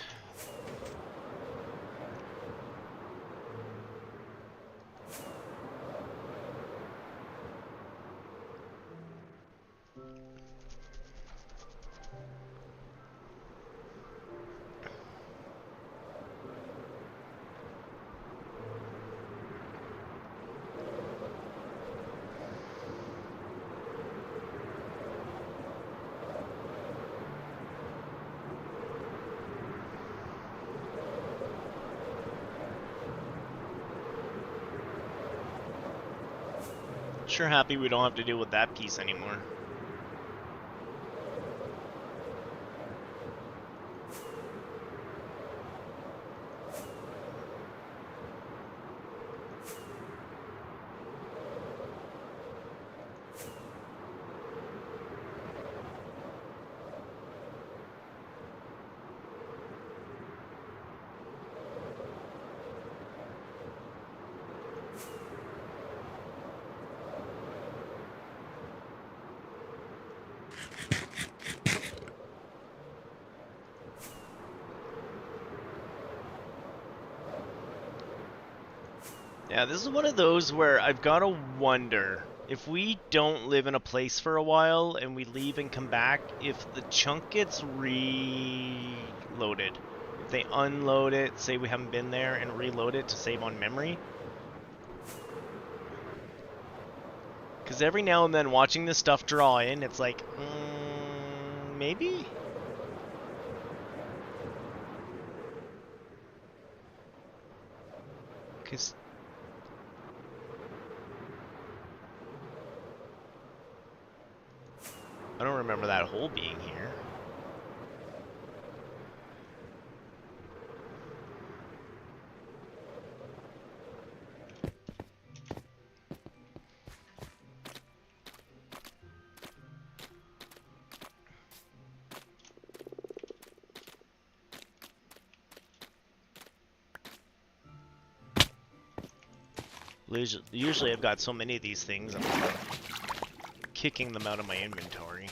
sure happy we don't have to deal with that piece anymore. Yeah, this is one of those where I've got to wonder, if we don't live in a place for a while and we leave and come back, if the chunk gets reloaded. If they unload it, say we haven't been there, and reload it to save on memory. Because every now and then watching this stuff draw in, it's like, maybe? Because... I don't remember that hole being here. Usually I've got so many of these things, I'm kicking them out of my inventory.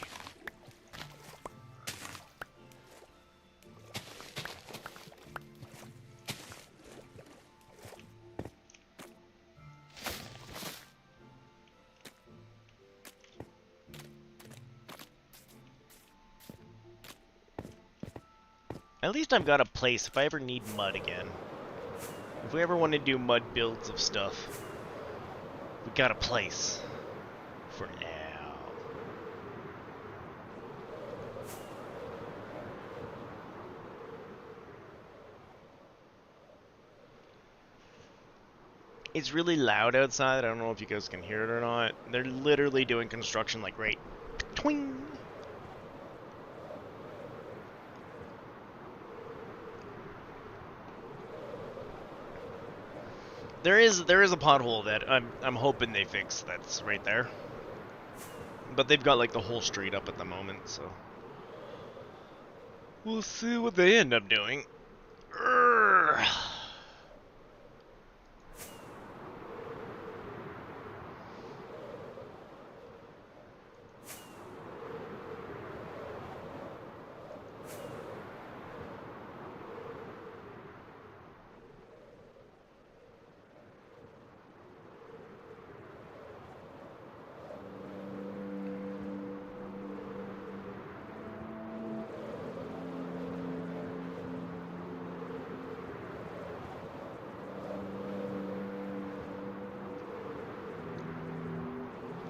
At least I've got a place if I ever need mud again. If we ever want to do mud builds of stuff, we got a place. For now. It's really loud outside. I don't know if you guys can hear it or not. They're literally doing construction like right. Twing! There is a pothole that I'm hoping they fix that's right there. But they've got like the whole street up at the moment, so we'll see what they end up doing. Urgh.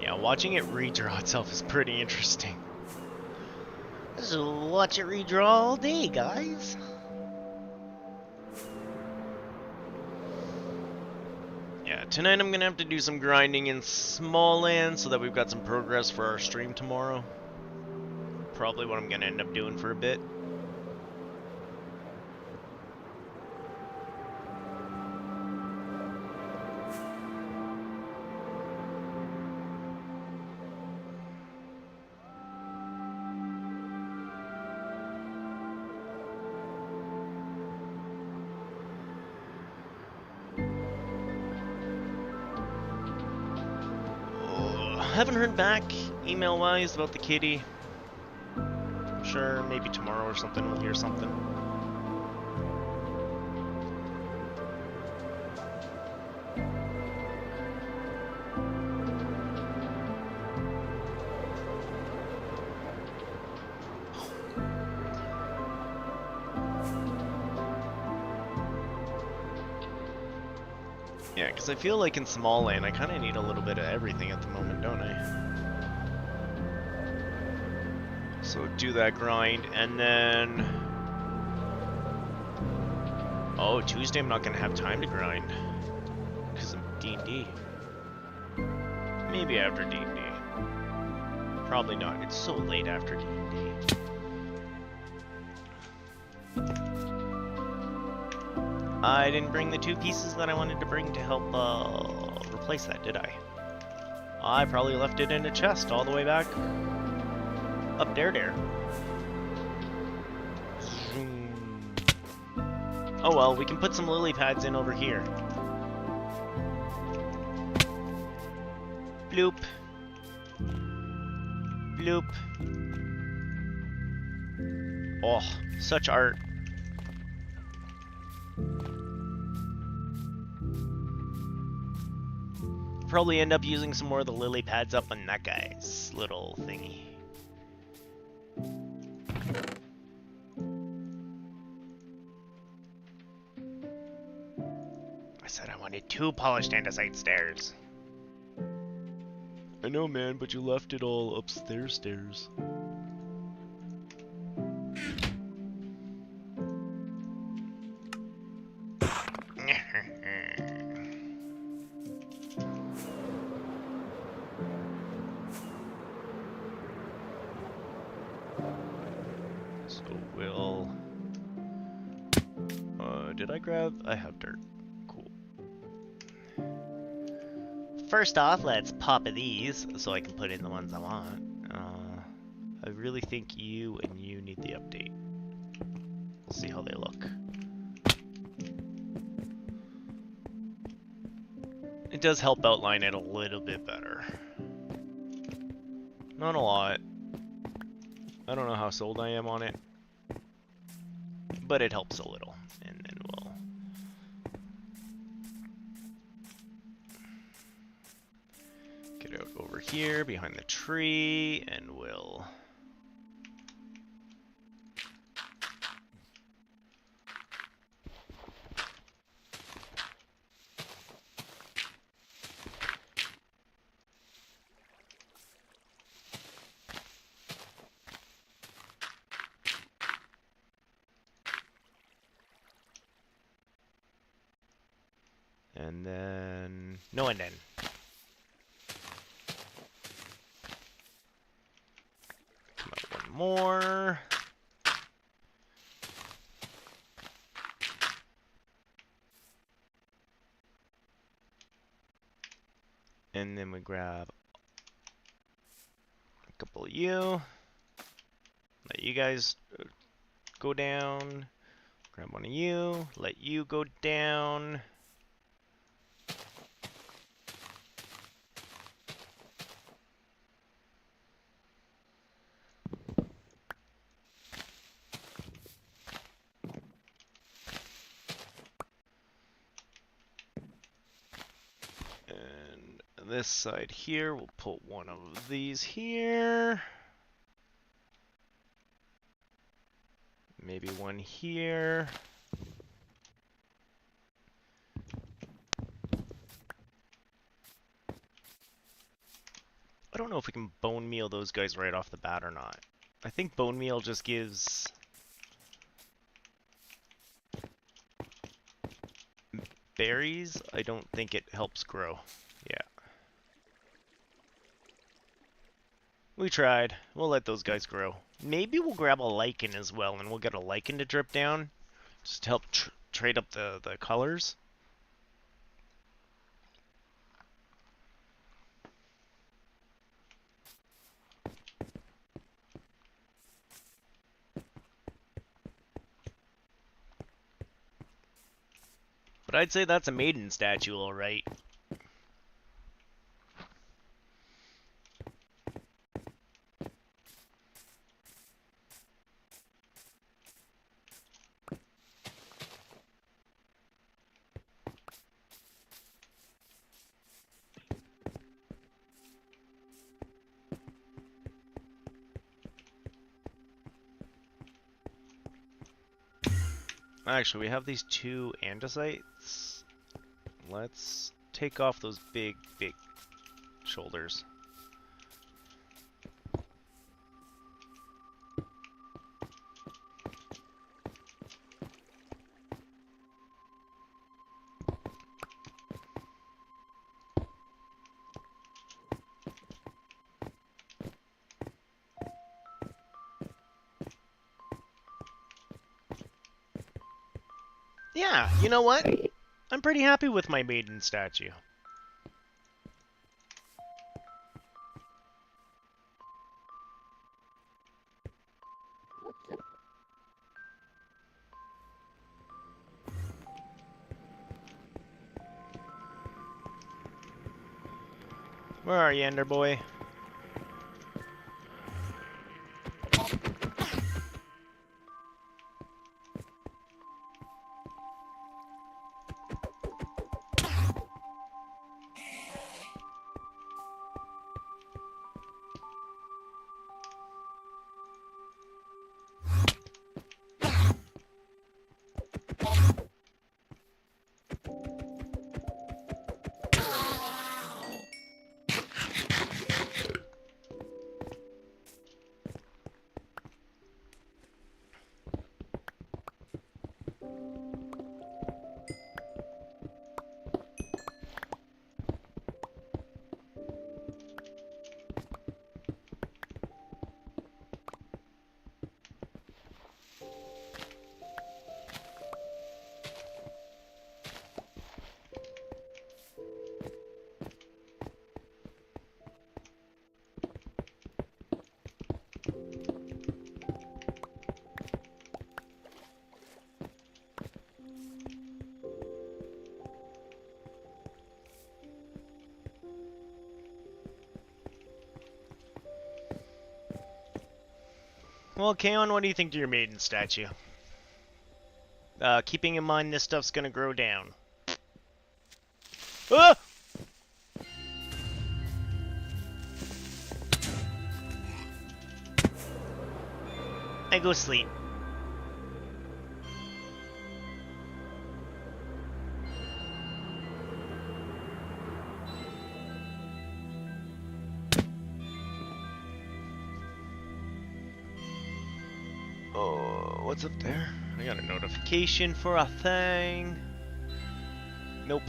Yeah, watching it redraw itself is pretty interesting. Just watch it redraw all day, guys. Yeah, tonight I'm gonna have to do some grinding in Smallland so that we've got some progress for our stream tomorrow. Probably what I'm gonna end up doing for a bit. Haven't heard back email-wise about the kitty. I'm sure maybe tomorrow or something we'll hear something. Yeah, because I feel like in Smallland I kind of need a little bit of everything at the moment, don't I? So do that grind, and then... Oh, Tuesday I'm not going to have time to grind. Because of D&D. Maybe after D&D. Probably not. It's so late after D&D. I didn't bring the 2 pieces that I wanted to bring to help replace that, did I? I probably left it in a chest all the way back up there. Oh well, we can put some lily pads in over here. Bloop. Bloop. Oh, such art. Probably end up using some more of the lily pads up on that guy's little thingy. I said I wanted 2 polished andesite stairs. I know, man, but you left it all upstairs stairs. So we'll... did I grab... I have dirt. Cool. First off, let's pop these so I can put in the ones I want. I really think you and you need the update. We'll see how they look. It does help outline it a little bit better. Not a lot. I don't know how sold I am on it, but it helps a little. And then we'll get out over here behind the tree, and we'll and then no, and then come out one more. And then we grab a couple of you. Let you guys go down. Grab one of you. Let you go down. And this side here, we'll put one of these here. Maybe one here. I don't know if we can bone meal those guys right off the bat or not. I think bone meal just gives berries. I don't think it helps grow. Yeah. We tried. We'll let those guys grow. Maybe we'll grab a lichen as well, and we'll get a lichen to drip down. Just to help trade up the colors. But I'd say that's a maiden statue, alright. Actually, we have these two andesites. Let's take off those big shoulders. Yeah, you know what? I'm pretty happy with my maiden statue. Where are you, Ender Boy? Well, Kaon, what do you think to your maiden statue? Keeping in mind this stuff's gonna grow down. Ah! I go sleep. Oh, what's up there? I got a notification for a thing. Nope.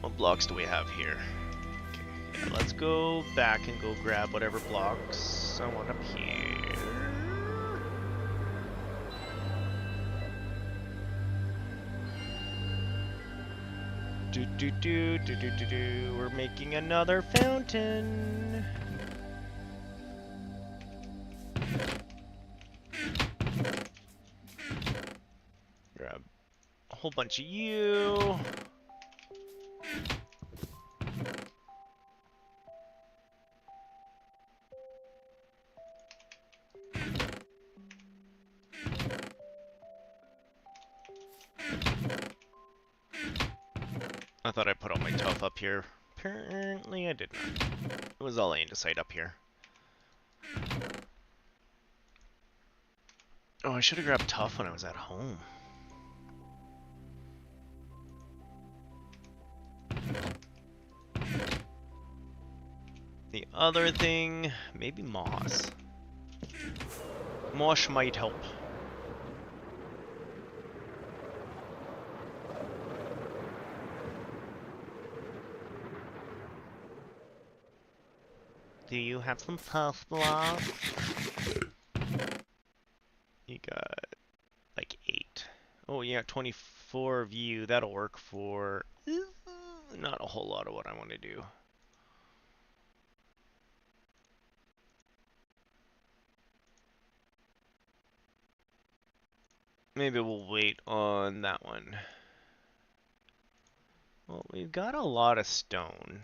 What blocks do we have here? Okay, yeah, let's go back and go grab whatever blocks I want up here. We're making another fountain. Grab a whole bunch of you. I thought I put all my tough up here. Apparently I did not. It was all andesite up here. Oh, I should have grabbed tough when I was at home. The other thing, maybe moss. Moss might help. Do you have some tough blocks? You got like 8. Oh, yeah, 24 of you. That'll work for not a whole lot of what I want to do. Maybe we'll wait on that one. Well, we've got a lot of stone.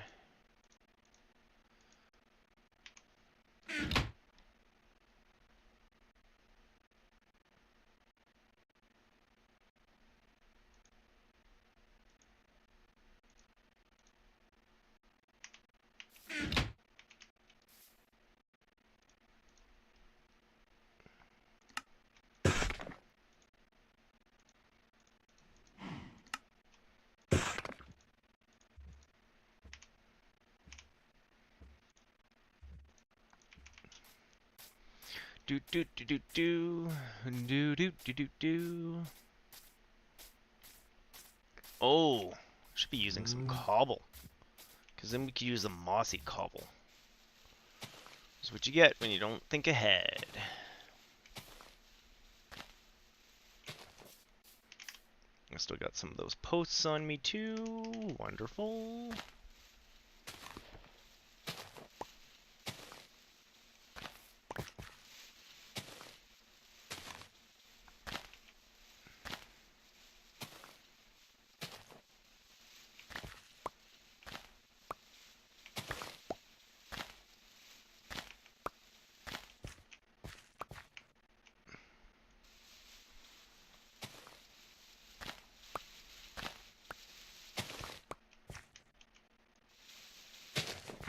Do do do do do do do do do do. Oh, should be using some cobble, because then we could use the mossy cobble. That's what you get when you don't think ahead. I still got some of those posts on me too. Wonderful.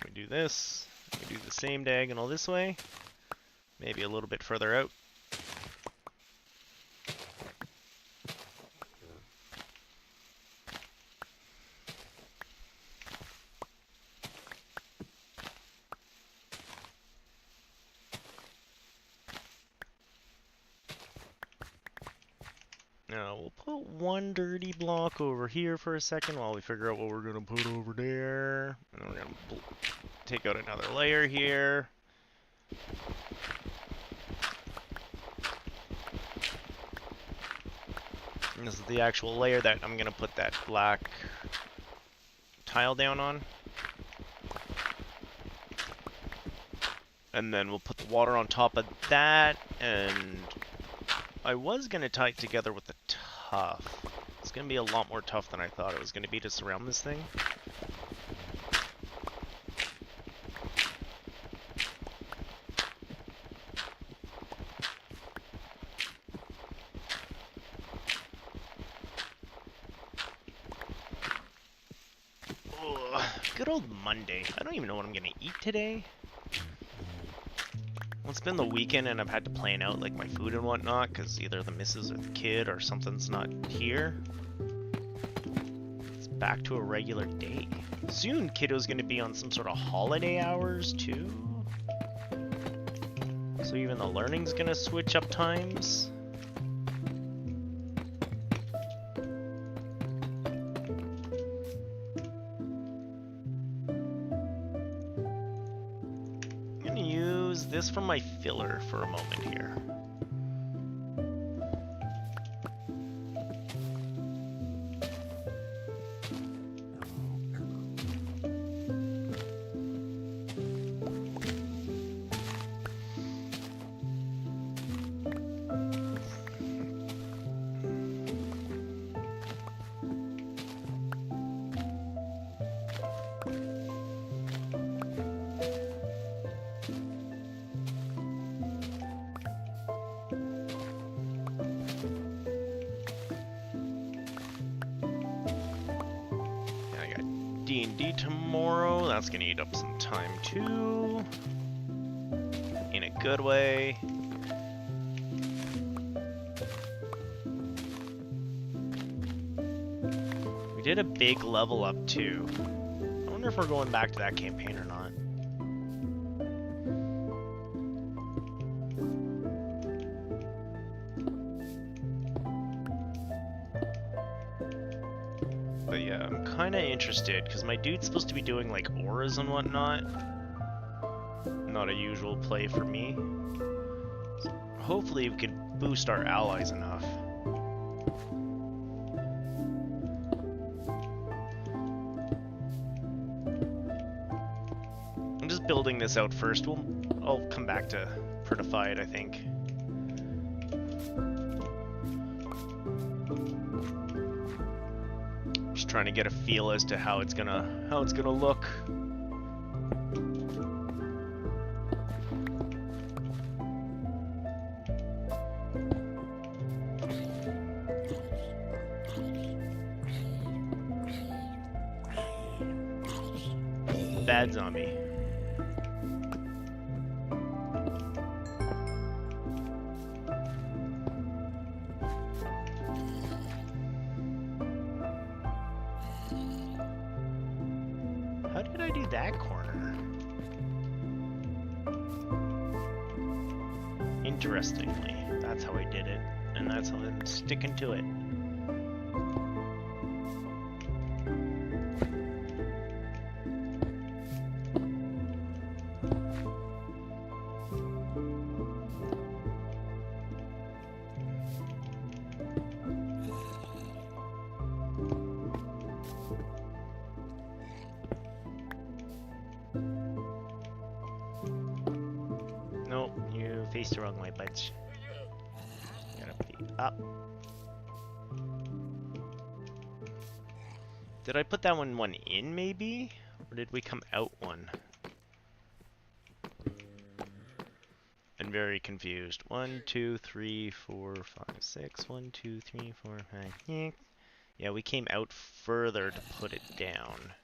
We do this. We do the same diagonal this way. Maybe a little bit further out. Now we'll put one dirty block over here for a second while we figure out what we're gonna put over there. And then we're gonna take out another layer here. And this is the actual layer that I'm gonna put that black tile down on. And then we'll put the water on top of that, and I was going to tie it together with the tough. It's going to be a lot more tough than I thought it was going to be to surround this thing. Ugh, good old Monday. I don't even know what I'm going to eat today. Well, it's been the weekend and I've had to plan out like my food and whatnot because either the missus or the kid or something's not here. It's back to a regular day. Soon kiddo's gonna be on some sort of holiday hours too. So even the learning's gonna switch up times. This for my filler for a moment here. D&D tomorrow, that's gonna eat up some time too, in a good way. We did a big level up too. I wonder if we're going back to that campaign or not. But yeah, I'm kind of interested, because my dude's supposed to be doing, like, auras and whatnot. Not a usual play for me. So hopefully we can boost our allies enough. I'm just building this out first. I'll come back to prettify it, I think. Trying to get a feel as to how it's gonna look. Bad zombie. How did I do that corner? Interestingly, that's how I did it, and that's how I'm sticking to it. Nope, you faced the wrong way, buds. You gotta be up. Did I put that one in, maybe? Or did we come out one? I'm very confused. 1, 2, 3, 4, 5, 6. 1, 2, 3, 4, 5. Yeah, we came out further to put it down.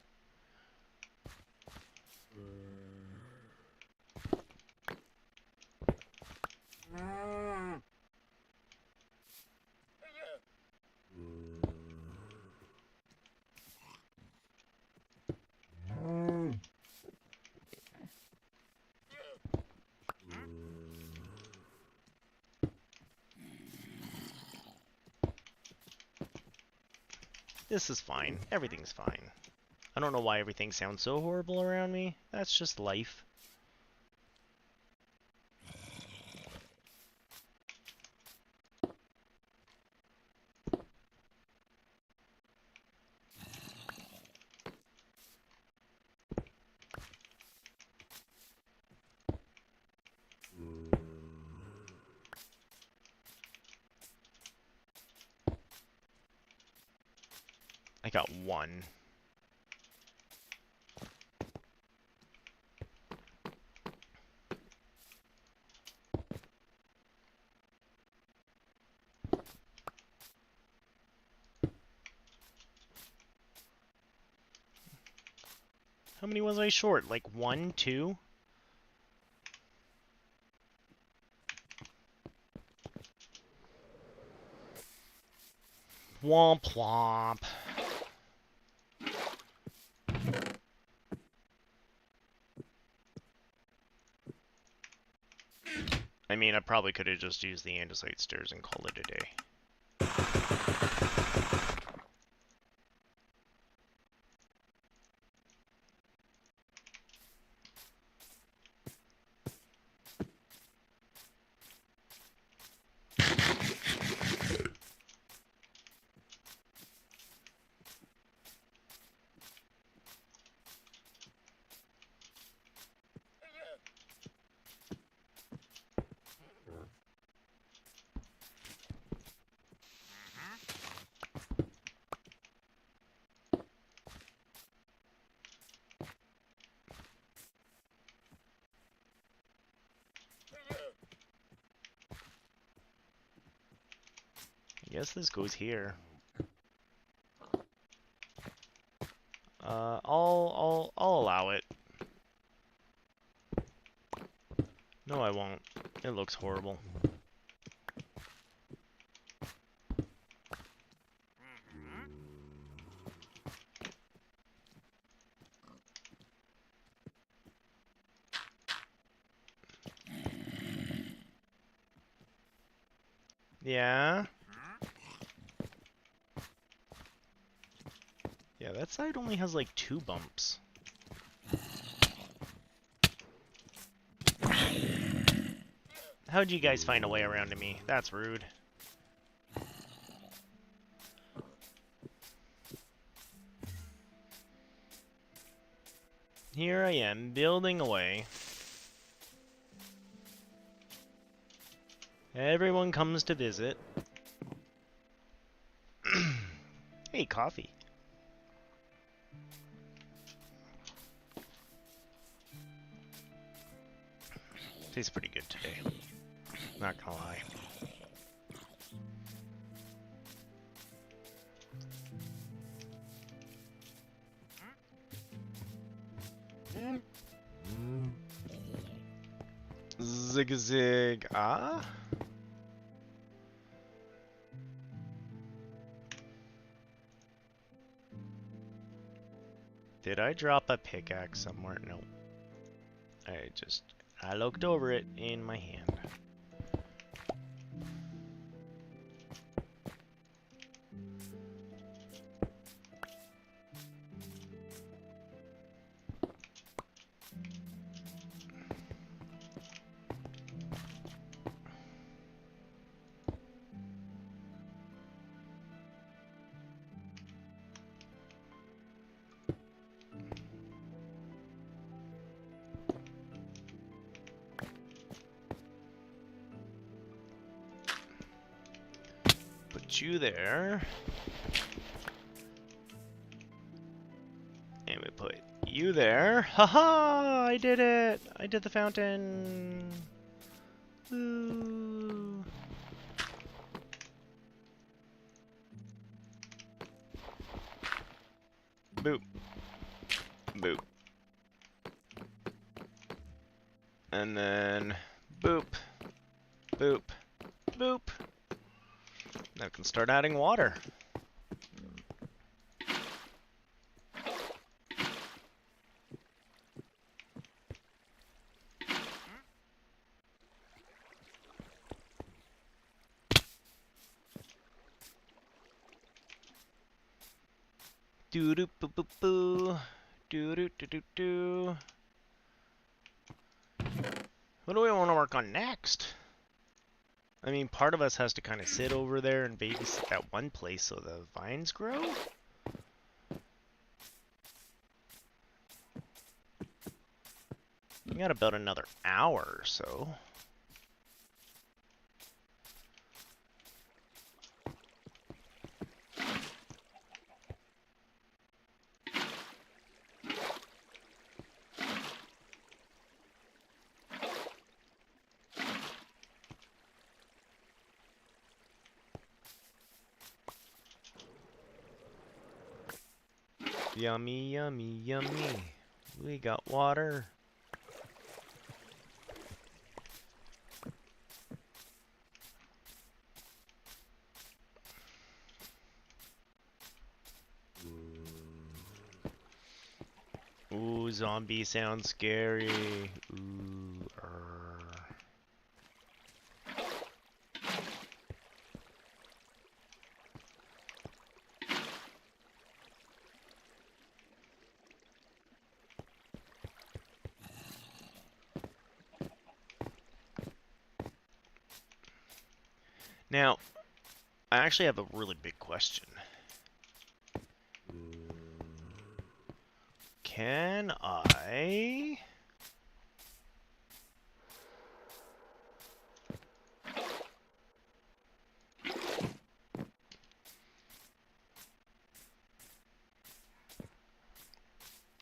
This is fine. Everything's fine. I don't know why everything sounds so horrible around me. That's just life. I got one. How many was I short? Like 1, 2? Womp womp. I mean, I probably could have just used the andesite stairs and called it a day. I guess this goes here. I'll allow it. No, I won't. It looks horrible. Yeah? Yeah, that side only has like 2 bumps. How'd you guys find a way around to me? That's rude. Here I am, building away. Everyone comes to visit. Hey, coffee. Tastes pretty good today. Not gonna lie. Zig zig ah? Did I drop a pickaxe somewhere? No. I looked over it in my hand. Put you there. And we put you there. Haha! I did it! I did the fountain! Woo! Boop. Boop. And then boop. Boop. Boop. Now I can start adding water. Doo doo boo boo boo. Doo doo doo doo doo. What do we want to work on next? I mean, part of us has to kind of sit over there and babysit that one place so the vines grow. We got about another hour or so. Yummy, yummy, yummy. We got water. Ooh, zombie sounds scary. Ooh, Now, I actually have a really big question. Can I...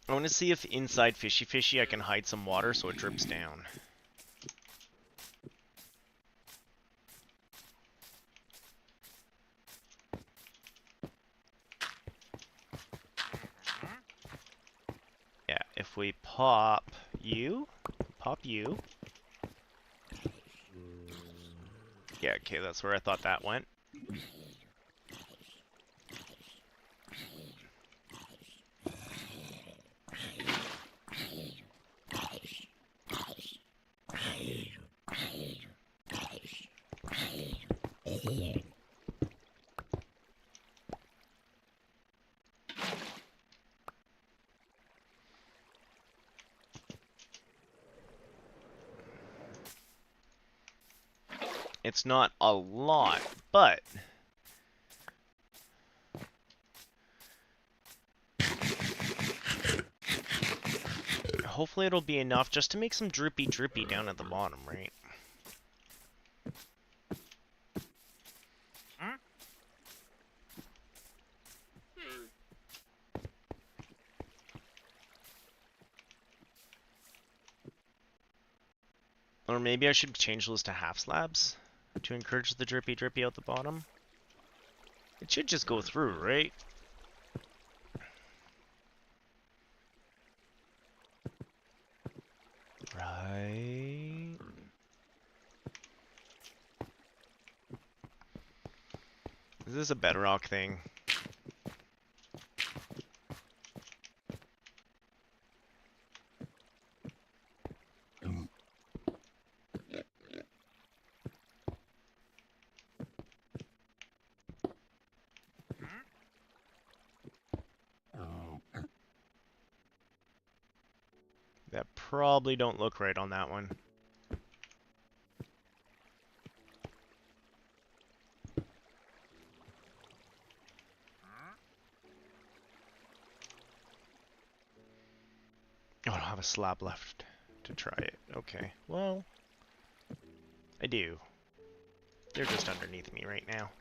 I want to see if inside Fishy Fishy I can hide some water so it drips down. Yeah, if we pop you. Yeah, okay, that's where I thought that went. It's not a lot, but hopefully it'll be enough just to make some drippy down at the bottom, right? Or maybe I should change those to half slabs to encourage the drippy out the bottom. It should just go through, right? Right. Is this a bedrock thing? That probably don't look right on that one. Oh, I don't have a slab left to try it. Okay, well, I do. They're just underneath me right now.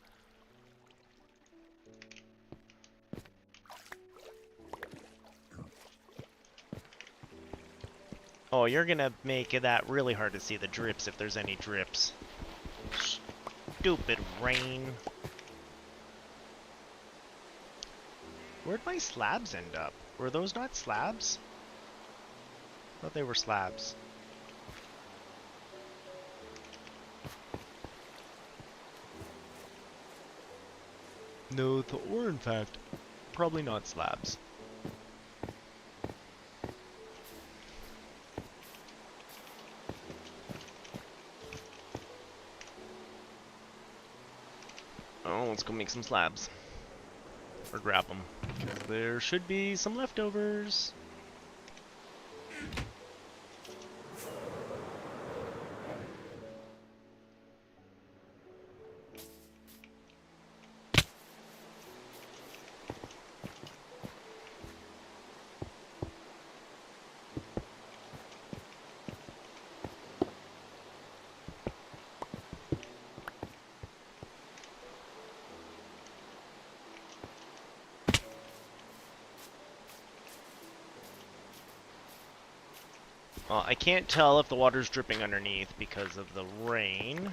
Oh, you're gonna make that really hard to see the drips if there's any drips. Stupid rain. Where'd my slabs end up? Were those not slabs? I thought they were slabs. No, or in fact, probably not slabs. Oh, let's go make some slabs. Or grab them. Because there should be some leftovers. I can't tell if the water's dripping underneath because of the rain.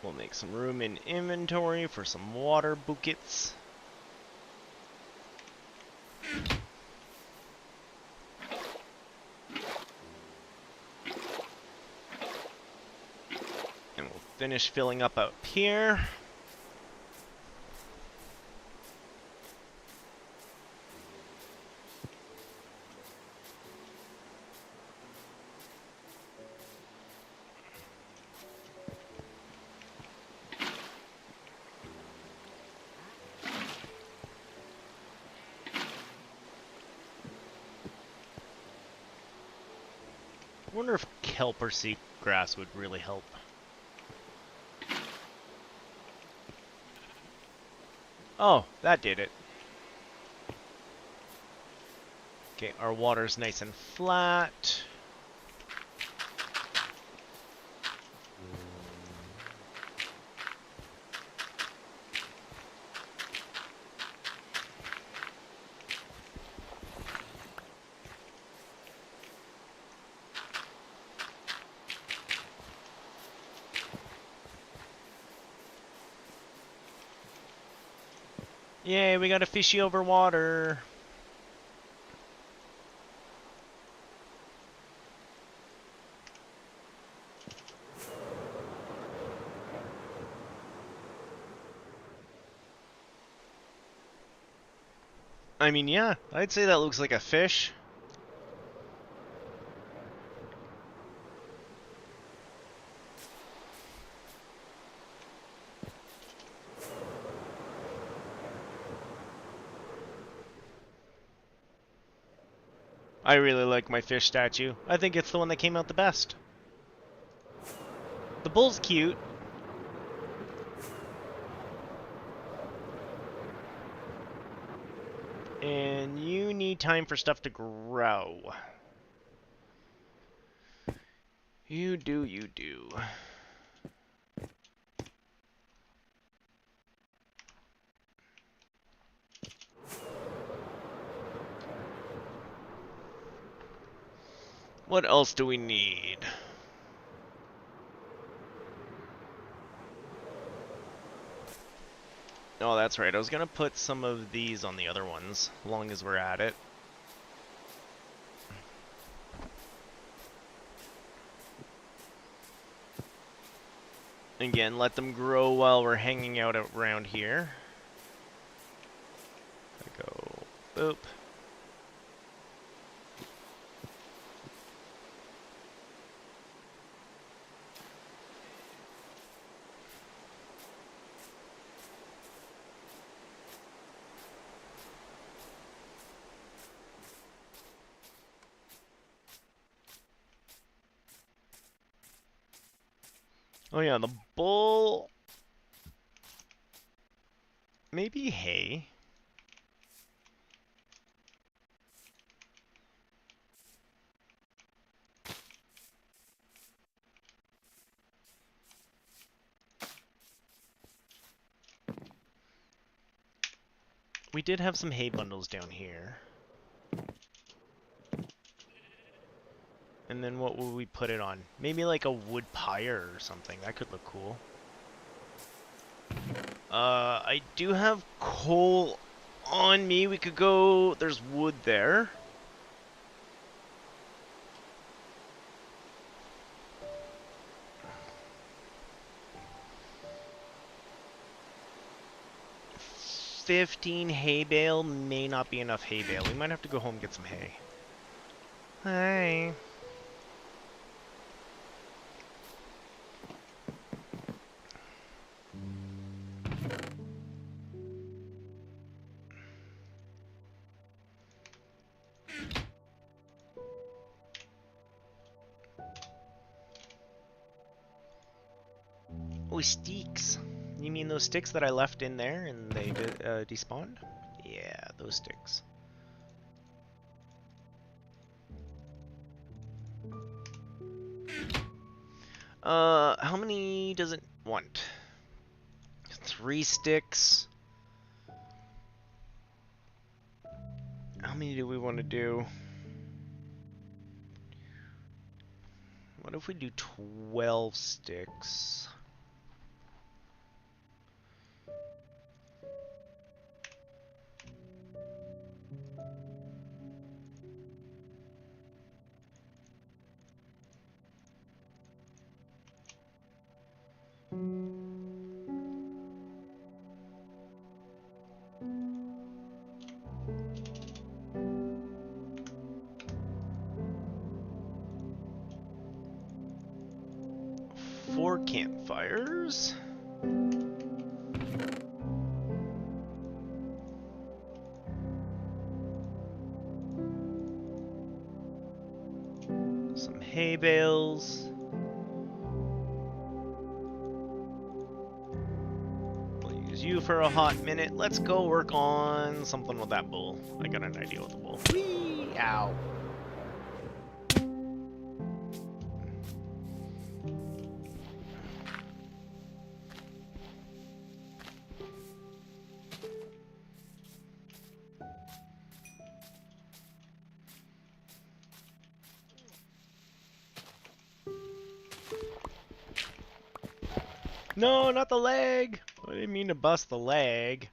We'll make some room in inventory for some water buckets. And we'll finish filling up here. I wonder if kelp or seagrass would really help. Oh, that did it. Okay, our water's nice and flat. Yay, we got a fishy over water. I mean, yeah, I'd say that looks like a fish. I really like my fish statue. I think it's the one that came out the best. The bull's cute. And you need time for stuff to grow. You do, you do. What else do we need? Oh, that's right. I was gonna put some of these on the other ones, as long as we're at it. Again, let them grow while we're hanging out around here. I go, boop. Oh yeah, the bull... Maybe hay. We did have some hay bundles down here. And then what would we put it on? Maybe like a wood pyre or something. That could look cool. I do have coal on me. We could go... There's wood there. $15 hay bale may not be enough hay bale. We might have to go home and get some hay. Hi. Oh, sticks. You mean those sticks that I left in there and they despawned? Yeah, those sticks. How many does it want? 3 sticks. How many do we want to do? What if we do 12 sticks? more campfires. Some hay bales. I'll use you for a hot minute. Let's go work on something with that bull. I got an idea with the bull. Whee! Ow. No, not the leg! I didn't mean to bust the leg.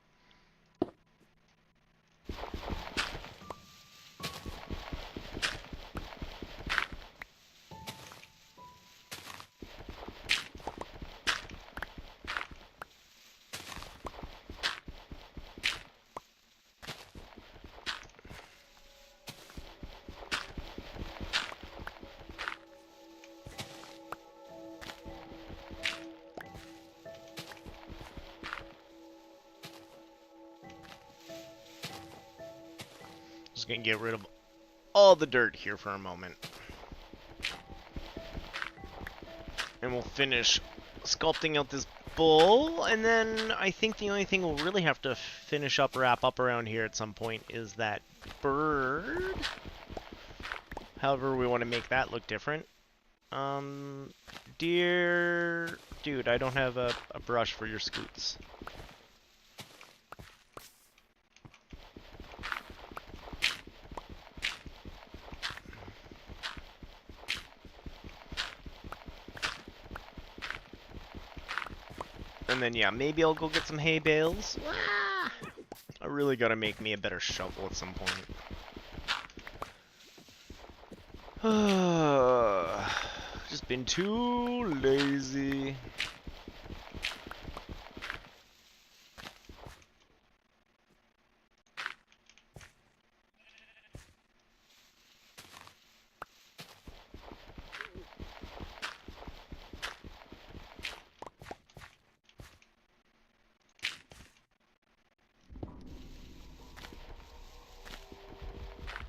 Just gonna get rid of all the dirt here for a moment. And we'll finish sculpting out this bull, and then I think the only thing we'll really have to finish up, wrap up around here at some point is that bird. However we want to make that look different. Dear... Dude, I don't have a brush for your scoots. And then, yeah, maybe I'll go get some hay bales. Ah! I really gotta make me a better shovel at some point. Just been too lazy.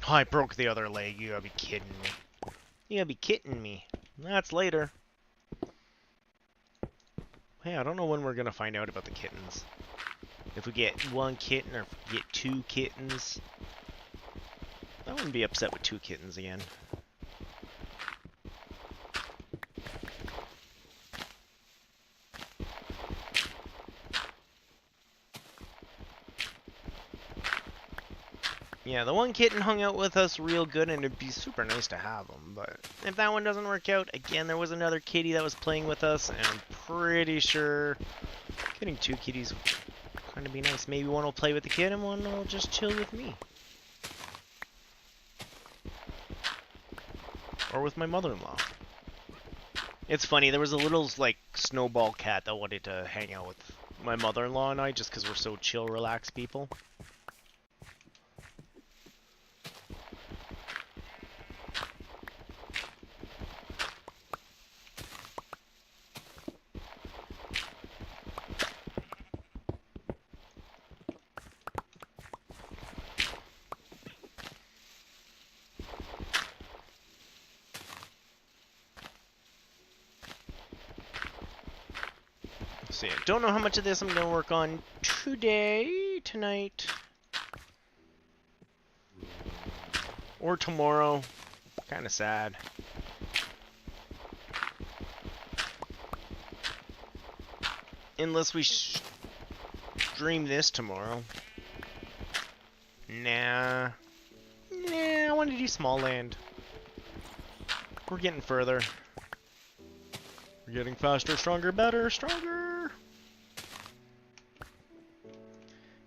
Oh, I broke the other leg. You gotta be kidding me. You gotta be kidding me. That's later. Hey, I don't know when we're gonna find out about the kittens. If we get one kitten or if we get two kittens. I wouldn't be upset with two kittens again. Yeah, the one kitten hung out with us real good, and it'd be super nice to have him. But if that one doesn't work out, again, there was another kitty that was playing with us, and I'm pretty sure getting two kitties would kind of be nice. Maybe one will play with the kid, and one will just chill with me. Or with my mother-in-law. It's funny, there was a little, like, snowball cat that wanted to hang out with my mother-in-law and I, just because we're so chill, relaxed people. So yeah, don't know how much of this I'm gonna work on tonight, or tomorrow. Kind of sad. Unless we stream this tomorrow. Nah, I want to do Small Land. We're getting further. We're getting faster, stronger, better, stronger.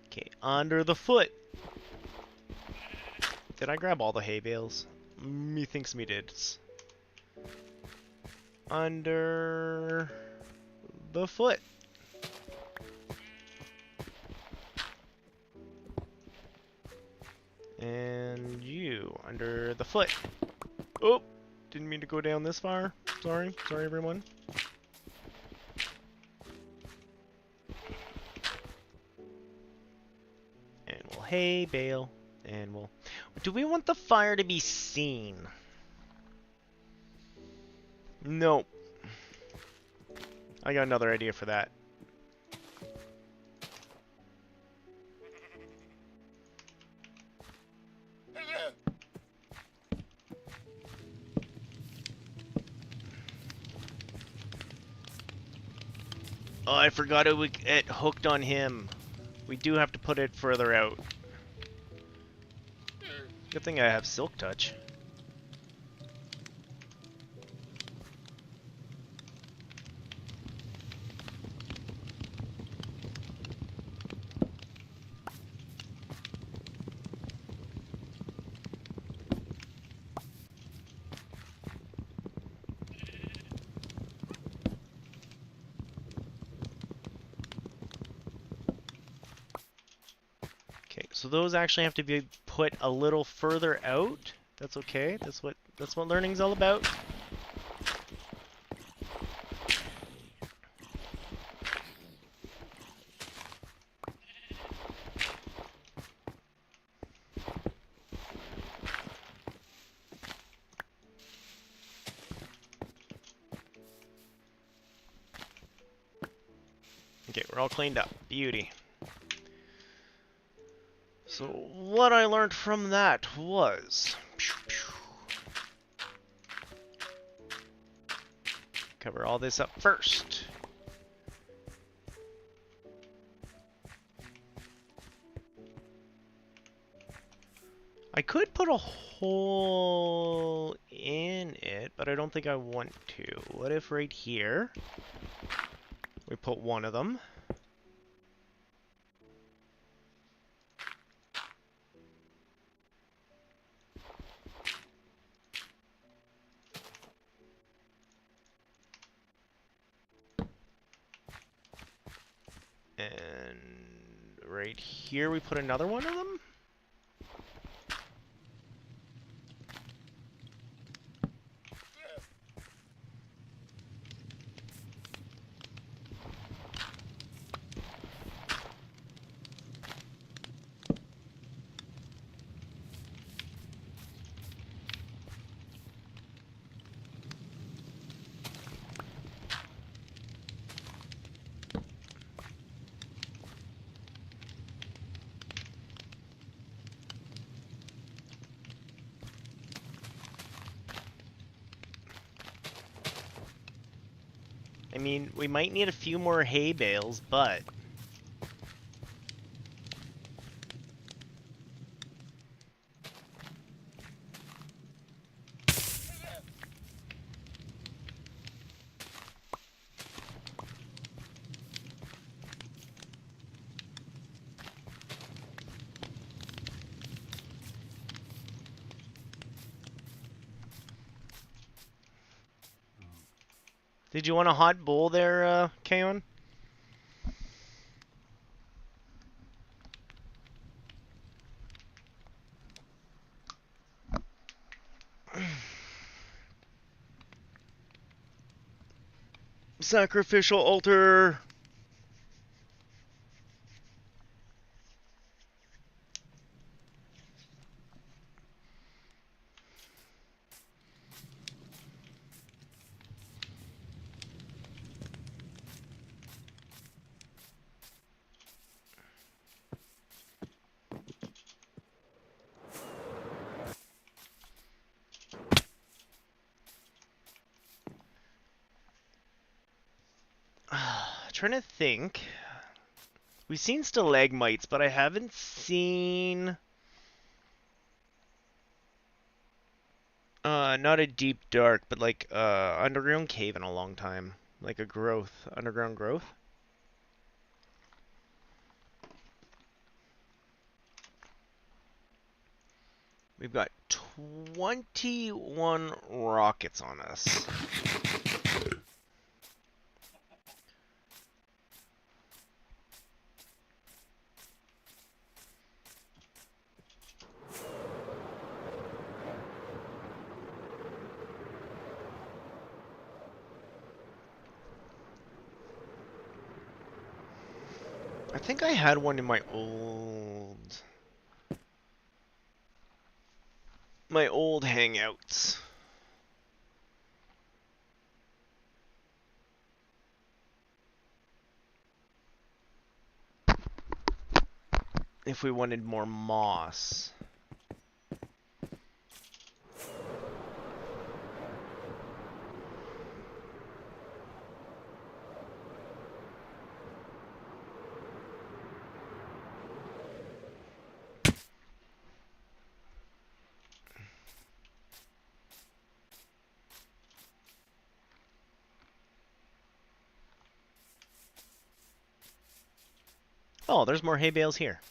Okay, under the foot. Did I grab all the hay bales? Methinks me did. Under the foot. And you under the foot. Oh, didn't mean to go down this far. Sorry everyone. hay bale, and we'll... Do we want the fire to be seen? No. I got another idea for that. Oh, I forgot it hooked on him. We do have to put it further out. Good thing I have Silk Touch. Okay, so those actually have to be put a little further out. That's okay. That's what learning's all about. Okay, we're all cleaned up. Beauty. So what I learned from that was... Cover all this up first. I could put a hole in it, but I don't think I want to. What if right here we put one of them? And right here we put another one of them? I mean, we might need a few more hay bales, but... Did you want a hot bowl there, Kaon? Sacrificial altar! Trying to think. We've seen stalagmites, but I haven't seen... not a deep dark, but like, underground cave in a long time. Like a growth, underground growth. We've got 21 rockets on us. I think I had one in my old... My old hangouts. If we wanted more moss. Oh, there's more hay bales here.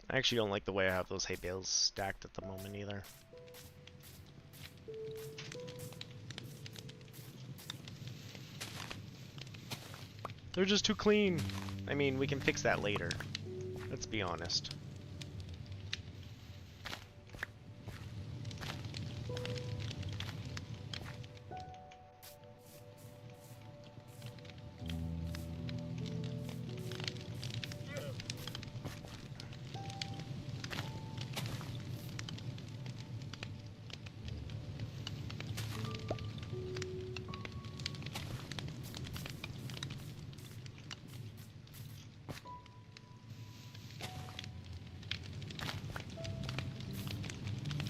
I actually don't like the way I have those hay bales stacked at the moment either. They're just too clean. I mean, we can fix that later. Let's be honest.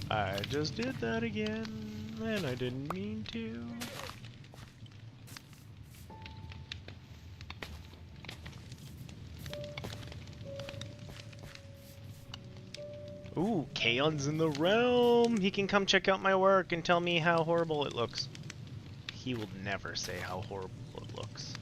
I just did that again, and I didn't mean to. Ooh, Kaon's in the realm! He can come check out my work and tell me how horrible it looks. He will never say how horrible it looks.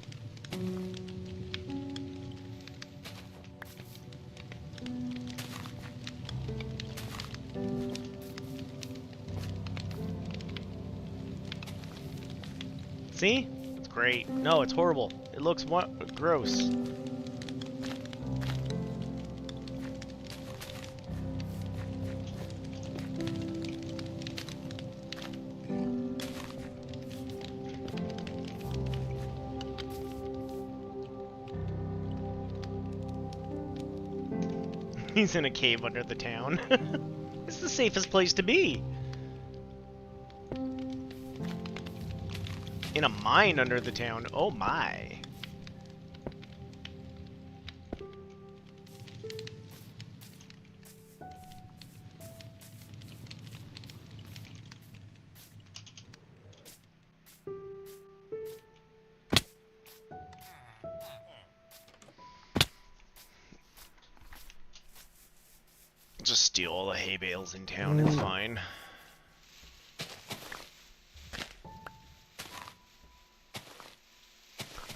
See? It's great. No, it's horrible. It looks gross. He's in a cave under the town. It's the safest place to be. In a mine under the town. Oh my. Just steal all the hay bales in town, it's fine.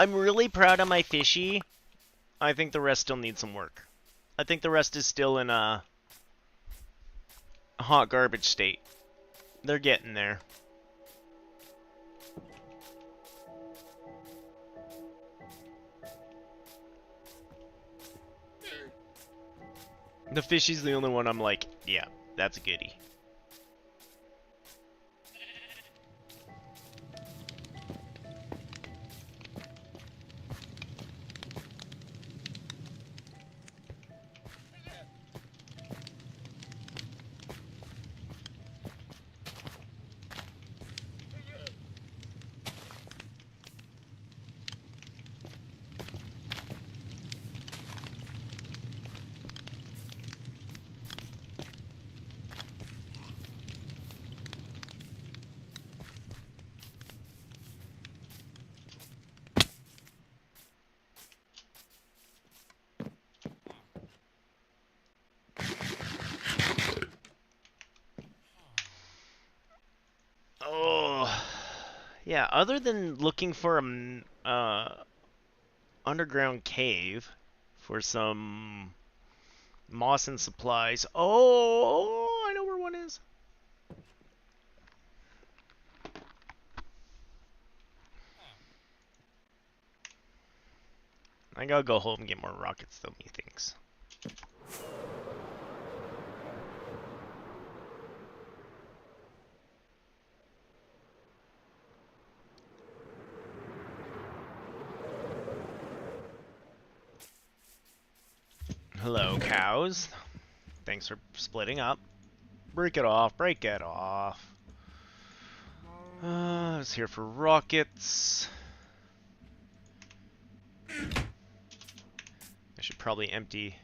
I'm really proud of my fishy. I think the rest still needs some work. I think the rest is still in a hot garbage state. They're getting there. The fishy's the only one I'm like, yeah, that's a goodie. Oh, yeah. Other than looking for a underground cave for some moss and supplies. Oh, I know where one is. I gotta go home and get more rockets though, methinks. Hello, cows. Thanks for splitting up. Break it off, break it off. I was here for rockets. I should probably empty.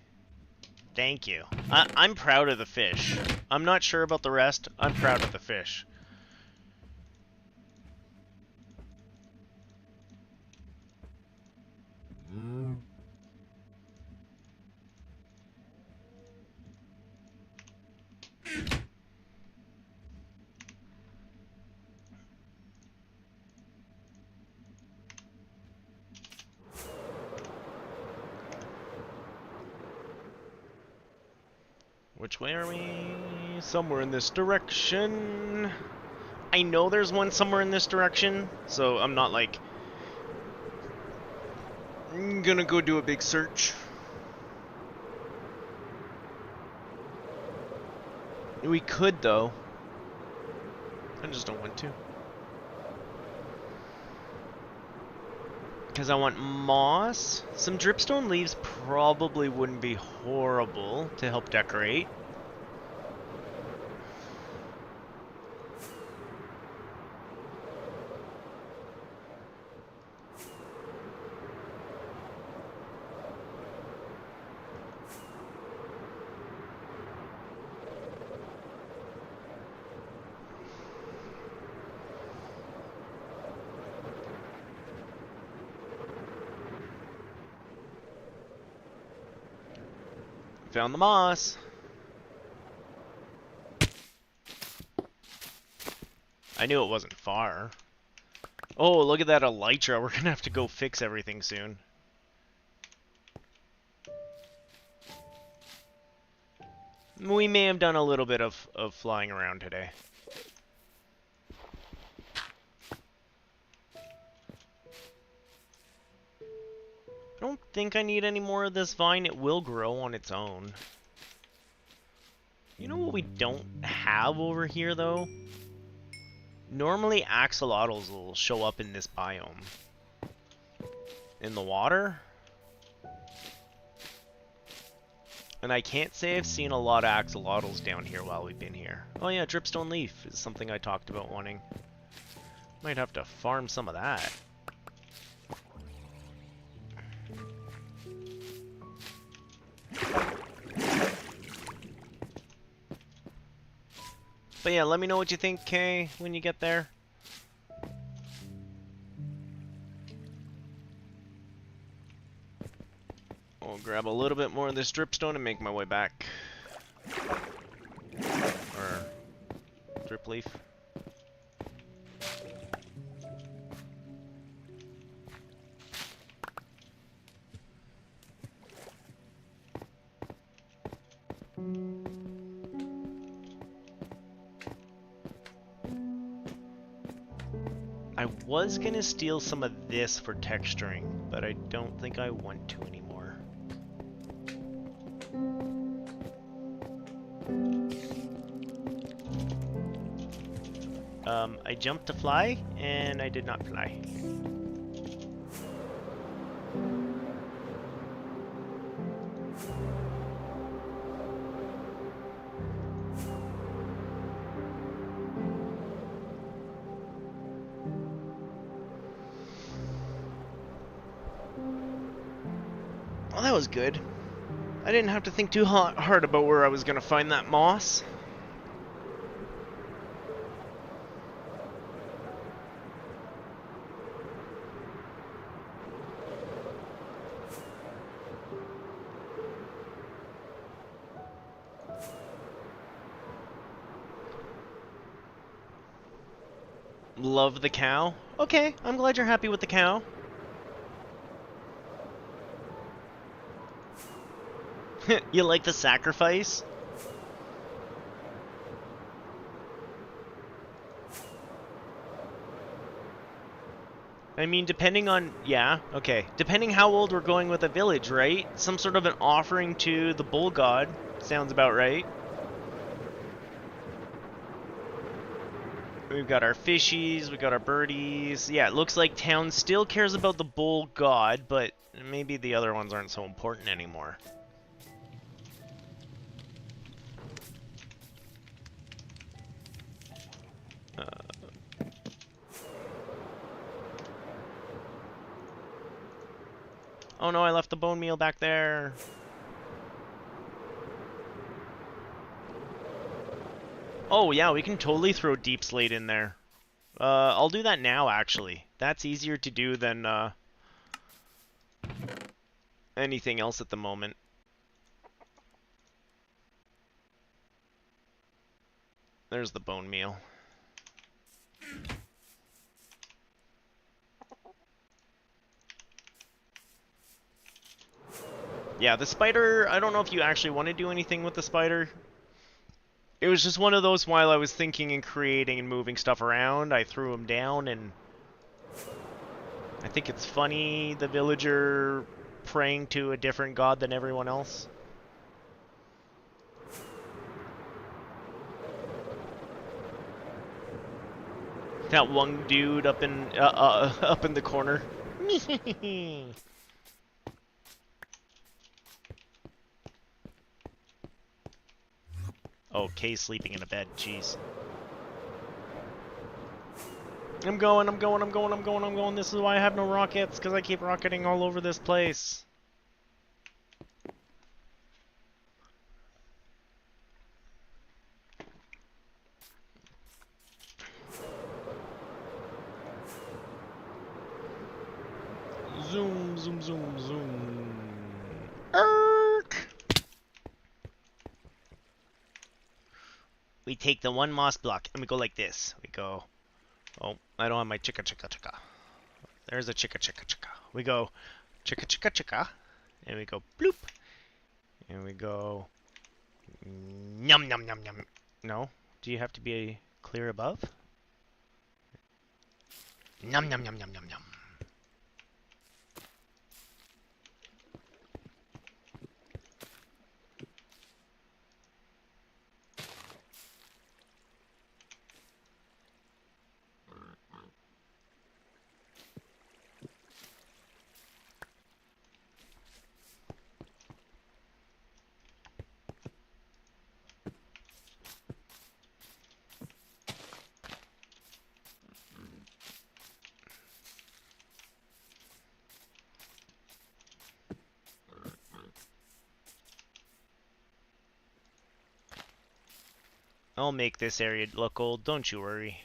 Thank you. I'm proud of the fish. I'm not sure about the rest. I'm proud of the fish. Which way are we? Somewhere in this direction. I know there's one somewhere in this direction, so I'm not like gonna go do a big search. We could though. I just don't want to. Because I want moss. Some dripstone leaves probably wouldn't be horrible to help decorate. Found the moss. I knew it wasn't far. Oh, look at that elytra. We're gonna have to go fix everything soon. We may have done a little bit of flying around today. I don't think I need any more of this vine. It will grow on its own. You know what we don't have over here, though? Normally, axolotls will show up in this biome. In the water. And I can't say I've seen a lot of axolotls down here while we've been here. Oh yeah, dripstone leaf is something I talked about wanting. Might have to farm some of that. But yeah, let me know what you think, Kay, when you get there. I'll grab a little bit more of this dripstone and make my way back. Or drip leaf. I was gonna steal some of this for texturing, but I don't think I want to anymore. I jumped to fly, and I did not fly. Well, that was good. I didn't have to think too hard about where I was gonna find that moss. Love the cow. Okay, I'm glad you're happy with the cow. You like the sacrifice? I mean, depending on... Yeah, okay. Depending how old we're going with a village, right? Some sort of an offering to the bull god. Sounds about right. We've got our fishies, we got our birdies. Yeah, it looks like town still cares about the bull god, but maybe the other ones aren't so important anymore. Oh no, I left the bone meal back there. Oh yeah, we can totally throw deep slate in there. I'll do that now, actually. That's easier to do than anything else at the moment. There's the bone meal. Yeah, the spider, I don't know if you actually want to do anything with the spider. It was just one of those while I was thinking and creating and moving stuff around, I threw him down, and I think it's funny, the villager praying to a different god than everyone else. That one dude up in the corner. Oh, Kay's sleeping in a bed. Jeez. I'm going. This is why I have no rockets, because I keep rocketing all over this place. Zoom, zoom, zoom, zoom. Erk! We take the one moss block and we go like this. We go. Oh, I don't have my chicka chicka chicka. There's a chicka chicka chicka. We go chicka chicka chicka. And we go bloop. And we go. Yum, yum, yum, yum. No? Do you have to be clear above? Yum, yum, yum, yum, yum, yum. I'll make this area look old, don't you worry.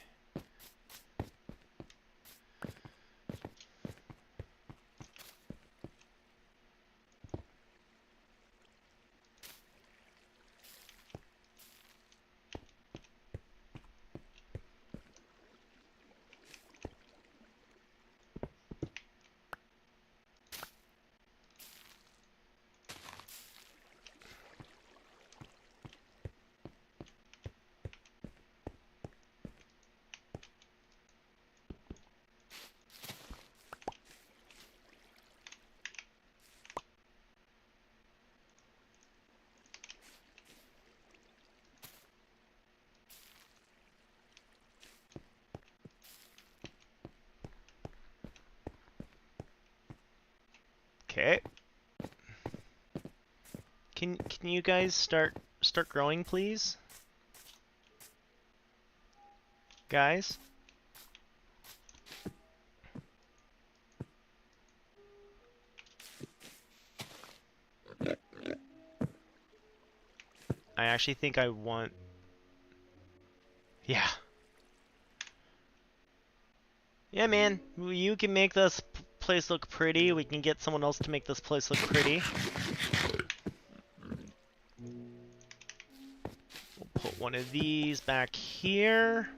Okay. Can you guys start growing, please? Guys? I actually think I want... Yeah. Yeah, man. You can make this place look pretty. We can get someone else to make this place look pretty. We'll put one of these back here.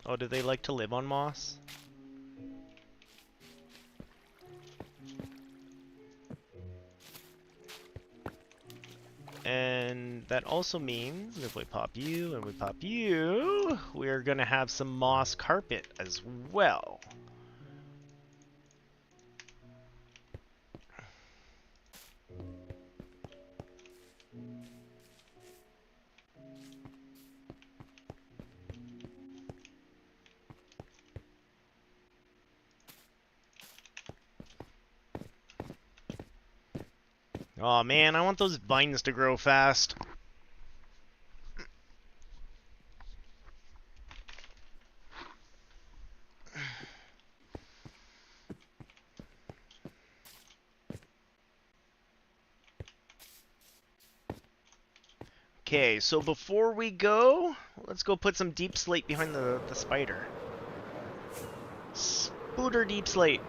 Oh, do they like to live on moss? And that also means if we pop you and we pop you, we're gonna have some moss carpet as well. Oh man, I want those vines to grow fast. Okay, so before we go, let's go put some deep slate behind the spider. Spooter deep slate.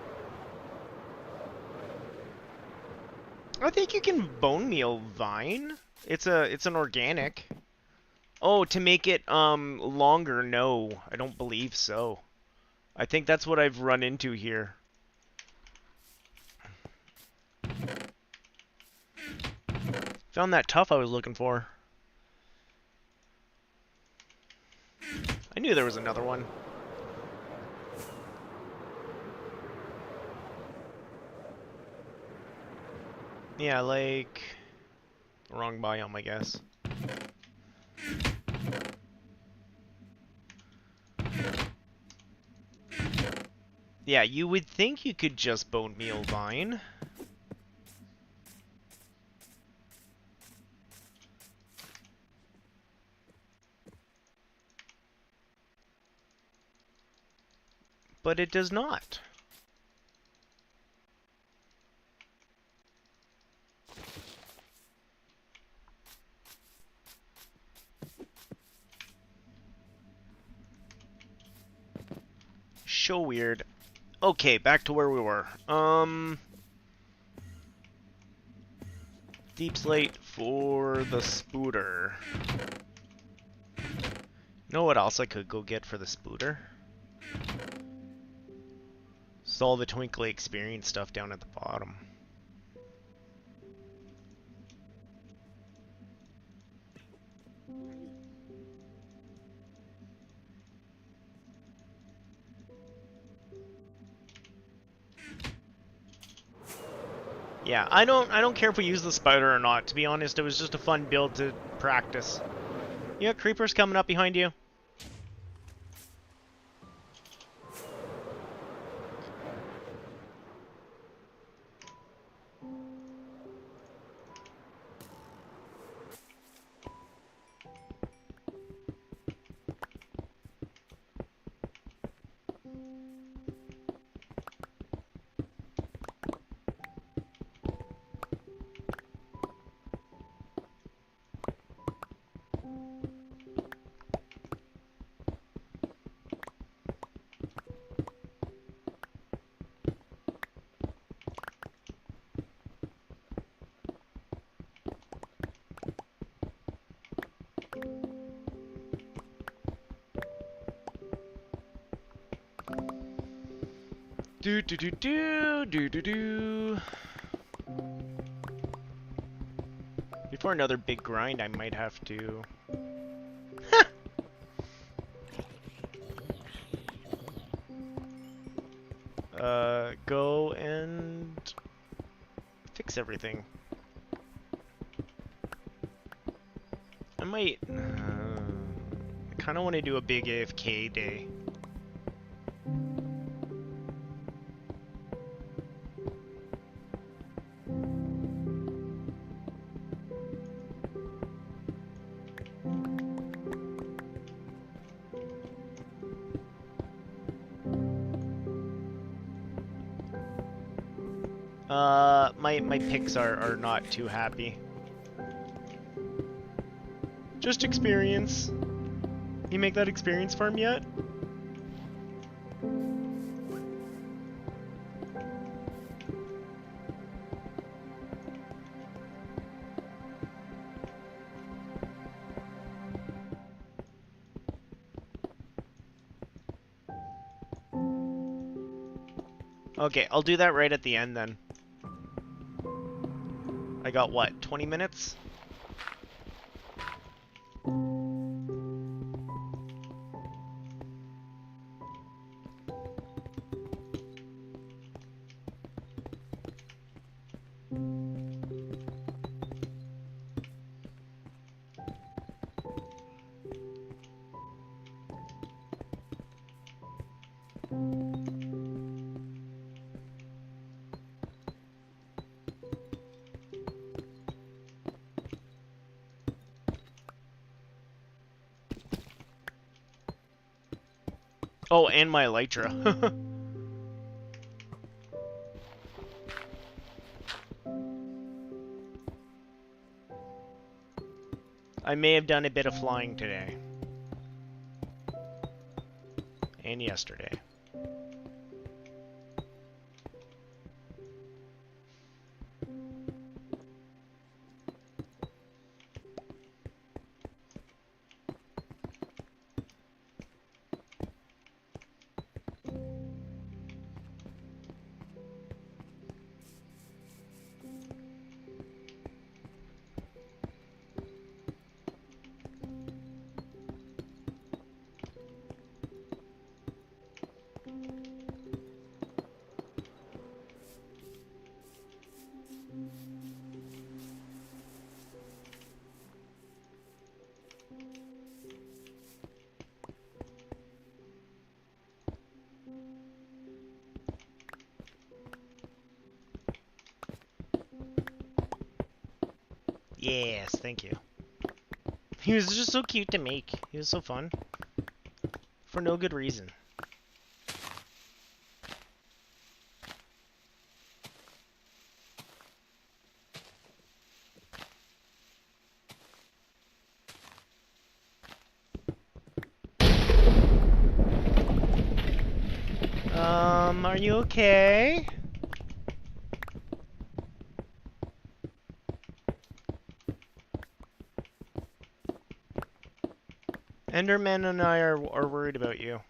I think you can bone meal vine. It's an organic. Oh, to make it longer, no. I don't believe so. I think that's what I've run into here. Found that tough I was looking for. I knew there was another one. Yeah, like... wrong biome, I guess. Yeah, you would think you could just bone meal vine. But it does not. So weird. Okay, back to where we were. Deep slate for the spooter. Know what else I could go get for the spooter? It's all the twinkly experience stuff down at the bottom. Yeah, I don't care if we use the spider or not. To be honest, it was just a fun build to practice. You got creepers coming up behind you. Do do do do do do do. Before another big grind, I might have to. Go and fix everything. I might. I kind of want to do a big AFK day. My picks are not too happy. Just experience. You make that experience farm yet? Okay, I'll do that right at the end then. I got what, 20 minutes? Oh, and my elytra. I may have done a bit of flying today. And yesterday. Yes, thank you. He was just so cute to make. He was so fun. For no good reason. Are you okay? Enderman and I are worried about you.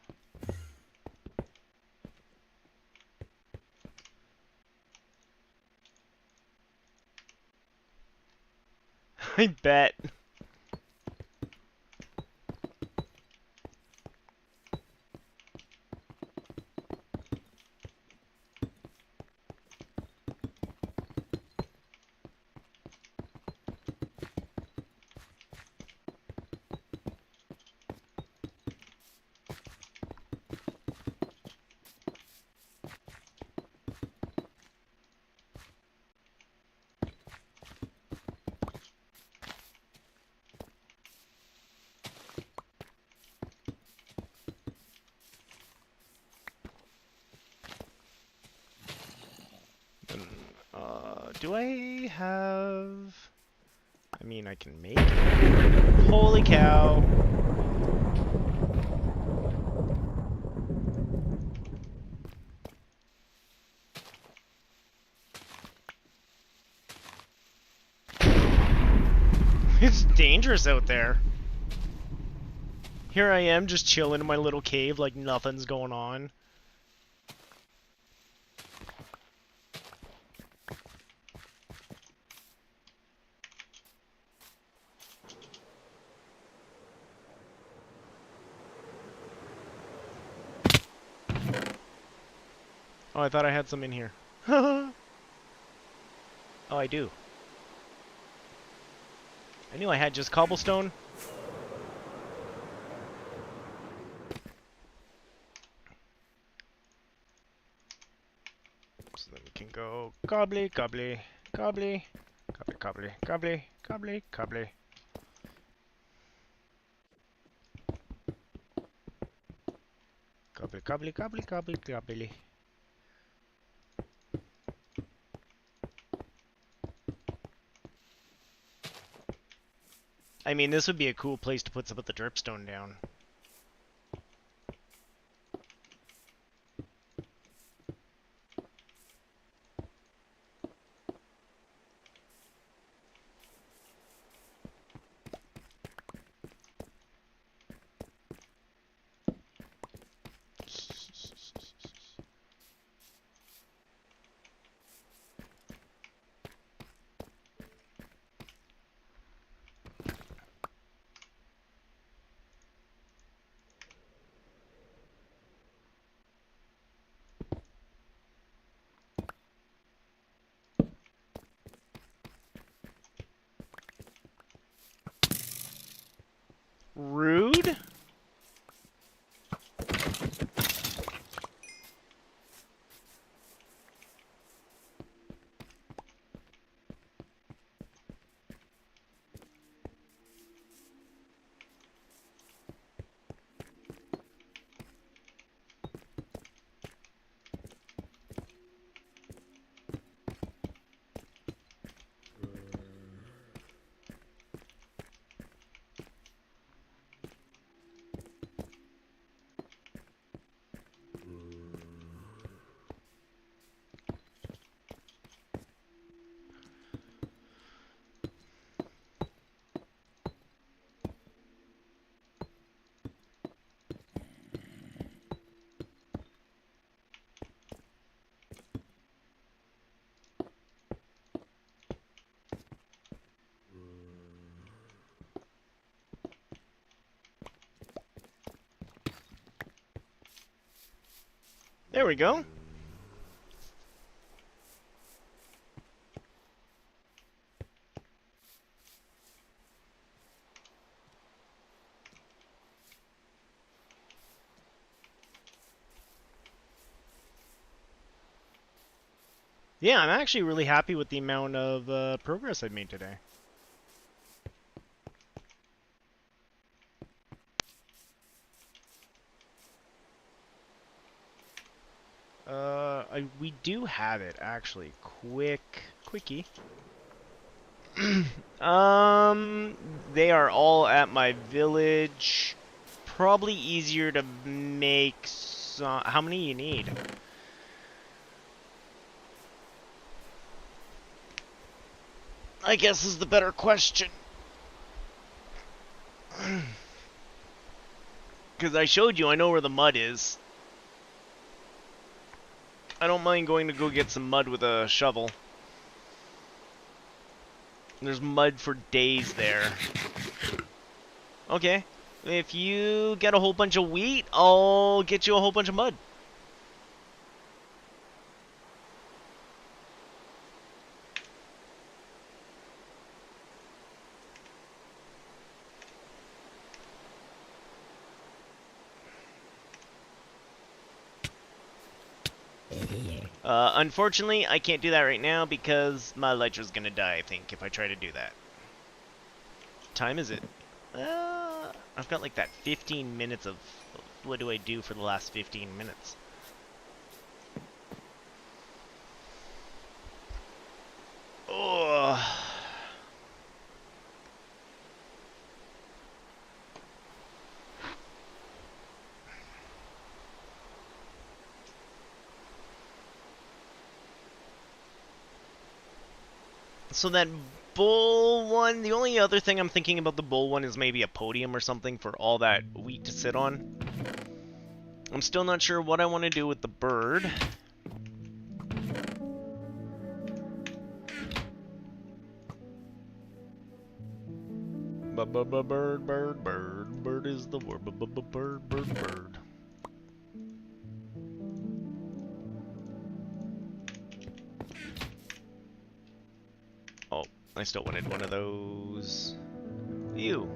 I bet. Do I have... I mean, I can make it. Holy cow. It's dangerous out there. Here I am just chilling in my little cave like nothing's going on. Oh, I thought I had some in here. Oh, I do. I knew I had just cobblestone. So then we can go gobbly, gobbly, gobbly, gobbly, gobbly, gobbly, gobbly, gobbly. Gobbly, gobbly, gobbly, gobbly, gobbly. I mean, this would be a cool place to put some of the dripstone down. There we go. Yeah, I'm actually really happy with the amount of progress I've made today. We do have it actually. Quickie. They are all at my village. Probably easier to make some. How many you need? I guess is the better question. Because I showed you, I know where the mud is. I don't mind going to go get some mud with a shovel. There's mud for days there. Okay. If you get a whole bunch of wheat, I'll get you a whole bunch of mud. Unfortunately, I can't do that right now because my elytra's gonna die, I think, if I try to do that. Time is it? I've got like that 15 minutes of what do I do for the last 15 minutes? Oh. So that bull one, the only other thing I'm thinking about the bull one is maybe a podium or something for all that wheat to sit on. I'm still not sure what I want to do with the bird. Bird is the word. Bird. Oh, I still wanted one of those. You.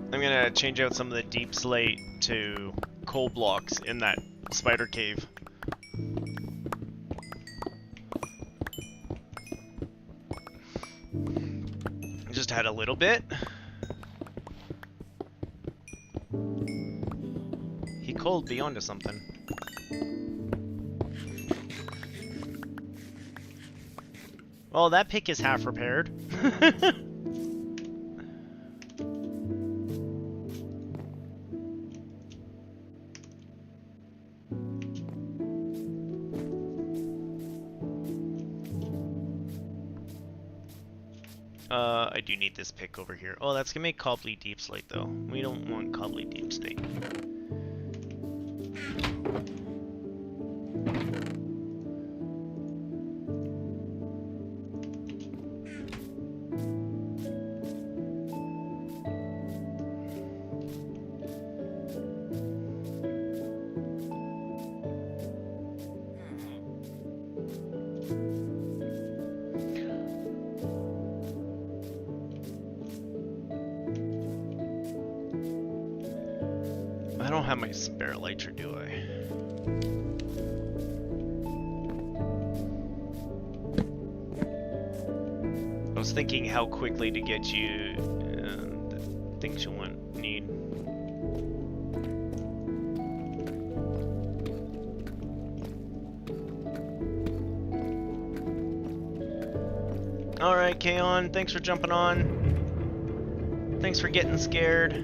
I'm gonna change out some of the deep slate to coal blocks in that spider cave. Just had a little bit. He called me onto something. Well, that pick is half repaired. I do need this pick over here. Oh, that's gonna make cobbly deep slate though. We don't want cobbly deep slate. I don't have my spare elytra, do I? I was thinking how quickly to get you the things you need. Alright, Kaon, thanks for jumping on. Thanks for getting scared.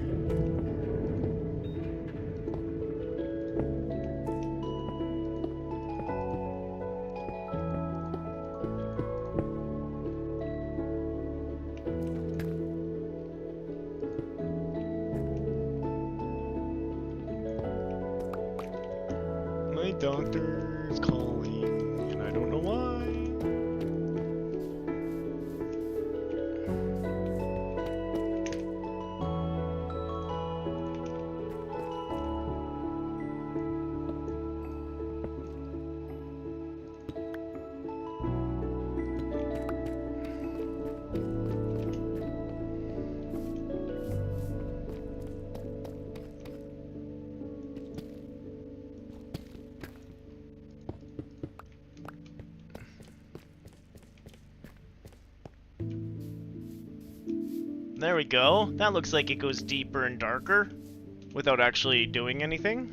doctor's calling, and I don't know why. There we go. That looks like it goes deeper and darker without actually doing anything.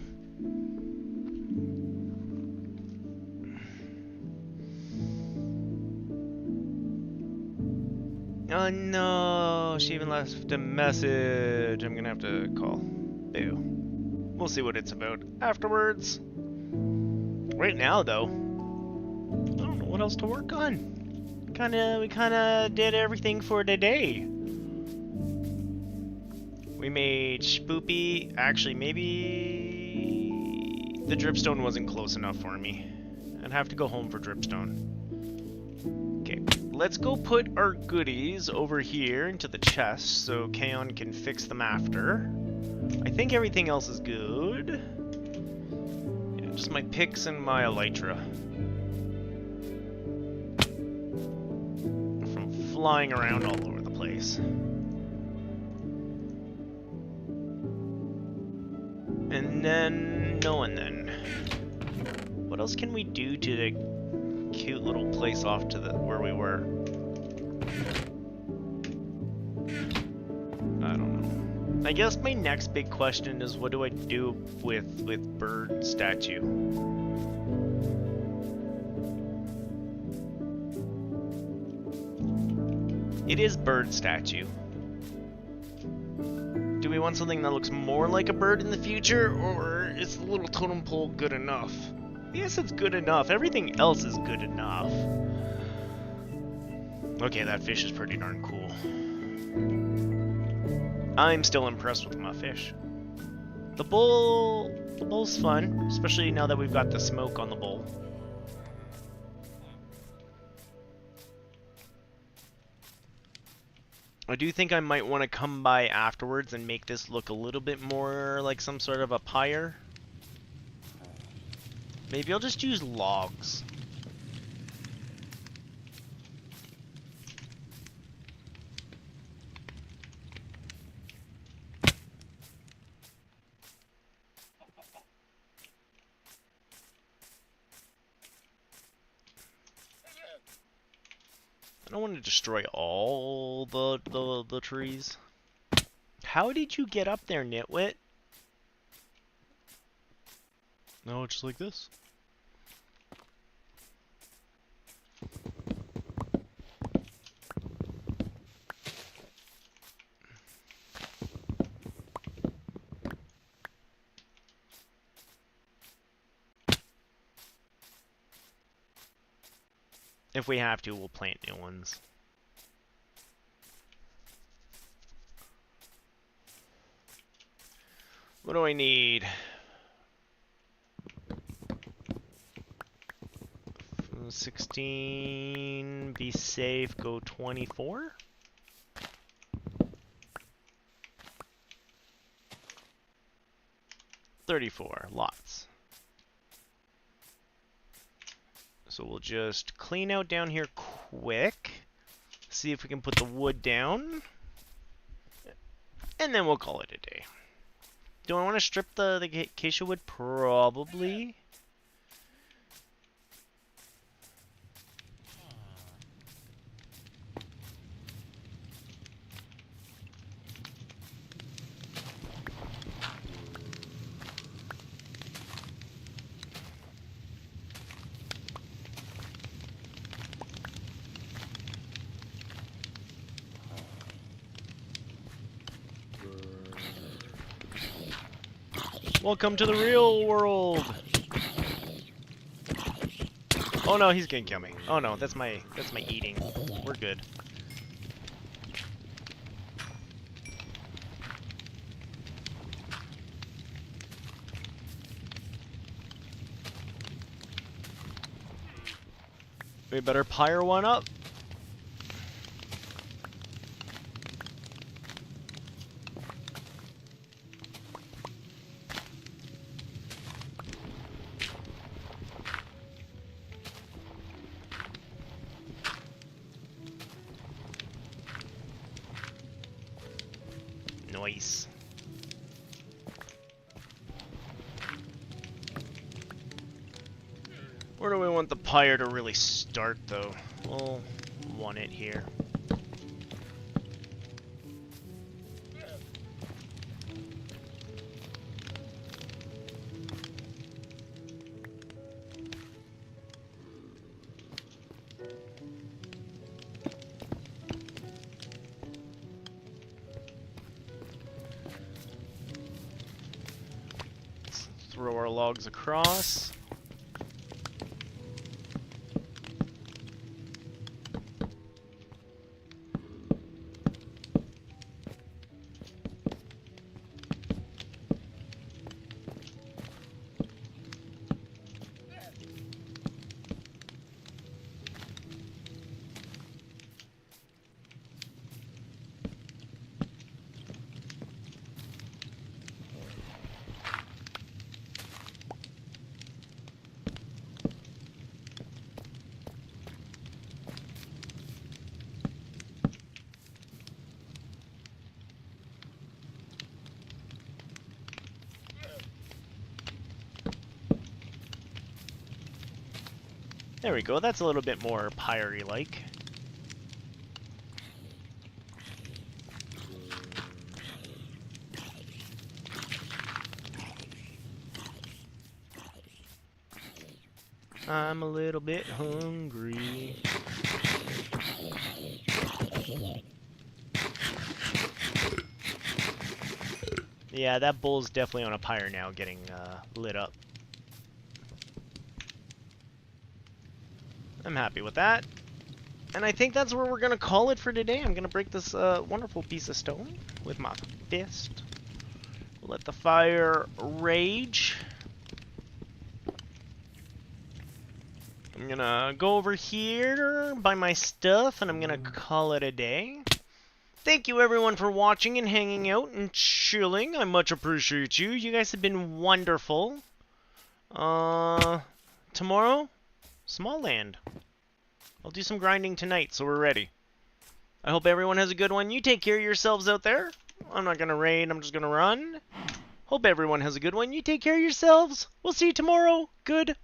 Oh no, she even left a message. I'm gonna have to call. Boo. We'll see what it's about afterwards. Right now, though, I don't know what else to work on. We kinda did everything for today. We made Spoopy. Actually, maybe the dripstone wasn't close enough for me. I'd have to go home for dripstone. Okay, let's go put our goodies over here into the chest so Kaon can fix them after. I think everything else is good. Yeah, just my picks and my elytra. From flying around all over the place. And then, what else can we do to the cute little place off to the where we were? I don't know. I guess my next big question is, what do I do with bird statue? It is bird statue. Do we want something that looks more like a bird in the future, or is the little totem pole good enough? Yes, it's good enough. Everything else is good enough. Okay, that fish is pretty darn cool. I'm still impressed with my fish. The bull's fun, especially now that we've got the smoke on the bull. I do think I might want to come by afterwards and make this look a little bit more like some sort of a pyre. Maybe I'll just use logs. I don't want to destroy all the trees. How did you get up there, Nitwit? No, just like this. If we have to, we'll plant new ones. What do I need? 16, be safe, go 24. 34, lots. So we'll just clean out down here quick, see if we can put the wood down, and then we'll call it a day. Do I want to strip the acacia wood? Probably. Welcome to the real world. Oh no, he's gonna kill me. Oh no, that's my eating. We're good. We better pyre one up. Nice. Where do we want the pyre to really start, though? We'll want it here. Let's throw our logs across. There we go, that's a little bit more pyre-y-like. I'm a little bit hungry. Yeah, that bull's definitely on a pyre now, getting lit up. I'm happy with that. And I think that's where we're going to call it for today. I'm going to break this wonderful piece of stone with my fist. Let the fire rage. I'm going to go over here, buy my stuff, and I'm going to call it a day. Thank you everyone for watching and hanging out and chilling. I much appreciate you. You guys have been wonderful. Tomorrow? Smalland. I'll do some grinding tonight, so we're ready. I hope everyone has a good one. You take care of yourselves out there. I'm not gonna raid, I'm just gonna run. Hope everyone has a good one. You take care of yourselves. We'll see you tomorrow. Good